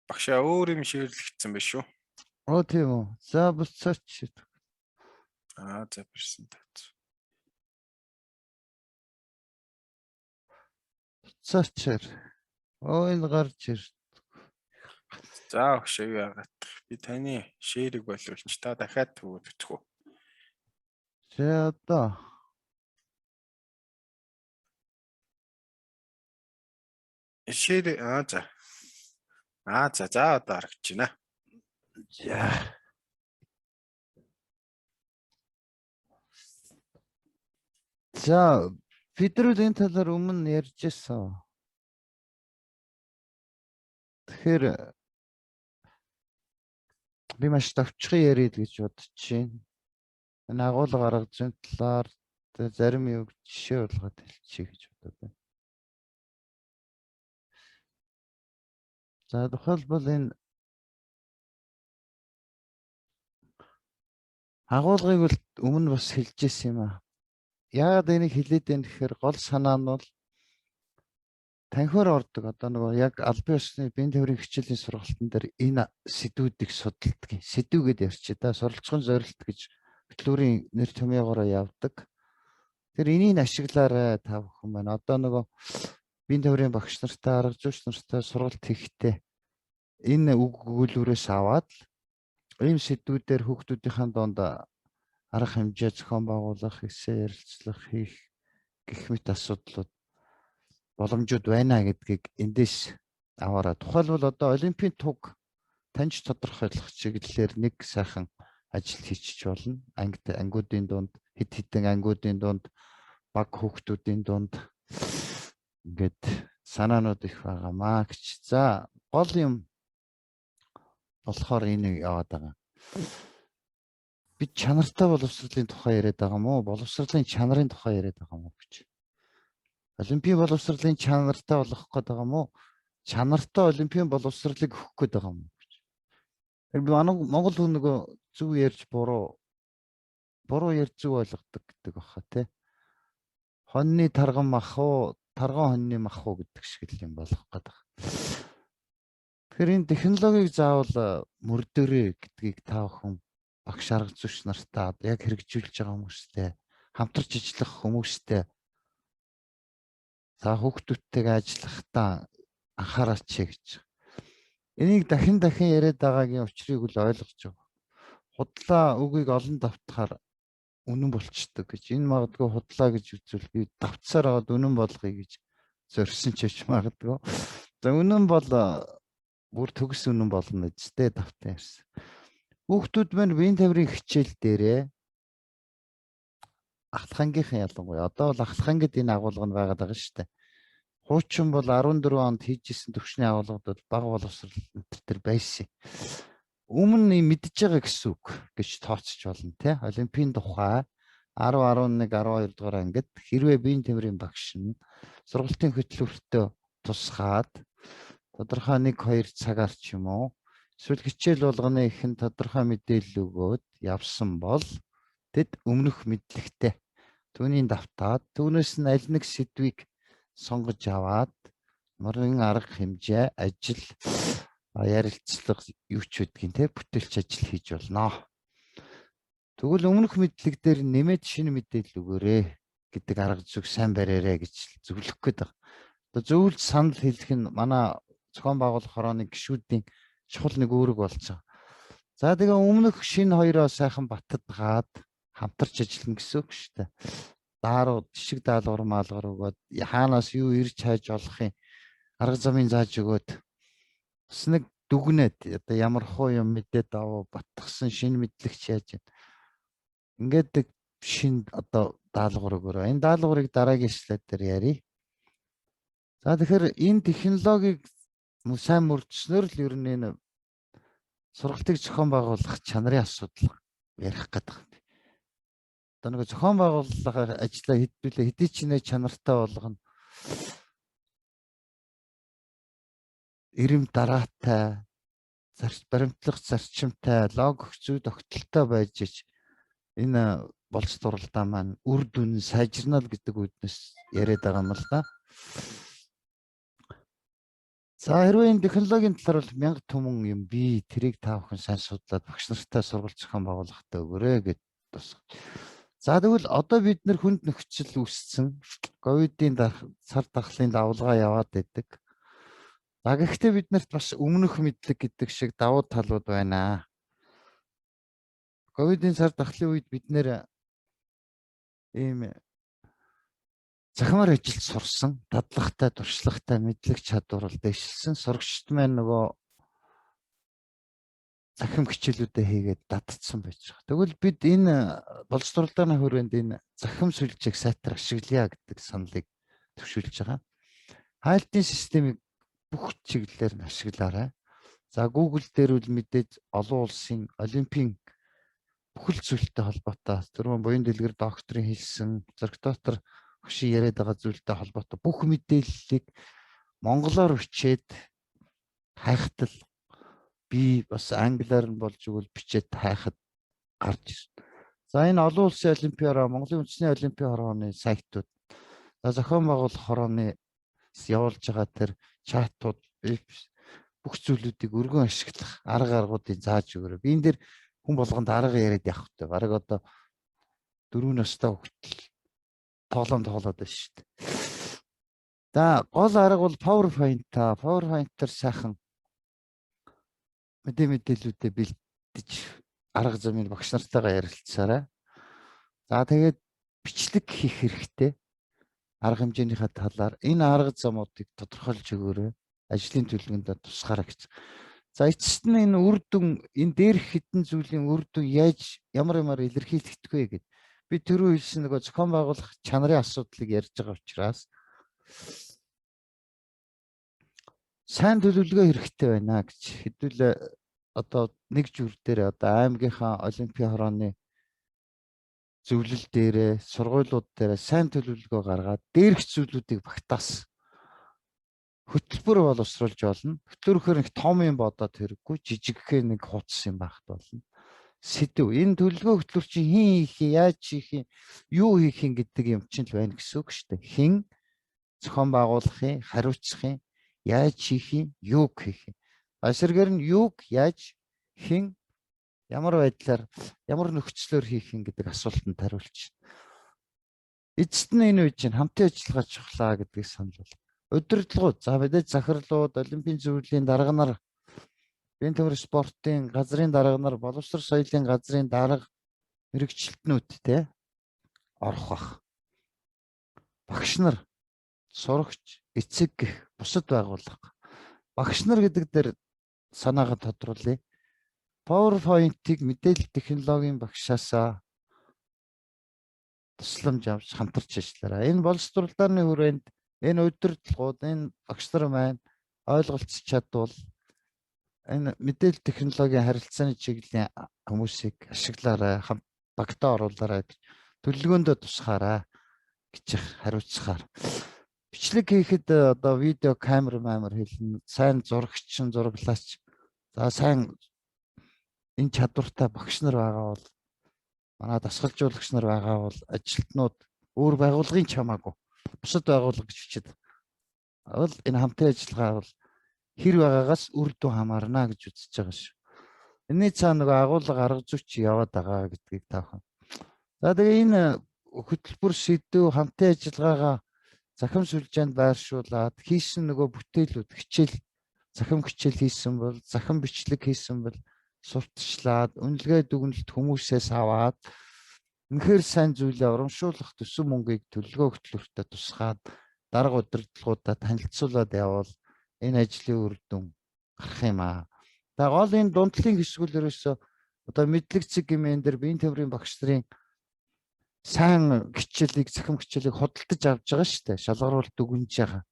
Багшаа өөр юм шеэрлэгдсэн байх шүү. Оо тийм үү. За буцаач. За бирсэн таац. Буцаачаар. Энэ гарч ирд. За багшаа юу яагаад би таны шеэрийг боловч та дахиад төвөдөх үү? За одоо. Шеэр за одоо харагдаж байна. За. За бид нар энэ талаар өмнө ярьж байсан. Тэгэхээр би маш товчхон ярид гэж бодож байна. Энэ агуулга гаргажийн талаар зарим юу жишээ болгоод хэлчихье гэж бодод байна. За тухайлбал энэ агуулгыг бол өмнө бас хэлж ирсэн юм аа. Яагаад энийг хэлээд байна гэхээр гол санаа нь бол танхимаар ордог одоо нөгөө яг албан ёсны биеийн тээврийн хичээлийн сургалтын дээр энэ сэдвүүдийг судалдаг. Сэдвгээд ярьчих та суралцсан зорилт гэж хөтөлбөрийн нэр томьёогоор явдаг. Тэр энийг ашиглаарай та бүхэн байна. Одоо нөгөө биеийн тээврийн багш нартай, арга зүйч нартай сургалт хийхдээ энэ үг өгүүлбэрээс аваад ийм сэдвүүдээр хүүхдүүдийн донд арга хэмжээ зохион байгуулах, эссе ярилцлага хийх гэх мэт асуудлууд боломжууд байна гэдгийг эндээс аваараа. Тухайлбал одоо олимпийн туг таньж тодорхойлох чиглэлээр нэг сайхан ажил хийчих болно. Ангиудын дунд, хэд хэдэн ангиудын дунд, баг хүүхдүүдийн дунд ингээд санаанууд их байгаамаа гэж. За гол юм болохоор энэ яваад байгаа. Бид чанартай боловсролын тухай яриад байгаа мó, боловсролын чанарын тухай яриад байгаа мó гэж. Олимпийн боловсролын чанартай болох гээд байгаа мó, чанартай олимпийн боловсролыг өгөх гээд байгаа мó гэж. Тэр Монгол хүн нөгөө зөв ярьж буруу ярьж зөв ойлгодог гэдэг баха тий. Хоньны тарган мах уу, тарган хоньны мах уу гэдэг шиг юм болох гээд байгаа. Тэгэхээр энэ технологиг заавал мөрдөрөө гэдгийг та бүхэн багш арга зүйч нартай яг хэрэгжүүлж байгаа хүмүүстэй хамтарч ажиллах хүмүүстэй За хүүхдүүдтэйгээ ажиллахдаа анхаараач гэж. Энийг дахин яриад байгаагийн учрыг үл ойлгож байгаа. Худлаа үгийг олон давтахаар үнэн болчдөг гэж. Энэ магадгүй худлаа гэж үзвэл би давтсаар аваад үнэн болгоё гэж зорьсон ч гэж магадгүй. За үнэн бол бүр төгс үнэн болно гэжтэй давтан ярьсан. Хүүхдүүд маань биеийн тавирын хичээл дээрээ ахлахангийнхын ялангуяа одоо бол ахлахангид энэ агуулга нь байгаад байгаа шүү дээ. Хуучин бол 14 онд хийжсэн төвшний агуулгад бага боловсрол төр байсан. Өмнө нь мэдж байгаа гэсэн үг гэж тооцож болно тий. Олимпийн тухай 10, 11, 12 дугаар ангид хэрвээ биеийн тамирын багш нь сургалтын хөтөлбөртөө тусгаад тодорхой 1-2 цагаар ч юм уу эсвэл хичээл болгоны ихэн тодорхой мэдээлэл өгөөд явсан бол тэд өмнөх мэдлэгтэй түүнийг давтаад түүнээс нь аль нэг сэдвийг сонгож аваад мөрөн арга хэмжээ ажил ярилцлага юу ч үдгийн те бүтээлч ажил хийж болно. Тэгвэл өмнөх мэдлэг дээр нэмээд шинэ мэдээлэл өгөөрэй гэдэг арга зүг сайн бариарэ гэж зөвлөх гээд байна. Одоо зөвлөлт санал хэлэх нь манай зохион байгуулах хорооны гишүүдийн чухал нэг үүрэг болж байгаа. За тэгээ өмнөх шинэ хоёроо сайхан баттгаад хамтарч ажиллана гэсэн үг шүү дээ. Даарууд жишг даалгавар маалгар өгөөд хаанаас юу ирж хайж болохын арга замын зааж өгөөд бас нэг дүгнээд одоо ямар хуу юм мэдээд аваа батгсан шинэ мэдлэгч яаж юм. Ингээд шинэ одоо даалгавар өгөөрэй. Энэ даалгаврыг дараагийн слайд дээр ярий. За тэгэхээр энэ технологиг сайн мөрдөснөөр л ер нь энэ сургалтыг зохион байгуулах чанарын асуудал ярих гэдэг. Одоо нэг зохион байгуулалтаар ажиллаа хэдүүлээ хэдий ч нэ чанартай болгоно. Ирэм дараатай, баримтлах зарчимтай, логик зүй тогтолтой байж ич энэ болж дуралдаа маань үр дүн сайжирна л гэдэг үднэс яриад байгаа юм л да. За хэрвээ энэ технологийн талаар бол 1000 түмэн юм би тэрийг та бүхэн сайн судлаад багш нартай сургалт зохион байгуулалтаа өгөөрэй гэж тусах. За тэгвэл одоо бид нэр хүнд нөхцөл үүссэн ковидын сар дахлын давлгаа яваад байдаг. За гэхдээ бид нарт бас өмнөх мэдлэг гэдэг шиг давуу талууд байна. Ковидын сар дахлын үед бид нэр ийм захимаар ажилд сурсан, дадлагтай, туршлагатай мэдлэг чадвар бол дэвшилсэн. Сурагчид маань нөгөө захим хичээлүүдээ хийгээд дадцсан байж байгаа. Тэгвэл бид энэ болж дуралдааны хүрээнд энэ захим сүлжээг сайтар ашиглая гэдэг саналыг төвшүүлж байгаа. Хайлтын системийг бүх чиглэлээр нь ашиглаарай. За Google дээр үл мэдээж олон улсын олимпийн бүхэл зүйлтэй холбоотой түрүүн буян дэлгэр докторийн хэлсэн зөрөгдотор хөшин яриад байгаа зүйлтэй холбоотой бүх мэдээллийг монголоор бичээд хайхтал би бас англиар нь болж игэл бичээд хайхад гарч ирсэн. За энэ олон улсын олимпиараа Монголын үндэсний олимпийн хорооны сайтууд зохион байгуулах хорооны явуулж байгаа тэр чатууд бүх зүйлүүдийг өргөн ашиглах арга аргуудыг зааж өгөөрэй. Би энэ дэр хүн болгонд арга яриад явах хэрэгтэй. Бараг одоо 4 настай хүүхдэл тоглоом тоглоод байна шүү дээ. За гол арга бол PowerPoint та. PowerPoint-аар сайхан мэдээллүүдэд бэлдэж арга замыг багш нартайгаа ярилцсараа. За тэгээд бичлэг хийх хэрэгтэй. Арга хэмжээнийхээ талаар энэ арга замуудыг тодорхойлж өгөөрэй. Ажлын төлөвлөгөөнд тусгаарай гэж. За эцэст нь энэ үр дүн энэ дээрх хитэн зүйлийн үр дүн яаж ямар илэрхийлэгдэх вэ гэдэг. Би түрүү хэлсэн нөгөө зохион байгуулах чанарын асуудлыг ярьж байгаа учраас сайн төлөвлөгөө хэрэгтэй байна гэж хэдүүлээ одоо нэг жүр дээр одоо аймгийнхаа олимпийн хорооны зөвлөл дээрээ сургуулиуд дээрээ сайн төлөвлөгөө гаргаад дээрх зүйлүүдийг багтаасан. Хөтөлбөр боловсруулж болно. Хөтөлбөрөөр нэг том юм бодоод хэрэггүй жижигхэн нэг хуудас юм байхад болно. Сэдв энэ төлөвлөгөө хөтөлбөр чинь хин хийх юм, яаж хийх юм, юу хийх юм гэдэг юм чинь л байна гэсэн үг шүү дээ. Хин зохион байгуулахын, хариуцахын, яаж хийх юм, юуг хийх юм. Аширгээр нь юуг, яаж, хин, ямар байдлаар, ямар нөхцлөөр хийх юм гэдэг асуултанд хариулж байна. Эцэст нь энэ үеийн хамтын ажиллагаа чухлаа гэдгийг санал бол. Удирдлагууд, за мэдээж захирлууд, олимпийн зөвлөлийн дарга нар, биеийн төвөр спортын газрын дарга нар, боловсрол соёлын газрын дарга мэрэгчлэтнүүд те орох бах. Багш нар, сурагч, эцэг гэх бусад байгууллага. Багш нар гэдэг дээр санаагаа тодруулъя. PowerPoint-ийг мэдээлэл технологийн багшаасаа тусламж авч хамтарч ажиллаарай. Энэ боловсруулалтын хүрээнд энэ удирдлагууд, энэ багш нар маань ойлголцож чадвал энэ мэдээлэл технологийн харилцааны чиглэлийн хүмүүсийг ашиглаарай, багтаа оруулаарай гэж төлөвлөгөөндөө тусгаарай гэж хариуцахаар. Бичлэг хийхэд одоо видео камер хэлнэ, сайн зурагч, зураглаач. За сайн энэ чадвартай багш нар байгаа бол, манай дасгалжуулагч нар байгаа бол ажилтнууд өөр байгууллагын чамаагүй бусад байгууллага гэж бичээд бол энэ хамтын ажиллагаа бол хэр байгаагаас үр дүн хамаарна гэж үзэж байгаа шүү. Энэний цаана нөгөө агуулга арга зүйч яваад байгаа гэдгийг таах. За тэгээ энэ хөтөлбөр шийдвэр хамтын ажиллагаагаа захим сүлжээнд байршуулад хийсэн нөгөө бүтээлүүд, хичээл, захим хичээл хийсэн бол, захим бичлэг хийсэн бол сурталчлаад, үнэлгээ дүгнэлт хүмүүсээс аваад үнэхээр сайн зүйлээ урамшуулах төсөв мөнгийг төлөвлөгөө хөтөлбөртөө тусгаад дарга удирдлагуудаа танилцуулаад явбал энэ ажлын үр дүн гарах юм аа. За гол энэ дундлын хэсгүүл ерөөсөө одоо мэдлэг цэг гэмээр дээр биеийн төврийн багш нарын сайн хичээлийг, захим хичээлийг худалдаж авч байгаа шүү дээ. Шалгаруулалт өгнж байгаа.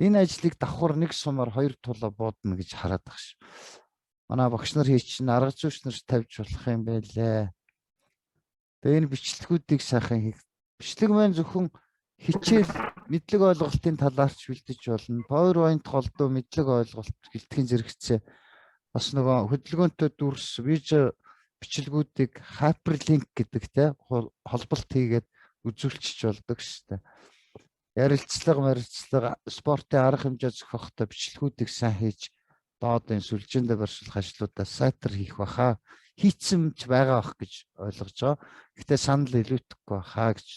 Энэ ажлыг давхар нэг сумаар 2 тулаа буудна гэж хараад байгаа шүү. Манай багш нар хийчин арга зүйч нар тавьж болох юм байлээ. Тэгээ энэ бичлэгүүдийг сайхан хийх. Бичлэг маань зөвхөн хичээл мэдлэг ойлголтын талаарч бэлдэж болно. PowerPoint голдуу мэдлэг ойлголт бэлтгэхийн зэрэгцээ бас нөгөө хөдөлгөөнтэй дүрс видео бичлэгүүдийг hyperlink гэдэг те холболт хийгээд үзүүлчих болдог шүү дээ. Ярилцлага, спортын арга хэмжээ зохиохтой бичлэгүүдийг сайн хийж доод энэ сүлжээндээ барьшлах ажлуудаа сайтар хийх баха. Хийцэн ч байгаа бах гэж ойлгож байгаа. Гэхдээ санал илүүтэхгүй баха гэж.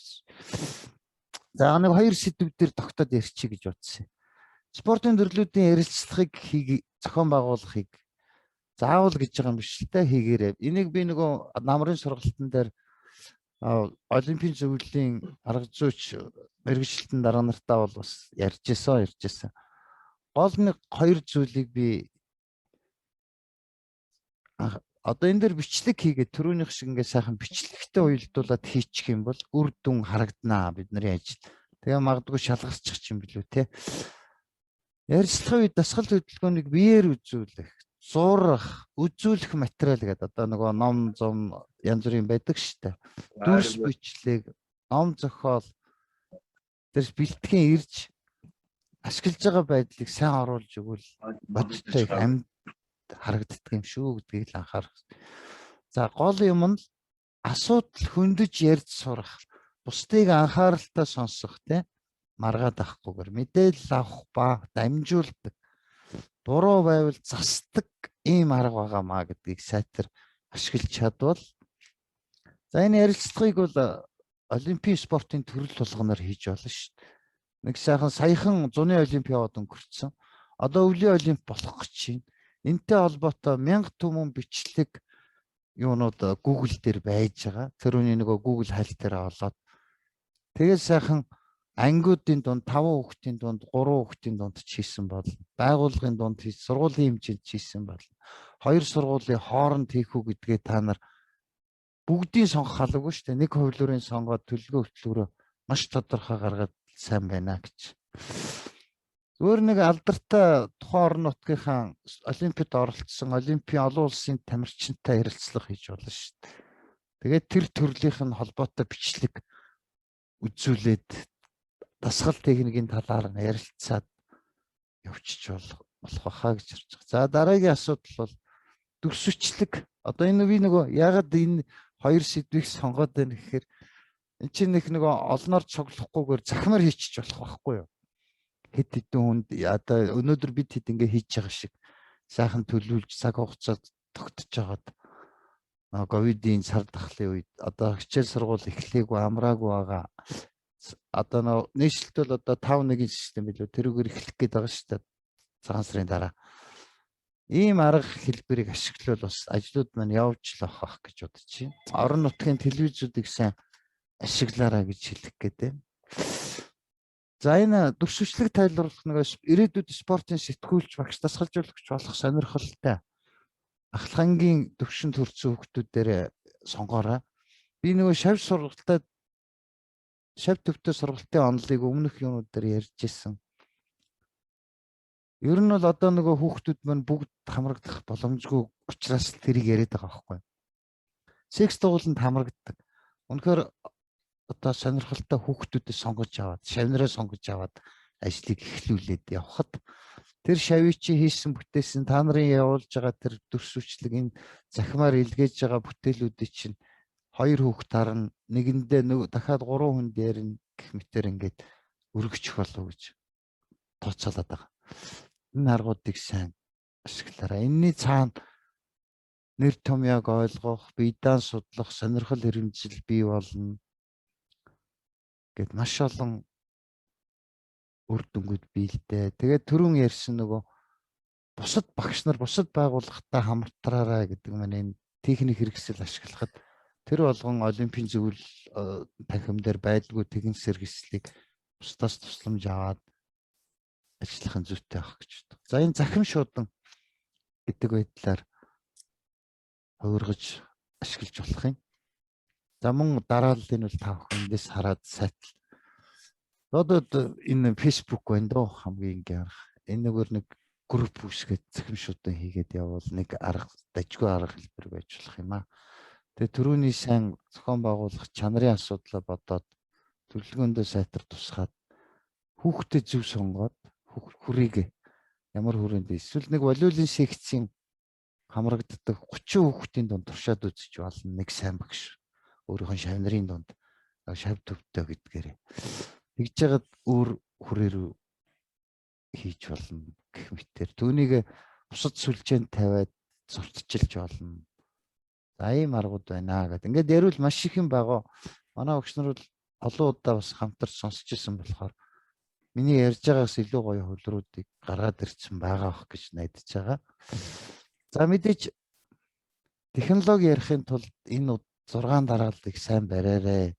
За нэг 2 сэдв дээр тогтоод ярьчих гэж бодсон. Спортын төрлүүдийн ярилцлагыг зохион байгуулахыг заавал гэж байгаа юм биш л те хийгээрэй. Энийг би нөгөө намрын сургалтын дээр олимпийн зөвлөлийн арга зүйч мэргэжилтэн дарга нартаа бол бас ярьж исэн. Гол нэг 2 зүйлийг би одоо энэ дээр бичлэг хийгээд түрүүнийх шиг ингээд сайхан бичлэгтэй уялдуулаад хийчих юм бол үр дүн харагданаа бидний ажил. Тэгээ магадгүй шалгарчих юм билүү те. Ярилцлагын үед дасгал хөдөлгөөнийг биеэр үзүүлэх, зурах, үзүүлэх материал гэдэг одоо нөгөө ном, зам янз бүрийн байдаг шүү дээ. Дүрс бичлэг, ном зохиол тэрс бэлтгэн ирж ашиглаж байгаа байдлыг сайн оруулж өгвөл бодтой амьд харагддаг юм шүү гэдгийг л анхаарах. За гол юм нь асуудал хөндөж ярьж сурах, бусдыг анхааралтай сонсох те маргаад авахгүйгээр мэдээлэл авах ба дамжуулдаг, буруу байвал засдаг ийм арга байгаамаа гэдгийг сайтар ашиглаж чадвал за энэ ярилцлагыг бол олимпийн спортын төрөл болгоноор хийж болно шүү дээ. Нэг сайхан саяхан зуны олимпиад өнгөрцөн. Одоо өвлийн олимп болох гэж байна. Энтэй холбоотой 1000 түмэн бичлэг юунууд Google дээр байж байгаа. Тэр үний нөгөө Google хайл дээр олоод тэгээд сайхан ангиудын дунд 5 хүүхдийн дунд 3 хүүхдийн дунд хийсэн бол байгууллагын дунд сургуулийн хэмжээнд хийсэн бол 2 сургуулийн хооронд хийх үү гэдгээ та нар бүгдийн сонгох албагүй шүү дээ. Нэг хувилбарын сонгоод төлөвлөгөө хөтөлбөрөөр маш тодорхой гаргаад сайн байна гэж. Өөр нэг алдартай тухайн орон нутгийнхаа олимпиад оролцсон олимпийн олон улсын тамирчинтай ярилцлага хийж болно шүү дээ. Тэгээд тэр төрлийнх нь холбоотой бичлэг үзүүлээд дасгал техникийн талаар нь ярилцаад явчих болох байхаа гэж харж байгаа. За дараагийн асуудал бол дүрсвчлэг. Одоо энэ би нөгөө ягаад энэ 2 сэдвийг сонгоод байна гэхээр энэ чинь нөгөө олноор цоглохгүйгээр захимаар хийчих болох байхгүй юу? Хэд хэдэн хүнд одоо өнөөдөр бид хэд ингэ хийж байгаа шиг сайхан төлөвлөж цаг хугацаа тогтож жагаад ковидын сар дахлын үед одоо хичээл сургууль эхлэегүй амраагүй байгаа Одоо нийслэлт бол одоо 5-1 систем билүү тэрүүгээр эхлэх гээд байгаа шүү дээ. Цагаан сарын дараа. Ийм арга хэлбэрийг ашиглавал бас ажлууд маань явж л авах гэж бодож байна. Орон нутгийн телевизүүдийг сайн ашиглаарай гэж хэлэх гээд байна. За энэ дүрсвчлэг тайлбарлах нэг ирээдүйд спортын сэтгүүлч багш дасгалжуулагч болох сонирхолтой ахлагангийн төвшөнд хүрсэн хүүхдүүдээр сонгоорой. Би нөгөө шав төвтэй сургалтын онолыг өмнөх юмуд дээр ярьж ирсэн. Ер нь бол одоо нөгөө хүүхдүүд маань бүгд хамрагдах боломжгүй учраас тэрийг яриад байгаа байхгүй. Секс дугууланд хамрагддаг. Үнэхээр одоо сонирхолтой хүүхдүүдээ сонгож аваад, шавнараа сонгож аваад ажлыг эхлүүлээд явхад тэр шавьи чи хийсэн бүтээсэн та нарын явуулж байгаа тэр дүрсвчлэг энэ захимаар илгээж байгаа бүтээлүүдийг чинь 2 хүүхд тарна, нэгэндээ дахиад 3 хүн дээр гэх мэтэр ингээд өргөчих болов гэж тооцоолоод байгаа. Энэ аргуудыг сайн ашиглаарай. Энэний цаана нэр томьёог ойлгох, биедан судлах, сонирхол эрхэмжил бий болно гэд маш олон үр дүнгууд бий л дээ. Тэгээд түрүүн ярьсан нөгөө бусад багш нар бусад байгууллагатай хамтраарай гэдэг маань энэ техник хэрэгсэл ашиглахад тэр болгон олимпийн зөвлөл танхим дээр байдгүй тэгэн сэргэслийг бусдаас тусламж аваад ажиллах нь зүйтэй байх гэж байна. За энэ захим шуудан гэдэг байдлаар хувиргаж ашиглаж болох юм. За мөн дарааллыг бол та бүхэн эндээс хараад сайтал. Одоо энэ Facebook байна дөө хамгийн ингийн арга. Энэ нөгөө нэг групп үүсгээд захим шуудан хийгээд явбал нэг арга дажгүй арга хэлбэр байж болох юм аа. Тэгээ түрүүний сайн зохион байгуулах чанарын асуудлаа бодоод төлөвлөгөөндөө сайтар тусгаад хүүхдэд зөв сонгоод хүрийг ямар хүрээнд эсвэл нэг волейболын секцийн хамрагддаг 30 хүүхдийн дунд туршаад үзэж болно нэг сайн багш өөрийнхөө шавнарын дунд шав төвтэй гэдгээр тэгж жагаад өөр хүрээр хийж болно гэх мэтэр түүнийг бусад сүлжээнд тавиад зурцчилж болно. За ийм аргууд байна гэдэг. Ингээд ярил маш их юм байгаа. Манай багш нар бол олон удаа бас хамтарч сонсч ирсэн болохоор миний ярьж байгаас илүү гоё хөлрүүдийг гаргаад ирсэн байгаа бох гэж найдаж байгаа. За мэдээж технологи ярихын тулд энэ 6 дарааллыг сайн бариарай.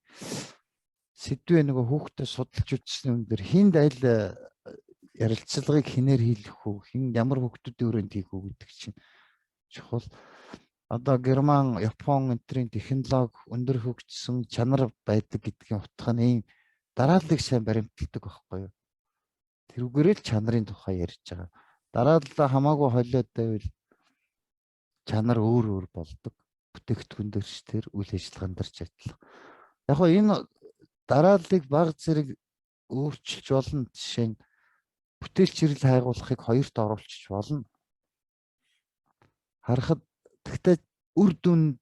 Сэдвээ нөгөө хүүхдэд судалж үзсэн юм дээр хинд аль ярилцлагыг хинээр хийх үү, хин ямар хүүхдүүдийн өрөөнд хийх үү гэдэг чинь чухал. Одоо Герман, Япон энтрийн технологи өндөр хөгжсөн чанар байдаг гэдгийн утга нь ийм дарааллыг сайн баримталдаг байхгүй юу? Тэрүүгээр л чанарын тухай ярьж байгаа. Дарааллаа хамаагүй холиод байвал чанар өөр болдог. Бүтээгдэхүүн дээр ч тэр үйл ажиллагаан дээр ч адилхан. Яг нь энэ дарааллыг баг зэрэг өөрчилж болно. Жишээ нь бүтээлч хэрэг хайгуулахыг 2-т оруулчих болно. Харахад тэгтээ үр дүнд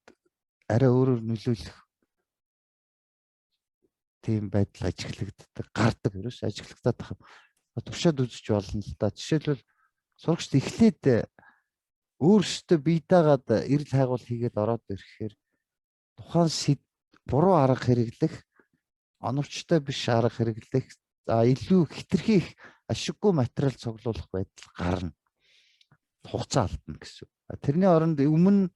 арай өөрөөр нөлөөлөх тийм байдал ажиглагддаг, гардаг ерөөс ажиглагдаад тах. Туршаад үзэж болно л да. Жишээлбэл сурагчд эхлээд өөрсдөө бие даагаад эрэл хайгуул хийгээд ороод ирэхээр тухайн буруу арга хэрэглэх, оновчтой биш арга хэрэглэх, за илүү хитрхи их ашиггүй материал цуглуулах байдал гарна. Хугацаа алдна гэсэн. Тэрний оронд өмнө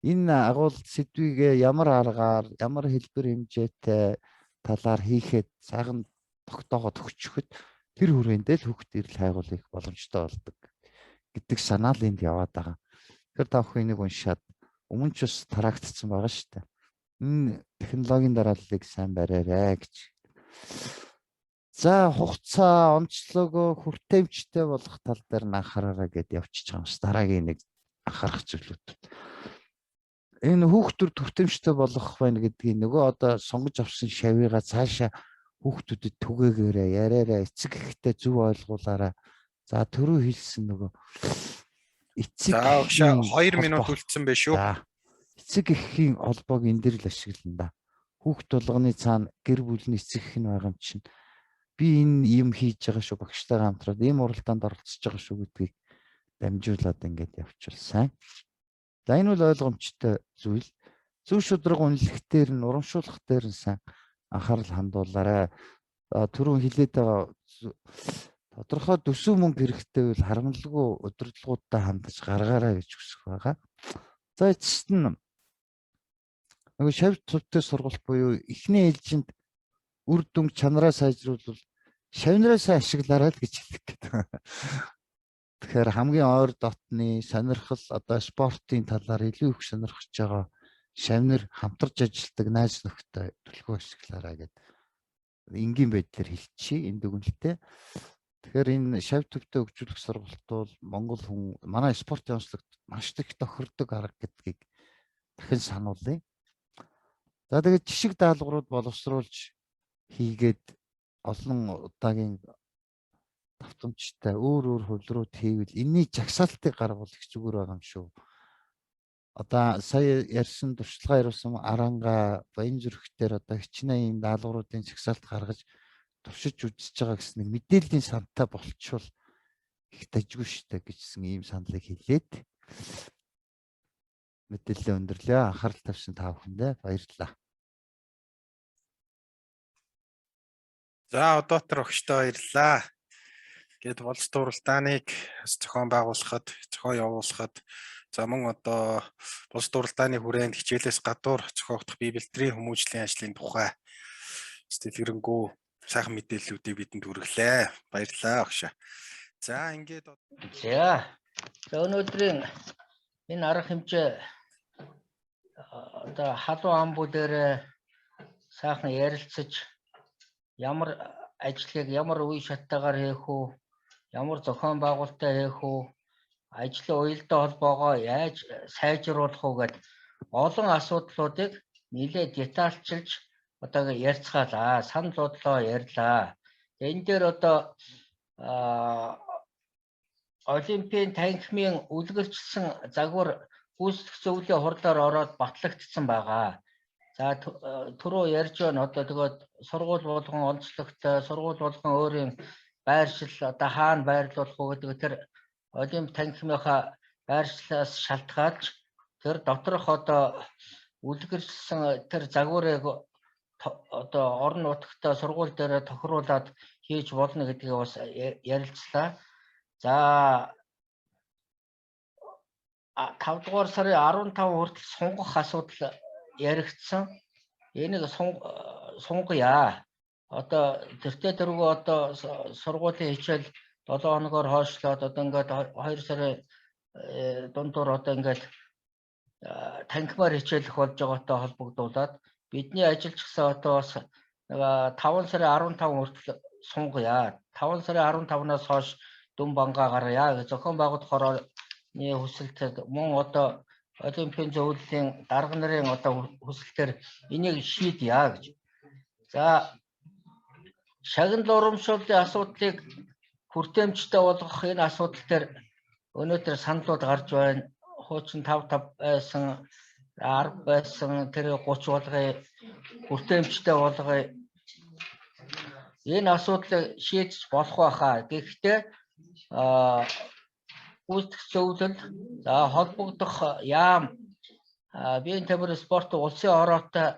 энэ агуулт сэдвийг ямар аргаар, ямар хэлбэр хэмжээтэй талаар хийхэд сайхан тогтоогоод өгчөхөд тэр хүрээндээ л хүүхд эрэл хайгуул их боломжтой болдог гэдэг санаа л энд яваад байгаа. Тэгэхээр та бүхэн энийг уншаад өмнө ч бас тараагдсан байгаа шүү дээ. Энэ технологийн дарааллыг сайн бариарай гэж. За хугацаа, онцлог, хүртээмжтэй болох тал дээр нь анхаараарай гэдээ явчихж байгаа юм. Дараагийн нэг анхаарах зүйлүүд. Энэ хүүхдүүд хүртээмжтэй болох байна гэдгийг нөгөө одоо сонгож авсан шавьяга цаашаа хүүхдүүдэд түгээгээрээ яриараа эцэг ихтэй зөв ойлгуулаарай. За түрүү хэлсэн нөгөө эцэг за 2 минут үлдсэн байх шүү. Эцэг эхийн холбоог энэ дэр л ашиглана да. Хүүхд болгоны цаана гэр бүлийн эцэг эх нь байгаа юм чинь би энэ юм хийж байгаа шүү, багштайгаа хамтраад ийм уралдаанд оролцож байгаа шүү гэдгийг дамжуулаад ингээд явуулсан. За энэ бол ойлгомжтой зүйл. Зөв шударга үнэлэх дээр нь урамшуулах дээр нь сайн анхаарал хандуулаарай. Түрүүн хэлээд байгаа тодорхой төсөв мөнгө хэрэгтэй бол харамлалгүй удирдлагуудтай хандаж гаргаарай гэж хүсэх байгаа. За эцэст нь нөгөө шавь төвтэй сургалт буюу эхний ээлжинд үр дүн чанараа сайжруулбал шавнараасаа ашиглаарай л гэж хэлэх гэдэг. Тэгэхээр хамгийн ойр дотны сонирхол одоо спортын талаар илүү их сонирхож байгаа шавнар хамтарч ажилладаг найз нөхдөд төлхөө ашиглаарай гэдэг энгийн байдлаар хэлчихье энэ дүгнэлтээ. Тэгэхээр энэ шавь төвтэй хөгжүүлэх сургалт бол Монгол хүн манай спортын онцлогт маш их тохирдог арга гэдгийг дахин сануулъя. За тэгээд жишг даалгаврууд боловсруулж хийгээд олон удаагийн давтамжтай өөр хөлрүүд хийвэл энэний жагсаалтыг гаргавал их зүгээр байгаа юм шүү. Одоо сая ярьсан туршлагаа явуулсан Аранга Баянзүрхтэр одоо хичнээн ийм даалгавруудын жагсаалт гаргаж туршиж үзэж байгаа гэсэн нэг мэдээллийн сантай болчвол их дажгүй штэй гэжсэн ийм саналыг хэлээд мэдээлэл өндөрлөө. Анхаарал тавьсан та бүхэндээ баярлалаа. За одоотор өгчтэй баярлалаа. Гэт болц дуралдааныг зохион байгуулахад, зохион явуулахад за мөн одоо болц дуралдааны хүрээнд хичээлээс гадуур зохиогдох бие бэлтрийн хүмүүжлийн ажлын тухай дэлгэрэнгүй сайхан мэдээллүүдийг бидэнд хүргэлээ. Баярлалаа огшоо. За ингээд За өнөөдрийн энэ арга хэмжээ одоо халуун амбуу дээр сайхан ярилцаж ямар ажлыг ямар үе шаттайгаар хийх үү, ямар зохион байгуулалтаа хийх үү, ажлын уялдаа холбоогоо яаж сайжруулах уу гэд олон асуудлуудыг нэлээд детальчилж одоо ярьцгаалаа, санал бодлоо ярьлаа. Энэ дээр одоо Олимпийн танхимын үлгэрчилсэн загвар гүйцэтгэх зөвлөлийн хурлаар ороод батлагдсан байгаа. За түрүү ярьж байна одоо тэгээд сургууль болгон онцлогтой, сургууль болгон өөрийн байршил одоо хаана байрлуулах уу гэдэг тэр Олимп танхимынхаа байршлаас шалтгаалж тэр доторх одоо үлгэрчилсэн тэр загварыг одоо орон нутагта сургууль дээр тохируулаад хийж болно гэдгийг бас ярилцлаа. За 5 дугаар сарын 15 хүртэл сунгах асуудал яригдсан. Энийг сунгая. Одоо тэртээ тэргүй одоо сургуулийн хичээл 7 хоногоор хойшлоод одоо ингээд 2 сарын дундуур одоо ингээд танхимаар хичээлэх болж байгаатай холбогдуулаад бидний ажиллаж гисэн одоо бас 5 сарын 15 хүртэл сунгая. 5 сарын 15-наас хойш дүн бангаа гаргая гэж зохион байгуулалт хорооны хүсэлтэд мөн одоо Олимпийн зөвлөлийн дарга нарын одоо хүсэлтээр энийг шийдъя гэж. За шагнал урамшууллын асуудлыг хүртээмжтэй болгох энэ асуудал дээр өнөөдөр саналууд гарч байна. Хуучин 5 байсан, 10 байсан, тэр 30 болгоё, хүртээмжтэй болгоё. Энэ асуудлыг шийдэж болох байхаа. Гэхдээ гүйцэтгэх зөвлөл за холбогдох яам биеийн тамирын спорт улсын ороотой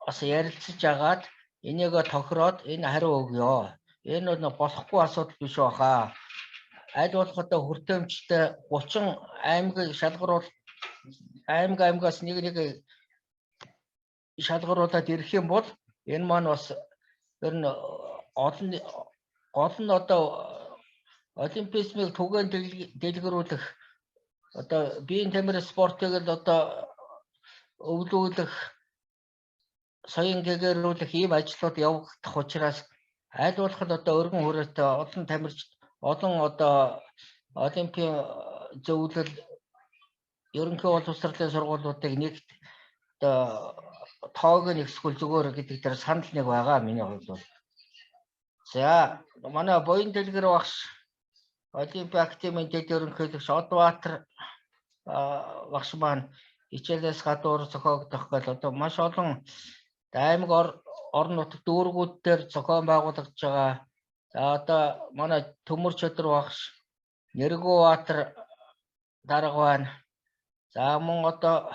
бас ярилцаж агаад энийг тохироод энэ хариу өгөө. Энэ бол болохгүй асуудал биш байхаа. Аль болох одоо хүртээмжтэй 30 аймгийг шалгаруул аймгаас нэг шалгаруулад ирэх юм бол энэ маань бас ер нь гол нь одоо олимпизмыг түгээн дэлгэрүүлэх одоо биеийн тамирын спортыг л одоо өвлүүлэх соён гэгэрүүлэх ийм ажлууд явагдах учраас аль болох одоо өргөн хүрээтэй олон тамирч олон одоо олимпийн зөвлөл ерөнхий боловсролын сургуулиудыг нэгт одоо тоог нь ихсгүүл зүгээр гэдэг дээр санал нэг байгаа миний хувьд бол. За манай Буян дэлгэр багш Олимпийн академийн дэд ерөнхийлөгч Одбаатар багш маань хичээлээс гадуур зохиогдох гэл одоо маш олон аймаг орон нутаг дүүргүүд дээр зохион байгуулагдж байгаа. За одоо манай Төмөр Чөдөр багш, Нэргүүбаатар дарга байна. За мөн одоо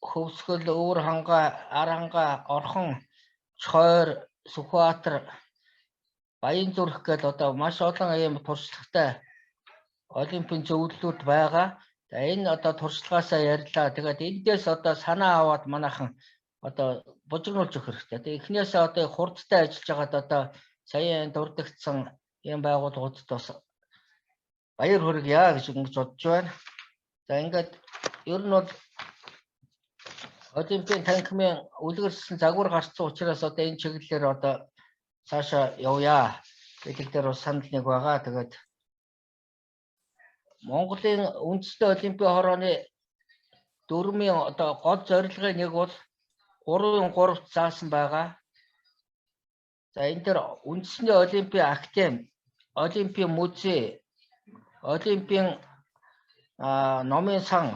Хөвсгөл, Өвөр хангаа, Ар хангаа, Орхон, Чойр, Сүхбаатар, Баянзүрх гээд одоо маш олон ийм туршлагатай олимпийн зөвлөлүүд байгаа. За энэ одоо туршлагаасаа ярьлаа. Тэгээд эндээс одоо санаа аваад манайхан одоо бужигнуулж өгөх хэрэгтэй. Тэгээд эхнээсээ одоо хурдтай ажиллаж байгаад одоо сая дурдгдсан ийм байгууллагуудад бас баяр хүргье гэж бодож байна. За ингээд ер нь бол олимпийн танхимын үлгэрсэн загвар гарсан учраас одоо энэ чиглэлээр одоо цаашаа явъя гэдэг дээр бас санал нэг байгаа. Тэгээд Монголын үндэсний олимпийн хорооны дөрмийн одоо гол зорилгын нэг бол 3-3-т заасан байгаа. За энэ дээр үндэсний олимпийн академи, олимпийн музей, олимпийн номын сан,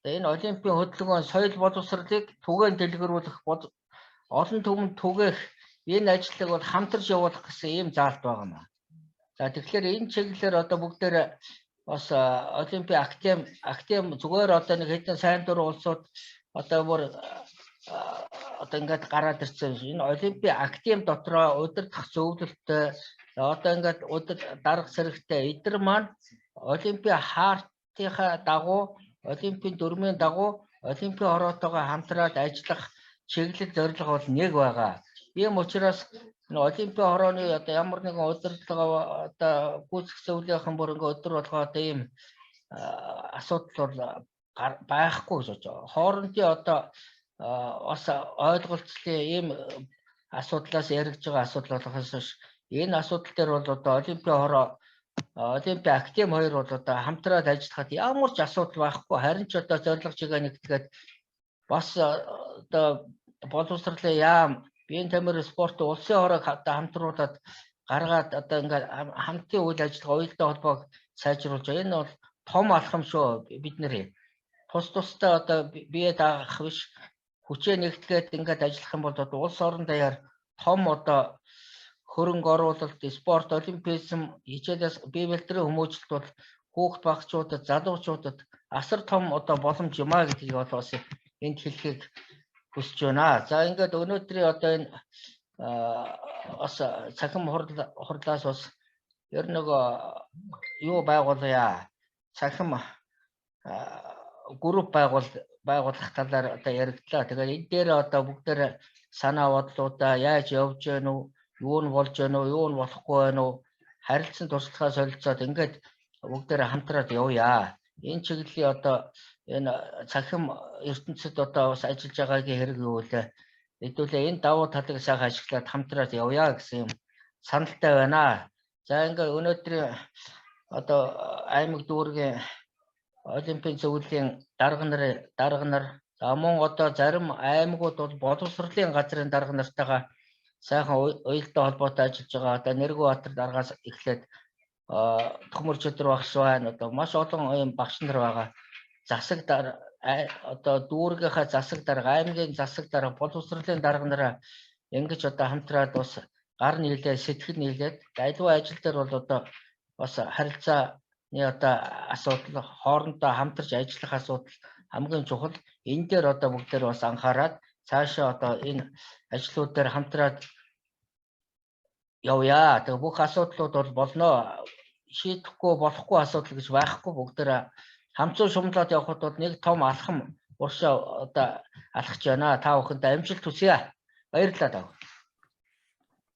энэ олимпийн хөдөлгөөн соёл боловсролыг түгээн дэлгэрүүлэх олон түмэнд түгээх энэ ажлыг бол хамтарч явуулах гэсэн ийм заалт байгаа юм. За тэгэхээр энэ чиглэлээр одоо бүгдээр бас олимпийн академи зүгээр одоо нэг хэдэн сайн дурын улсууд одоо бүр одоо ингээд гараад ирсэн. Энэ олимпийн академи дотроо удирдах зөвлөлттэй одоо ингээд дарга зэрэгтэй эдгээр маань олимпийн хаартынхаа дагуу олимпийн дүрмийн дагуу олимпийн хороотойгоо хамтраад ажиллах чиглэл зорилго бол нэг байгаа. Ийм учраас олимпийн хорооны одоо ямар нэгэн удирдлага одоо гүйцэх зөвлөлийн бүр ингээд өдөр болгоо одоо ийм асуудал бол байхгүй гэж бодож байгаа. Хоорондын одоо бас ойлголцлын ийм асуудлаас яригдж байгаа асуудал болохоос энэ асуудал дээр бол одоо олимпийн хороо олимпийн академи хоёр бол одоо хамтраад ажиллахад ямар ч асуудал байхгүй. Харин ч одоо зорилго чигээ нэгтгээд бас одоо боловсролын яам, биеийн тамирын спорт улсын хорог хамтруулаад гаргаад одоо ингээд хамтын үйл ажиллагаа уялдаа холбоог сайжруулж байгаа. Энэ бол том алхам шүү. Бид нэр тусдаа одоо бие даах биш хүчээ нэгтгээд ингээд ажиллах юм бол улс орон даяар том одоо хөрөнгө оруулалт, спорт, олимпизм, хичээлээс бие бэлтрийн хүмүүжлэлт бол хүүхд багцуудад, залуучуудад асар том одоо боломж юм а гэдгийг бол бас энд хэлхийг хүсэж байна. За ингээд өнөөдрийн одоо энэ бас цахим хурлаас бас ер нэг юу байгуулъя? Цахим групп байгуулах талаар одоо яригдлаа. Тэгээд энэ дээр одоо бүгдээр санаа бодлуудаа яаж явж гэнэ үү? Юу нь болж гэнэ үү? Юу нь болохгүй байна уу? Харилцан туршлагаа солилцоод ингээд бүгдээр хамтраад явъя. Энэ чиглэлийн одоо энэ цахим ертөнцид одоо бас ажиллаж байгаагийн хэрэг юу вэ? Хэдүүлээ энэ давуу талыг сайхан ашиглаад хамтраад явъя гэсэн юм саналтай байна. За ингээд өнөөдрийн одоо аймаг дүүргийн олимпийн зөвлөлийн дарга нар за мөн одоо зарим аймагуд бол боловсролын газрын дарга нартайгаа сайхан уялдаа холбоотой ажиллаж байгаа. Одоо Нэргүүбаатар даргаас эхлээд Төхмөр Чөдөр багш байна. Одоо маш олон ийм багш нар байгаа. Засаг дарга одоо дүүргийнхаа засаг дарга, аймгийн засаг дарга, боловсролын дарга нараа ингэж одоо хамтраад бас гар нийлээ, сэтгэл нийлээд аливаа ажил дээр бол одоо бас харилцааны одоо асуудал, хоорондоо хамтарч ажиллах асуудал хамгийн чухал. Энэ дээр одоо бүгдээр бас анхаарад цаашаа одоо энэ ажлууд дээр хамтраад явъя. Тэгээ бүх асуудлууд бол болно. Шийдэхгүй болохгүй асуудал гэж байхгүй. Бүгдээр хамтсан шумлаад явхад бол нэг том алхам уршаа одоо алхаж байна. Та бүхэнд амжилт хүсье. Баярлалаа тав.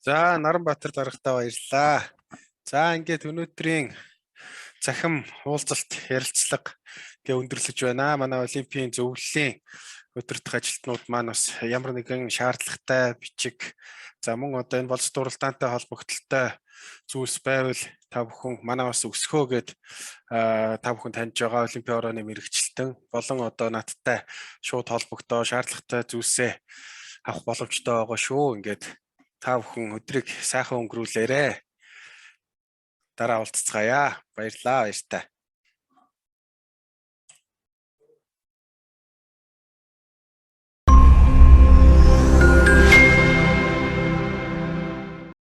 За Наранбаатар даргатаа баярлалаа. За ингээд өнөөдрийн цахим уулзалт ярилцлага гээ өндөрлөж байна. Манай олимпийн зөвлөлийн удирдах ажилтнууд маань бас ямар нэгэн шаардлагатай бичиг за мөн одоо энэ боловсрол дуралдаантай холбогдлолтой зүйлс байвал та бүхэн манай бас өсгөө гэд та бүхэн таньж байгаа олимпийн хорооны мэрэгчлэн болон одоо надтай шууд холбогдоо шаардлагатай зүйлсээ авах боломжтой байгаа шүү. Ингээд та бүхэн өдрийг сайхан өнгөрүүлээрэ. Дараа уулзцгаая. Баярлалаа баяртай.